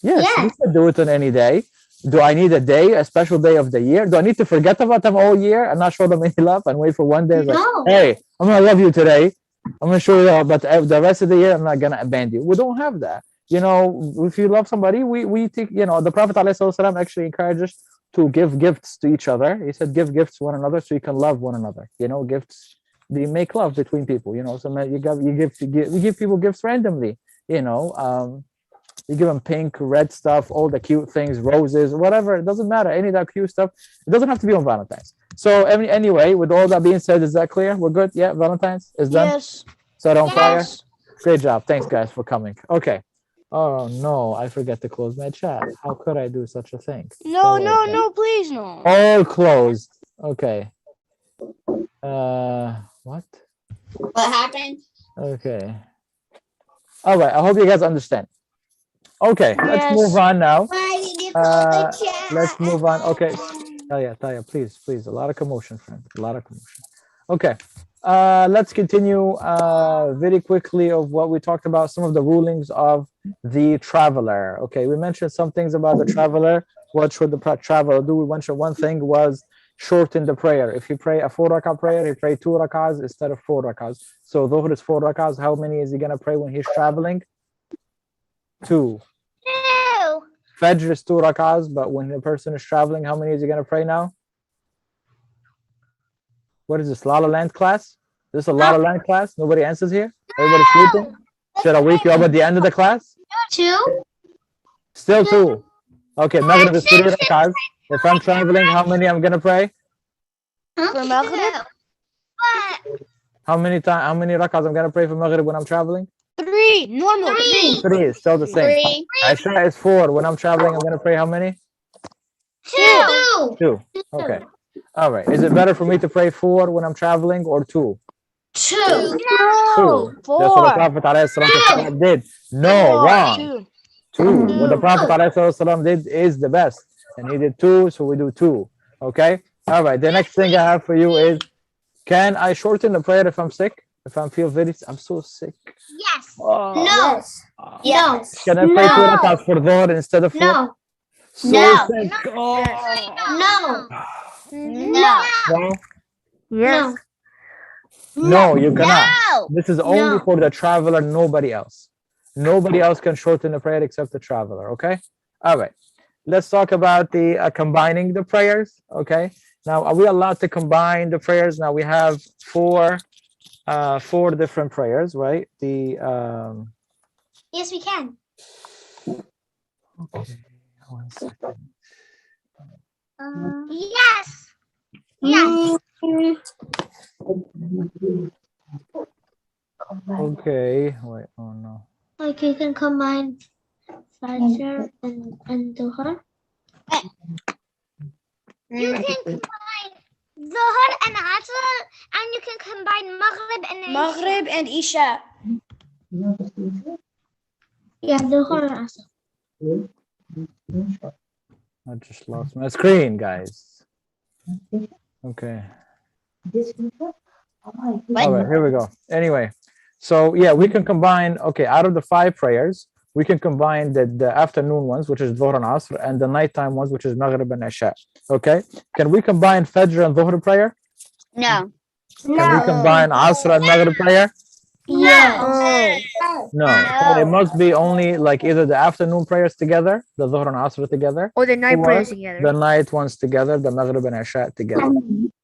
Yes, you can do it on any day. Do I need a day, a special day of the year? Do I need to forget about them all year and not show them any love and wait for one day? Like, hey, I'm gonna love you today. I'm gonna show you love, but the rest of the year I'm not gonna abandon you. We don't have that. You know, if you love somebody, we think, you know, the Prophet ﷺ actually encourages to give gifts to each other. He said, give gifts to one another so you can love one another. You know, gifts, they make love between people. You know, so you give people gifts randomly. You know, you give them pink, red stuff, all the cute things, roses, whatever. It doesn't matter. Any of that cute stuff. It doesn't have to be on Valentine's. So anyway, with all that being said, is that clear? We're good? Yeah, Valentine's is done? Yes. Set on fire? Great job. Thanks, guys, for coming. Okay. Oh, no, I forget to close my chat. How could I do such a thing? No, no, no, please, no. All closed. Okay. What? What happened? Okay. All right. I hope you guys understand. Okay, let's move on now. Why did you close the chat? Let's move on. Okay. Taya, please. A lot of commotion, friend. A lot of commotion. Okay. Let's continue very quickly of what we talked about, some of the rulings of the traveler. Okay, we mentioned some things about the traveler. What should the traveler do? We mentioned one thing was shorten the prayer. If you pray a 4 rakah prayer, you pray 2 rakahs instead of 4 rakahs. So Dhuhr is 4 rakahs. How many is he going to pray when he's traveling? 2. Fajr is 2 rakahs, but when the person is traveling, how many is he going to pray now? What is this, La La Land class? Is this a La La Land class? Nobody answers here? Everybody sleeping? Should I wake you up at the end of the class? 2. Still 2. Okay, Maghrib is 3 rakahs. If I'm traveling, how many I'm going to pray? For Maghrib? How many rakahs I'm going to pray for Maghrib when I'm traveling? 3. Normal. 3 is still the same. Isha is 4. When I'm traveling, I'm going to pray how many? 2. Okay. All right. Is it better for me to pray 4 when I'm traveling or 2? 2. 2. That's what the Prophet ﷺ did. No, wrong. 2. What the Prophet ﷺ did is the best. And he did 2, so we do 2. Okay? All right. The next thing I have for you is, can I shorten the prayer if I'm sick? If I'm I'm so sick. Yes. Oh. No. Yes. Can I pray 2 rakahs for Dhuhr instead of 4? No. So No. sick. Oh. No. No. Yes. No, you cannot. No. This is only for the traveler, nobody else. Nobody else can shorten the prayer except the traveler, okay? All right. Let's talk about the combining the prayers, okay? Now, are we allowed to combine the prayers? Now, we have 4 different prayers, right? Yes, we can. Okay, 1 second. Yes. Yes. Okay, wait, oh no. Like you can combine Fajr and Dhuhr. You can combine Dhuhr and Asr, and you can combine Maghrib and Isha. Yeah, Dhuhr and Asr. I just lost my screen, guys. Okay. All right, here we go. Anyway, so yeah, we can combine, okay, out of the 5 prayers, we can combine the afternoon ones, which is Dhuhr and Asr, and the nighttime ones, which is Maghrib and Isha. Okay? Can we combine Fajr and Dhuhr prayer? No. Can we combine Asr and Maghrib prayer? Yes. No. So it must be only like either the afternoon prayers together, the Dhuhr and Asr together, Or the night or prayers together. the night ones together, the Maghrib and Isha together.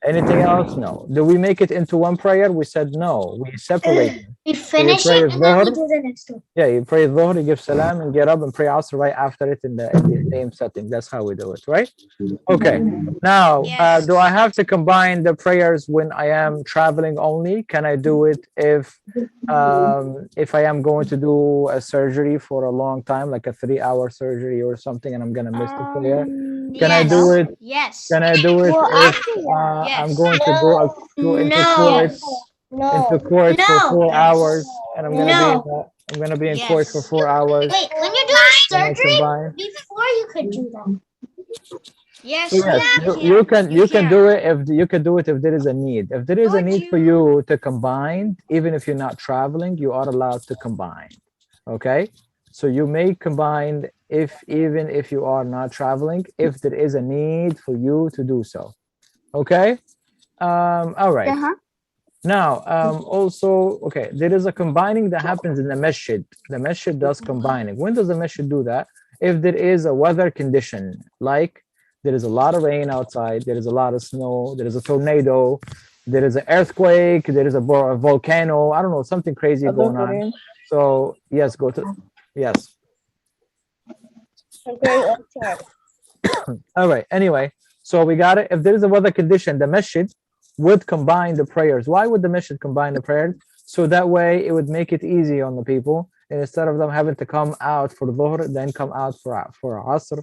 Anything else? No. Do we make it into one prayer? We said no. We separate them. We finish it and then we do the next one. Yeah, you pray Dhuhr, you give salam, and get up and pray Asr right after it in the same setting. That's how we do it, right? Okay. Now, do I have to combine the prayers when I am traveling only? Can I do it if I am going to do a surgery for a long time, like a 3-hour surgery or something, and I'm gonna miss the prayer? Can I do it? Yes. Can I do it if I'm going to go into court for 4 hours, and I'm gonna be in court for 4 hours? Wait, when you do surgery, before you could do that. Yes, So yes, you can do it if you can do it if there is a need. If there is a need for you to combine, even if you're not traveling, you are allowed to combine. Okay, so you may combine even if you are not traveling, if there is a need for you to do so. Okay. All right. Now, also, okay, there is a combining that happens in the masjid. The masjid does combining. When does the masjid do that? If there is a weather condition, like there is a lot of rain outside, there is a lot of snow, there is a tornado, there is an earthquake, there is a volcano, I don't know, something crazy going on. So, yes, go to, yes. Okay, All right, anyway, so we got it. If there is a weather condition, the masjid would combine the prayers. Why would the masjid combine the prayers? So that way it would make it easy on the people. And instead of them having to come out for Dhuhr, then come out for Asr,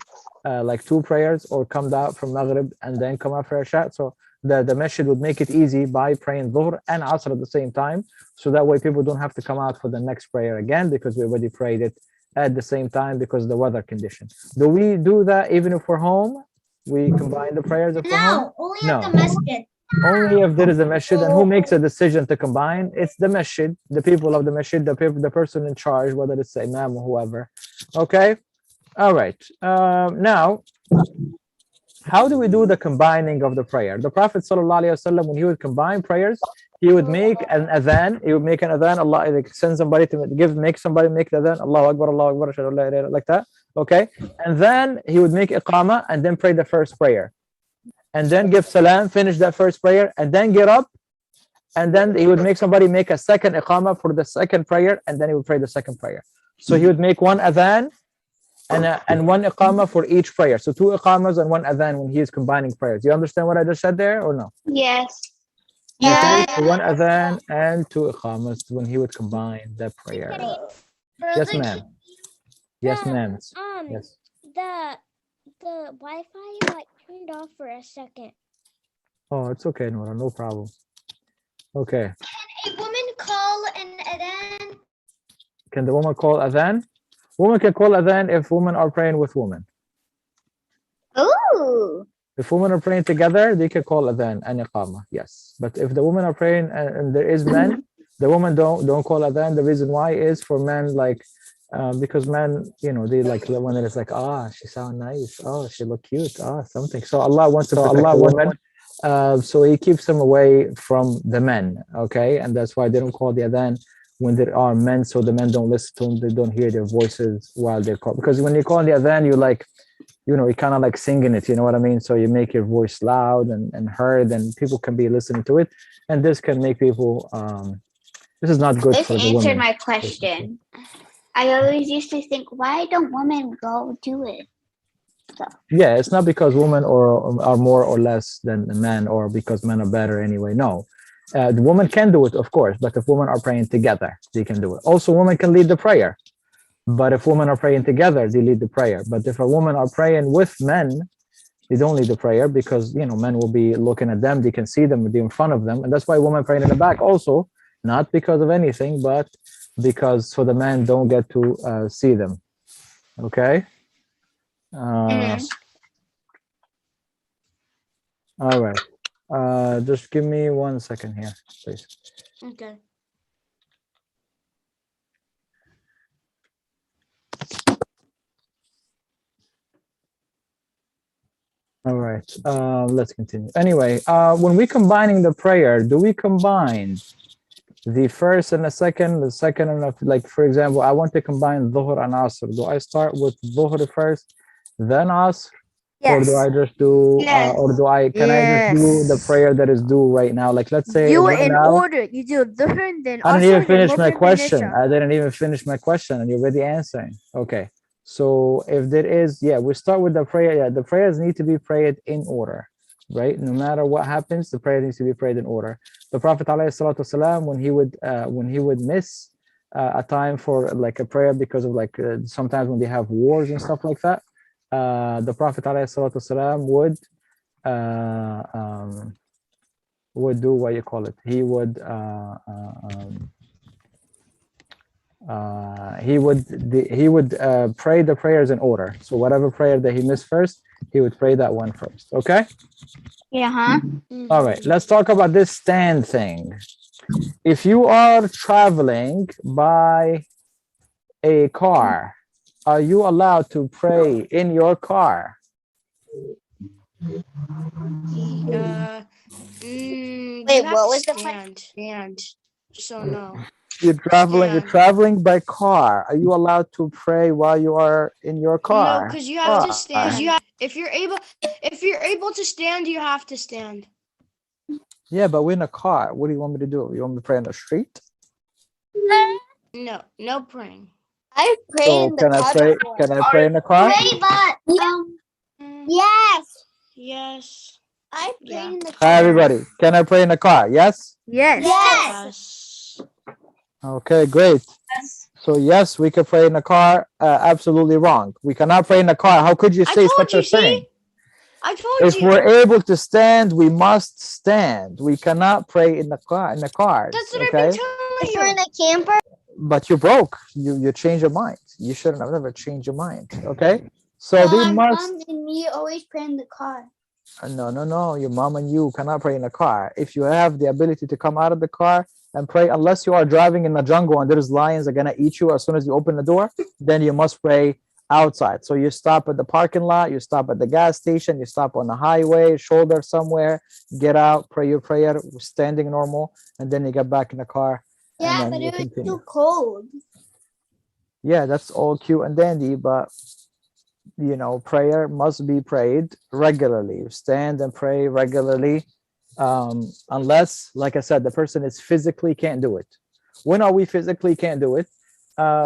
like 2 prayers, or come out from Maghrib and then come out for Isha. So the masjid would make it easy by praying Dhuhr and Asr at the same time. So that way people don't have to come out for the next prayer again, because we already prayed it at the same time because of the weather condition. Do we do that even if we're home? We combine the prayers if we're home? Only No. at the masjid. Only if there is a masjid. And who makes a decision to combine? It's the masjid, the people of the masjid, the person in charge, whether it's the imam or whoever. Okay. All right. Now, how do we do the combining of the prayer? The Prophet ﷺ, when he would combine prayers, he would make an adhan. He would make an adhan. Allah, like, send somebody to make somebody make the adhan. Allahu Akbar, Allahu Akbar, ashhadu an la ilaha illallah, like that. Okay. And then he would make iqamah and then pray the first prayer. And then give salam, finish that first prayer, and then get up. And then he would make somebody make a second iqamah for the second prayer, and then he would pray the second prayer. So he would make 1 adhan and 1 iqamah for each prayer. So 2 iqamahs and 1 adhan when he is combining prayers. Do you understand what I just said there or no? Yes. Okay, so 1 adhan and 2 iqamahs when he would combine the prayer. Yes, ma'am. Yes, ma'am. Yes. The Wi-Fi like turned off for a second. Oh, it's okay, Nora, no problem. Okay. Can a woman call an adhan? Can the woman call adhan? Woman can call adhan if women are praying with women. Ooh. If women are praying together, they can call adhan and iqamah. Yes. But if the women are praying and there is men, the woman don't call adhan. The reason why is for men, like because men, you know, they like when it's like, she sound nice, she look cute, something. So Allah wants to protect the women, so He keeps them away from the men. Okay, and that's why they don't call the adhan when there are men, so the men don't listen to them, they don't hear their voices while they're called. Because when you call the adhan, you like, you know, you kind of like singing it, you know what I mean? So you make your voice loud and heard, and people can be listening to it, and this can make people. This is not good This for the answered women. my question. I always used to think, why don't women go do it? So. Yeah, it's not because women are more or less than men, or because men are better anyway. No, the woman can do it, of course, but if women are praying together, they can do it. Also, women can lead the prayer, but if women are praying together, they lead the prayer. But if a woman are praying with men, they don't lead the prayer, because, you know, men will be looking at them, they can see them, they're in front of them, and that's why women praying in the back also, not because of anything, but because so the men don't get to see them. Okay. All right. Just give me 1 second here, please. Okay. All right. Let's continue. Anyway, when we combining the prayer, do we combine the first and the second and like, for example, I want to combine Dhuhr and Asr. Do I start with Dhuhr first, then Asr? Yes. Or do I just do, can I just do the prayer that is due right now? Like, let's say You right in now, order. You do Dhuhr and then I didn't Asr, even then finish my Maghrib, then question. Isha. I didn't even finish my question, and you're already answering. Okay. So if there is, we start with the prayer. Yeah, the prayers need to be prayed in order, right? No matter what happens, the prayer needs to be prayed in order. The Prophet ﷺ, when he would miss a time for like a prayer because of like sometimes when they have wars and stuff like that, the Prophet ﷺ would do what you call it. He would pray the prayers in order. So whatever prayer that he missed first, He would pray that one first. Okay. Yeah. All right. Let's talk about this stand thing. If you are traveling by a car, are you allowed to pray in your car? Wait, what was the stand? So no. You're traveling by car. Are you allowed to pray while you are in your car? No, because you have to stand. If you're able to stand, you have to stand. Yeah, but we're in a car. What do you want me to do? You want me to pray on the street? No praying. I pray So in the car. can I pray in the car? Pray, but yes. Yes. I pray in the car. Hi, everybody. Can I pray in the car? Yes? Yes. Yes. Okay, great. So yes, we can pray in the car. Absolutely wrong. We cannot pray in the car. How could you say such a thing? I told If you. we're able to stand, we must stand. We cannot pray in the car. In the cars. That's what okay? I've been telling If you. we're in a camper. But you broke. You changed your mind. You shouldn't have never changed your mind. Okay. So they must. Mom and me always pray in the car. No. Your mom and you cannot pray in the car. If you have the ability to come out of the car and pray, unless you are driving in the jungle and there's lions that are gonna eat you as soon as you open the door, then you must pray outside. So you stop at the parking lot, you stop at the gas station, you stop on the highway, shoulder somewhere, get out, pray your prayer, standing normal, and then you get back in the car. Yeah, but it was too cold. Yeah, that's all cute and dandy, but prayer must be prayed regularly. You stand and pray regularly, unless, like I said, the person is physically can't do it. When are we physically can't do it?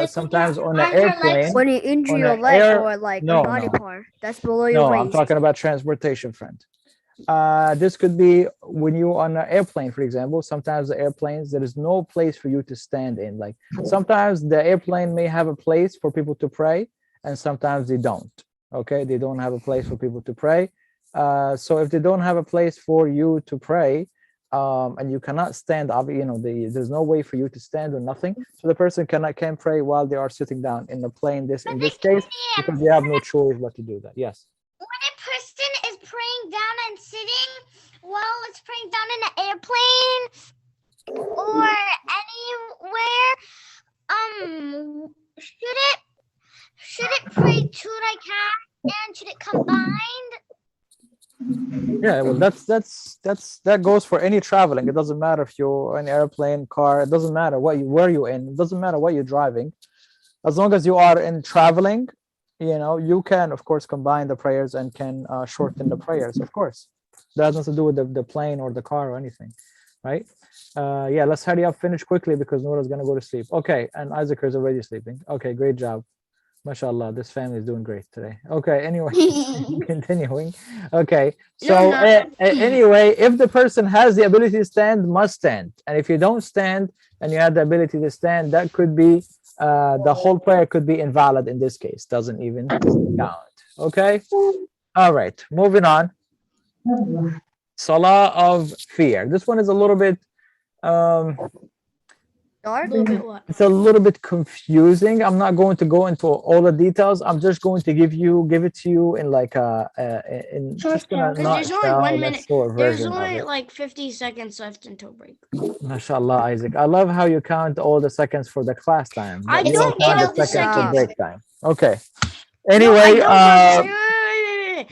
Sometimes on an airplane. When you injure your leg or like a body part, that's below your waist. I'm talking about transportation, friend. This could be when you on an airplane, for example. Sometimes the airplanes, there is no place for you to stand in. Like sometimes the airplane may have a place for people to pray, and sometimes they don't. Okay, they don't have a place for people to pray. So if they don't have a place for you to pray, and you cannot stand, there's no way for you to stand or nothing. So the person can pray while they are sitting down in the plane. In this case, because they have no choice but to do that. Yes. When a person is praying down and sitting while it's praying down in an airplane or anywhere, should it pray two rak'ahs and should it combined? Yeah, well, that goes for any traveling. It doesn't matter if you're in an airplane, car. It doesn't matter where you're in. It doesn't matter what you're driving. As long as you are in traveling, you can, of course, combine the prayers and can shorten the prayers, of course. That has nothing to do with the plane or the car or anything, right? Yeah, let's hurry up, finish quickly because Nora's going to go to sleep. Okay, and Isaac is already sleeping. Okay, great job. MashaAllah, this family is doing great today. Okay, anyway, continuing. Okay, so anyway, if the person has the ability to stand, must stand. And if you don't stand and you have the ability to stand, that could be the whole prayer could be invalid in this case. Doesn't even count. Okay. All right. Moving on. Salah of Fear. This one is a little bit. It's a little bit confusing. I'm not going to go into all the details. I'm just going to give it to you in like Because there's only 1 minute. There's only like 50 seconds left until break. MashaAllah, Isaac. I love how you count all the seconds for the class time. I don't count the seconds for break time. Okay. Anyway,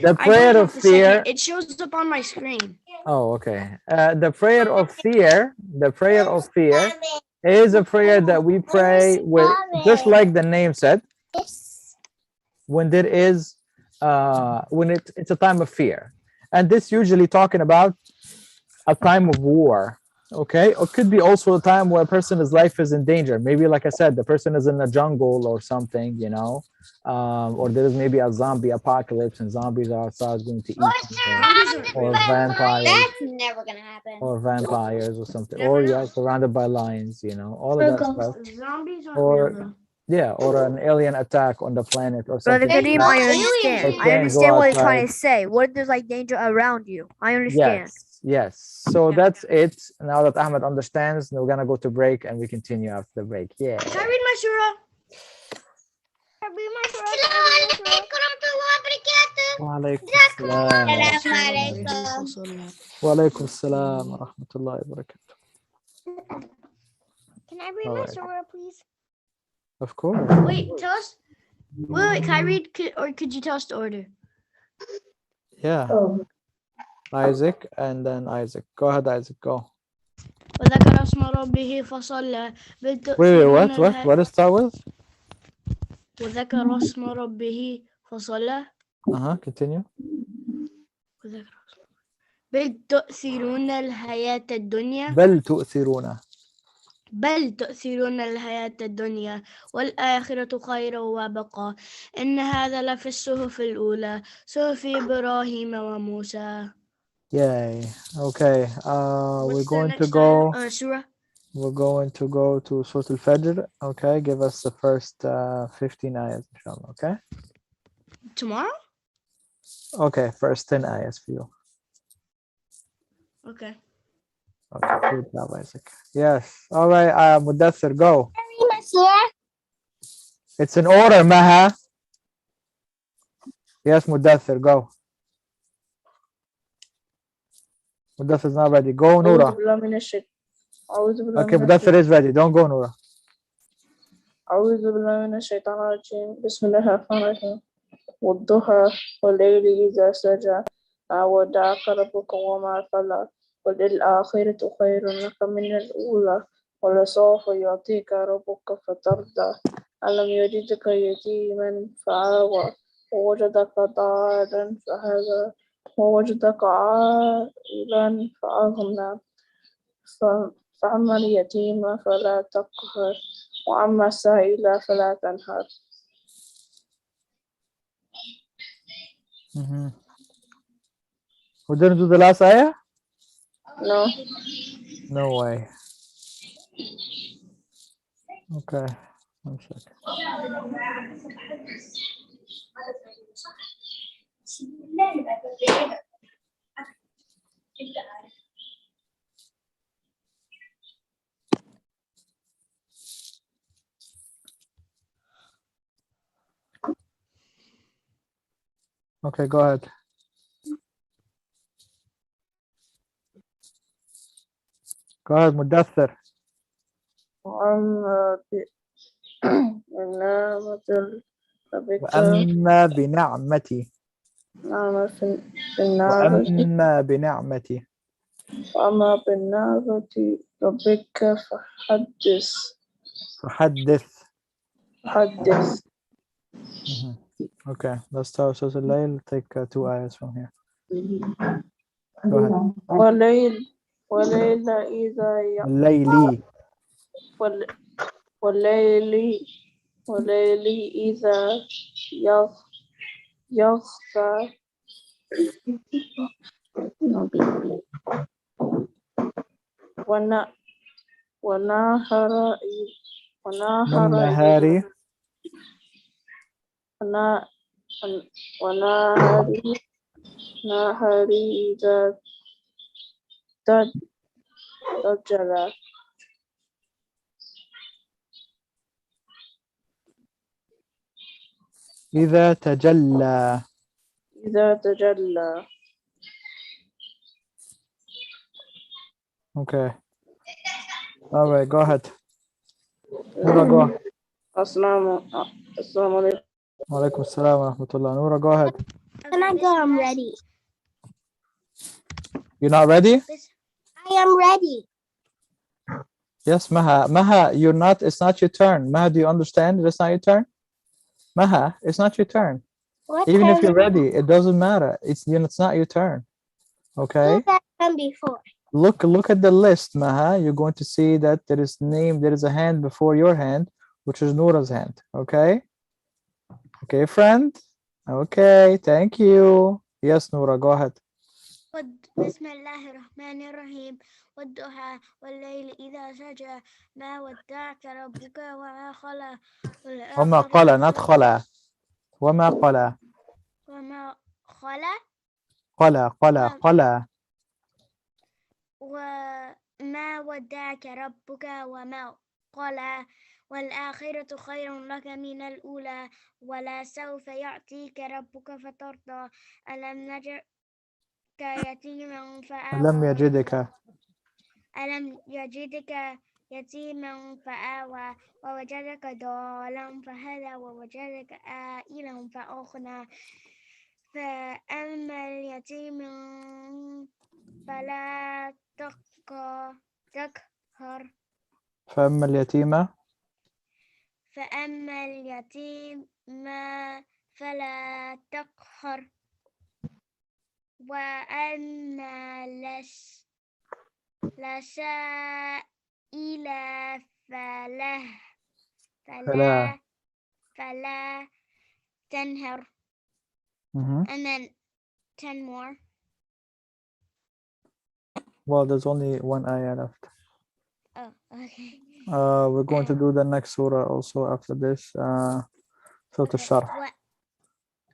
the prayer of fear. It shows up on my screen. Oh, okay. The prayer of fear. The prayer of fear is a prayer that we pray with, just like the name said, when there is when it's a time of fear. And this usually talking about a time of war. Okay, it could be also a time where a person's life is in danger. Maybe, like I said, the person is in a jungle or something, or there is maybe a zombie apocalypse and zombies are outside going to eat them, or vampires. That's never gonna happen. Or vampires or something, or you're surrounded by lions, all of that stuff. Zombies or an alien attack on the planet or something. Brother Kadeem, I understand. I understand what you're trying to say. What if there's like danger around you? I understand. Yes. So that's it. Now that Ahmed understands, we're gonna go to break and we continue after the break. Yeah. Can I read my surah? وعليكم السلام. وعليكم السلام ورحمة الله وبركاته. Can I read my surah, please? Of course. Wait, tell us. Wait, can I read, or could you tell us the order? Yeah. Isaac and then Isaac. Go ahead, Isaac. Go. وذكر اسم ربه فصلى Wait, what? What does it start with? وذكر اسم ربه فصلى. Continue. بل تؤثرون الحياة الدنيا. بل تؤثرون الحياة الدنيا والآخرة خير وأبقى إن هذا لفي الصحف الأولى صحف إبراهيم وموسى. Yay. Okay. We're going to go. We're going to go to Surah Al-Fajr. Okay. Give us the first 15 ayahs, inshallah. Okay. Tomorrow? Okay. First 10 ayahs for you. Okay. Okay. Good job, Isaac. Yes. All right. Mudathir, go. It's in order, Maha. Yes, Mudathir, go. Mudathir is not ready. Go, Noura. Okay, Mudathir is ready. Don't go, Noura. أعوذ بالله من الشيطان الرجيم بسم الله الرحمن الرحيم والضحى والليل إذا سجى ما ودعك ربك وما قلى وللآخرة خير لك من الأولى ولسوف يعطيك ربك فترضى ألم يجدك يتيما فآوى ووجدك ضالا فهدى ووجدك عائلا فأغنى فأما اليتيم فلا تقهر وأما السائل فلا تنهر. We didn't do the last ayah? No. No way. Okay. 1 second. Okay, go ahead. Go ahead, Mudathir. وأما بنعمتي وأما بنعمة ربك فحدث. Okay, let's start Surah Al-Layl. Take 2 ayahs from here. Go ahead. والليل إذا الليلي. والليل إذا يغشى والنهار إذا تجلى إذا تجلى. Okay. All right, go ahead. Noura, go. Assalamu alaikum. Walaikum assalam wa rahmatullah. Noura, go ahead. Can I go? I'm ready. You're not ready? I am ready. Yes, Maha. Maha, you're not, it's not your turn. Maha, do you understand? It's not your turn? Maha, it's not your turn. What Even if turn? you're ready, it doesn't matter. It's not your turn. Okay? Before. Look at the list, Maha. You're going to see that there is a hand before your hand, which is Noura's hand. Okay? Okay, friend? Okay, thank you. Yes, Noura, go ahead. بسم الله الرحمن الرحيم والضحى والليل إذا سجى ما ودعك ربك وما خلى وما قلى not خلى وما قلى وما خلى قلى وما ودعك ربك وما قال والآخرة خير لك من الأولى ولسوف يعطيك ربك فترضى ألم نجدك يتيما لم فآوى يجدك ألم يجدك يتيما فآوى ووجدك ضالا فهدى ووجدك عائلا فأغنى فأما اليتيم فلا تقهر فأما اليتيم فأما اليتيم فلا تقهر وأما لسائل فلا فلا تنهر. And then 10 more. Well, there's only one ayah left. Oh, okay. We're going to do the next surah also after this. Surah Al-Sharh.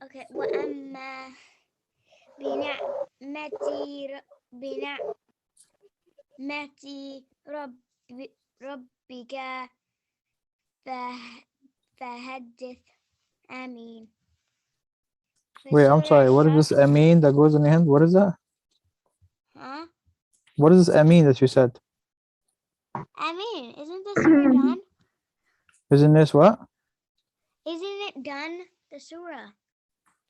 Okay. وأما بنعمة ربك فحدث. آمين. Wait, I'm sorry. What is this Ameen that goes in the end? What is that? Huh? What is this Ameen that you said? Ameen. Isn't the surah done? Isn't this what? Isn't it done? The surah.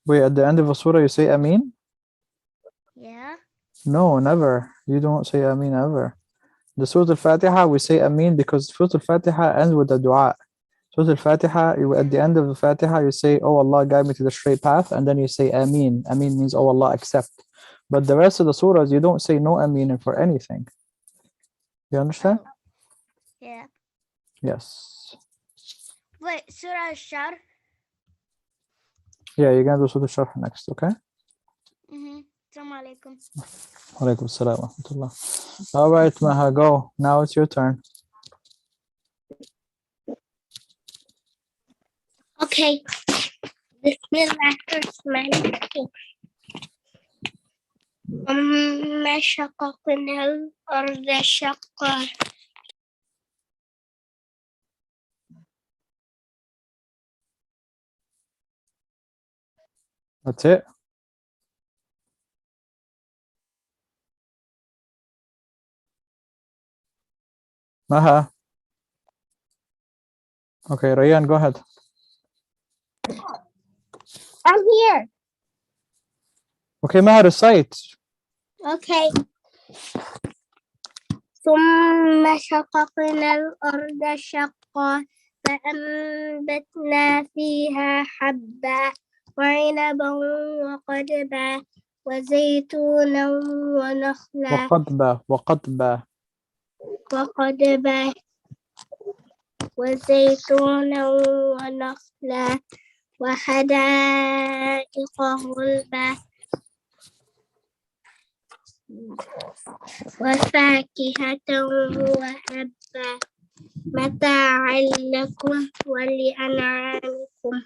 Wait, at the end of a surah you say Ameen? Yeah. No, never. You don't say Ameen ever. The Surah Al-Fatiha, we say Ameen because Surah Al-Fatiha ends with a dua. Surah Al-Fatiha, at the end of the Fatiha, you say, oh Allah, guide me to the straight path, and then you say Ameen. Ameen means, oh Allah, accept. But the rest of the surahs, you don't say no Ameen for anything. You understand? Oh. Yeah. Yes. Wait, Surah Al-Sharh? Yeah, you're going to do Surah Al-Sharh next, okay? Assalamu alaikum. Alaikum assalam wa rahmatullah. All right, Maha, go. Now it's your turn. Okay. Bismillahirrahmanirrahim. وَمَا شَقَقْنَا الْأَرْضَ شَقًّا. That's it. Maha. Okay, Rayyan, go ahead. I'm here. Okay, Maha, recite. Okay. ثم شققنا الأرض شقا فأنبتنا فيها حبا وعنبا وقضبا وزيتونا ونخلا وقضبا وزيتونا ونخلا وحدائق غلبا وفاكهة وأبا متاعا لكم ولأنعامكم.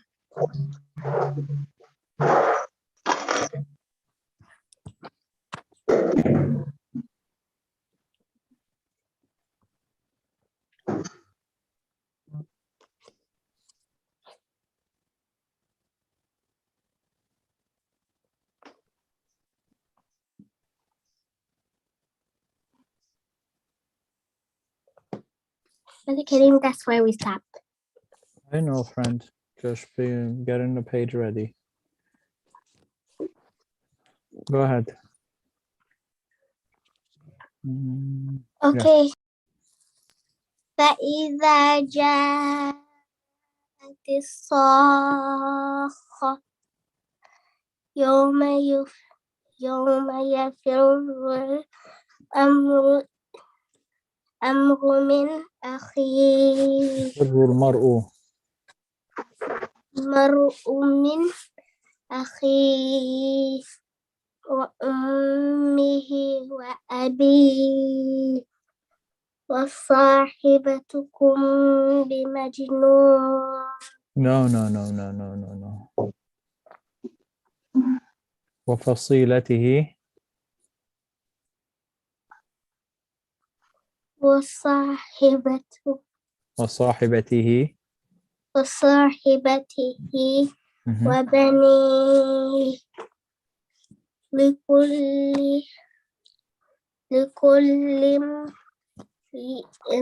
Kidding, that's where we stopped. I know, friend. Just getting the page ready. Go ahead. Okay. فإذا جاءت الصاخة يوم يفر الأمر من أخيه المرء من أخيه وأمه وأبيه وصاحبتكم بمجنون. No. وفصيلته وصاحبته وصاحبته وصاحبته وبنيه لكل امرئ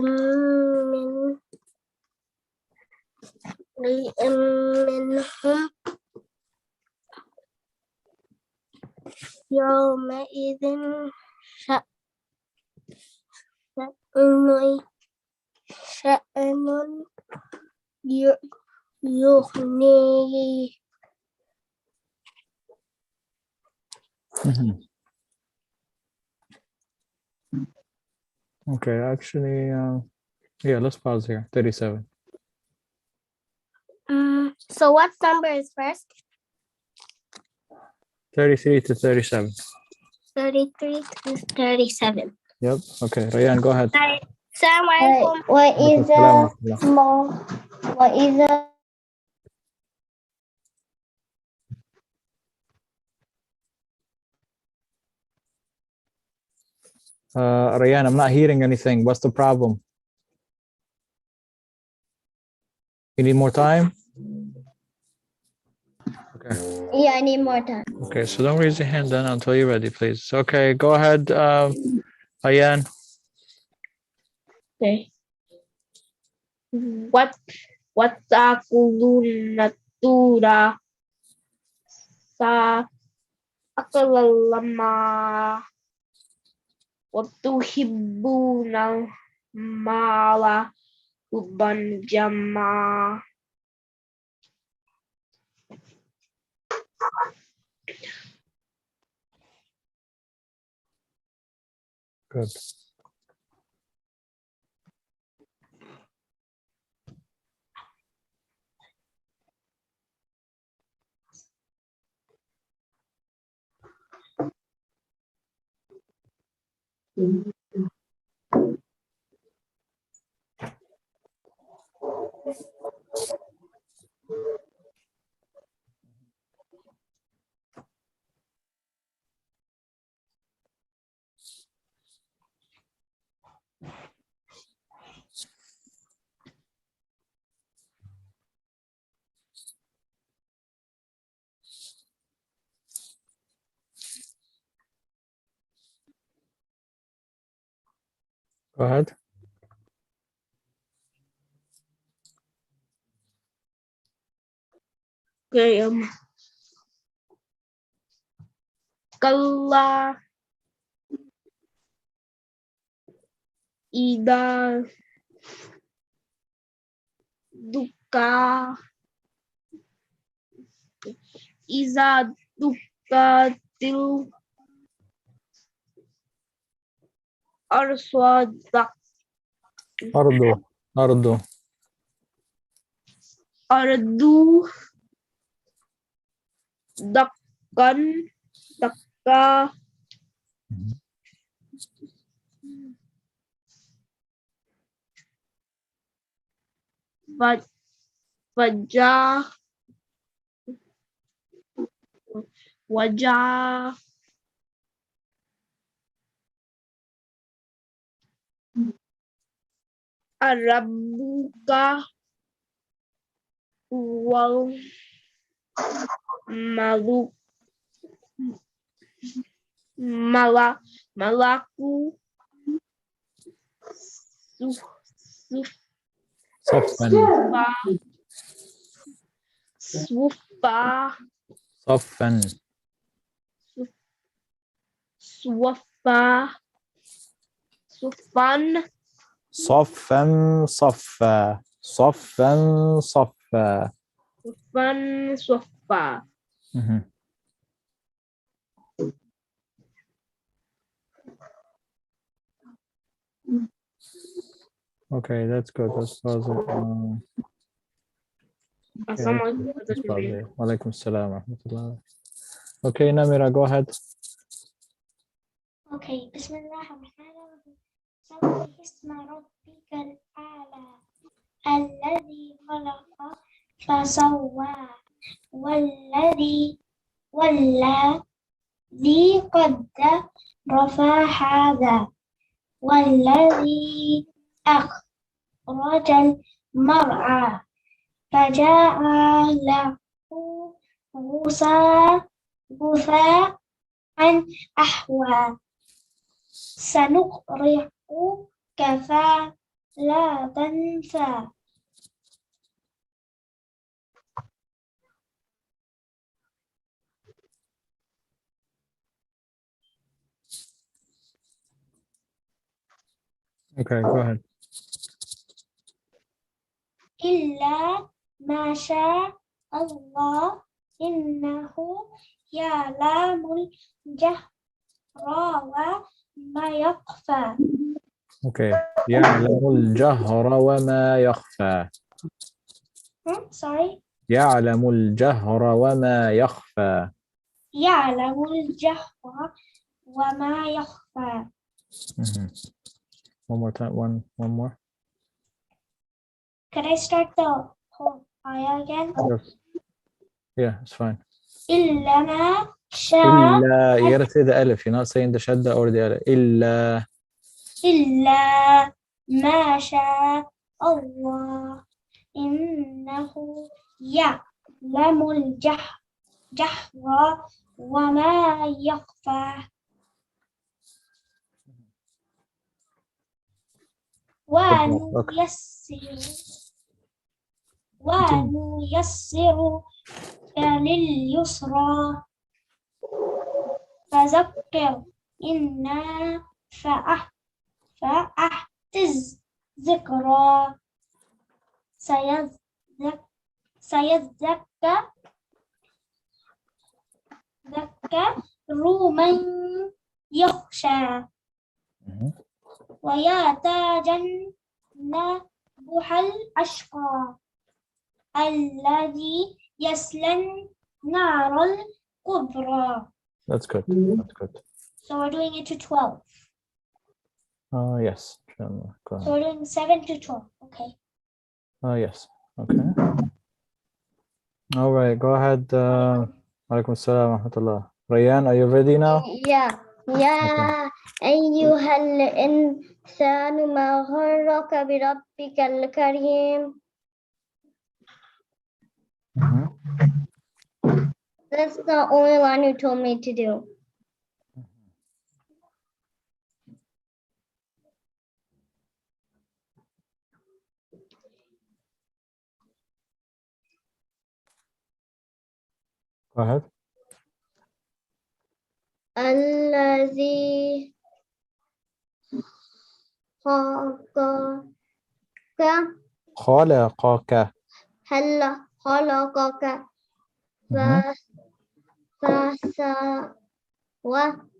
منهم يومئذ شأن يغنيه. Okay, actually, yeah, let's pause here. 37. So what number is first? 33 to 37. 33 to 37. Yep. Okay, Rayyan, go ahead. Assalamu alaikum. وإذا Rayyan, I'm not hearing anything. What's the problem? You need more time? Okay. Yeah, I need more time. Okay, so don't raise your hand then until you're ready, please. Okay, go ahead, Rayyan. Okay. وتأكلون التراث أكلا لما وتحبون المال حبا جما. Good. Go ahead. Okay. كلا إذا دكت أرض دكا وجاء ربك والملك صفا صفا صفا صفا صفا صفا صفا صفا صفا. صفا. Okay, that's good. Let's pause it. Let's pause it. Walaikum salam wa rahmatullah. Okay, Namira, go ahead. Okay, Bismillahirrahmanirrahim. سبح اسم ربك الأعلى الذي خلق فسوى والذي قدر فهدى والذي أخرج المرعى فجاء له غثاء أحوى سنقرئك فلا تنسى. Okay, go ahead. إلا ما شاء الله إنه يعلم الجهر وما يخفى. Okay. يعلم الجهر وما يخفى. Sorry. يعلم الجهر وما يخفى. يعلم الجهر وما يخفى. One more time. One more. Can I start the whole ayah again? Yes. Yeah, it's fine. إلا ما شاء إلا, you gotta say the alif. You're not saying the shadda or the alif. إلا. إلا ما شاء الله إنه يعلم الجهر وما يخفى. ونيسرك لليسرى فذكر إن فأحتز ذكرى سيذكر من يخشى ويتجنبها الأشقى الذي يصلى النار الكبرى. That's good. That's good. So we're doing it to 12. Yes. Go So ahead. we're doing 7 to 12. Okay. Yes. Okay. All right. Go ahead. Alaikum assalam wa rahmatullah. Rayyan, are you ready now? يا أيها الإنسان ما غرك بربك الكريم. That's the only one you told me to do. Go ahead. الذي خلقك. خلقك فسواك.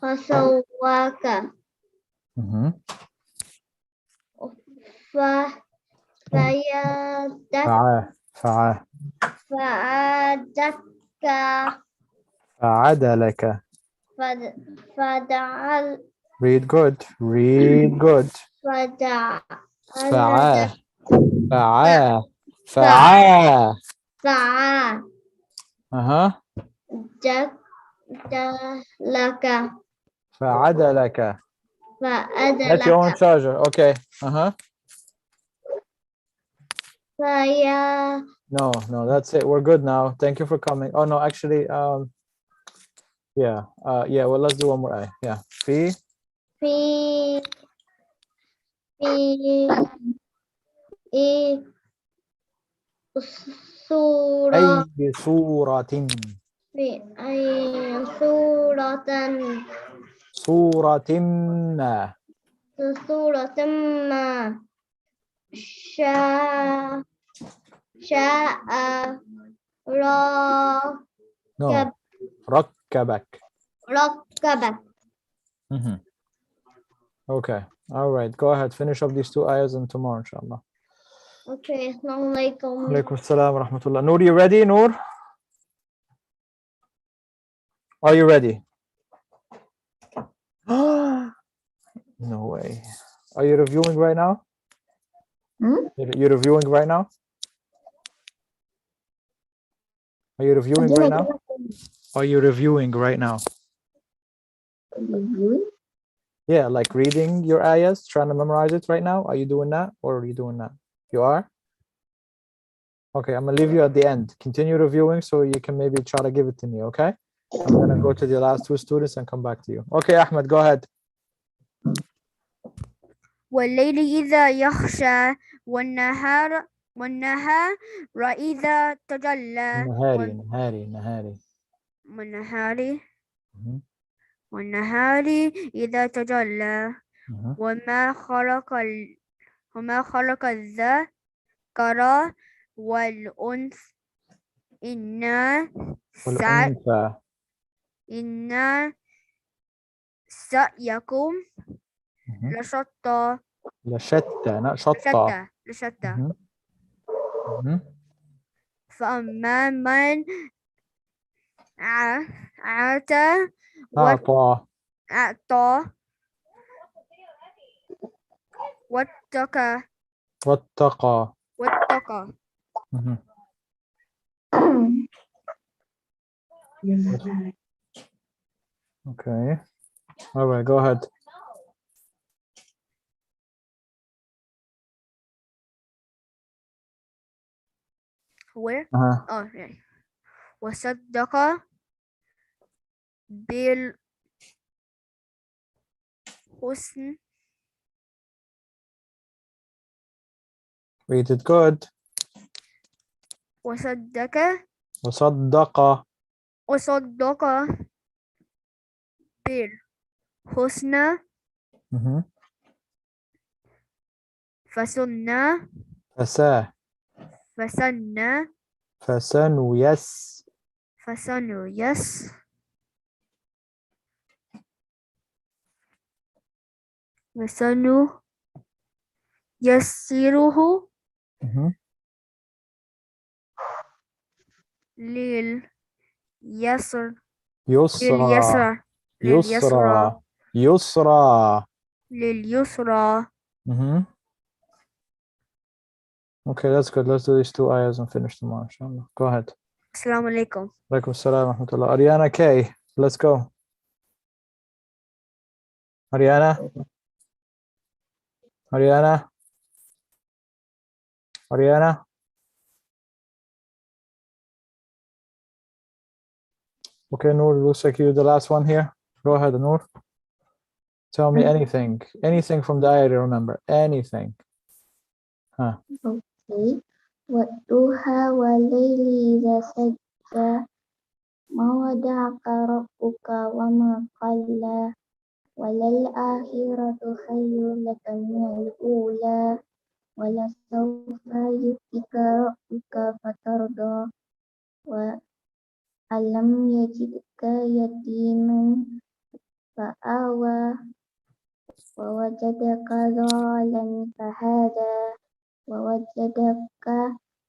فسواك فعدلك. Read good. Read good. فعدلك. That's your own charger. Okay. No, that's it. We're good now. Thank you for coming. Oh no, actually, yeah. Well, let's do one more eye. Yeah. في صورة أي صورة في أي صورة ما شاء ركبك. Okay. All right. Go ahead. Finish up these 2 ayahs and tomorrow, inshallah. Okay. Assalamu alaikum. Alaikum assalam wa rahmatullah. Noor, you ready, Noor? Are you ready? No way. Are you reviewing right now? You're reviewing right now? Are you reviewing right now? Are you reviewing right now? Reviewing? Yeah, like reading your ayahs, trying to memorize it right now. Are you doing that or are you doing that? You are? Okay, I'm gonna leave you at the end. Continue reviewing so you can maybe try to give it to me, okay? I'm gonna go to the last two students and come back to you. Okay, Ahmed, go ahead. والليل إذا يغشى والنهار إذا تجلى نهاري. والنهار إذا تجلى وما خلق الذكر والأنثى إن سعيكم لشتى not شطة. فأما من أعطى واتقى Okay. All right, go ahead. Where? Oh, yeah. وصدق بالحسن. Read it good. وصدق بالحسنى فسنيسره لليسرى. Okay, that's good. Let's do these two ayahs and finish tomorrow, inshallah. Go ahead. Assalamu alaikum. Alaikum assalam wa rahmatullah. Ariana K, let's go. Ariana. Okay, Noor, looks like you're the last one here. Go ahead, Noor. Tell me anything from the ayah you remember. Anything. Okay. وَالضُّحَى وَاللَّيْلِ إِذَا سَجَّى مَا وَدَّعَكَ رَبُّكَ وَمَا قَلَّى وَلَلْآخِرَةُ خَيْرٌ لَكَ مِنَ الْأُولَى وَلَسَوْفَ يُؤْتِيكَ رَبُّكَ فَتَرْضَى وَأَلَمْ يَجِدْكَ يَتِيمًا فَآوَى وَوَجَدَكَ ضَالًّا فَهَدَى وَوَجَدَكَ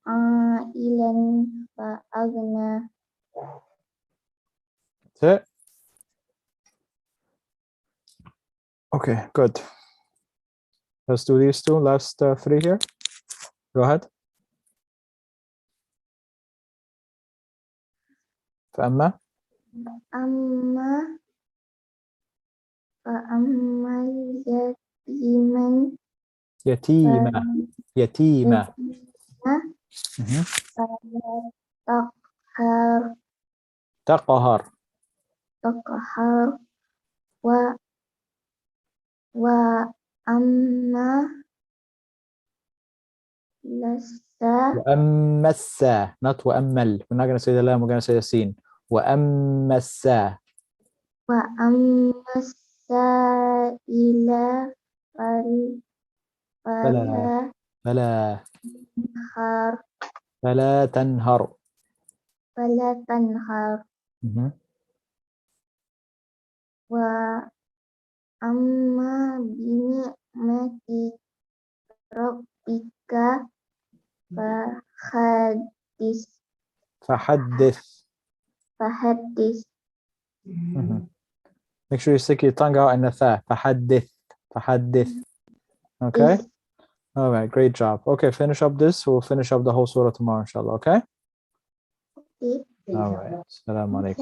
عَائِلًا فَأَغْنَى. That's it. Okay, good. Let's do these two last three here. Go ahead. فأما يتيما تقهر وأما وأمسا not وأمل. We're not going to say the lam, we're going to say the sin. وأمسا وأما السائل فلا تنهر. وأما بنعمة ربك فحدث. Make sure you stick your tongue out in the tha. فحدث. Okay? All right, great job. Okay, finish up this. We'll finish up the whole surah tomorrow, inshallah. Okay? All right. Assalamu alaikum.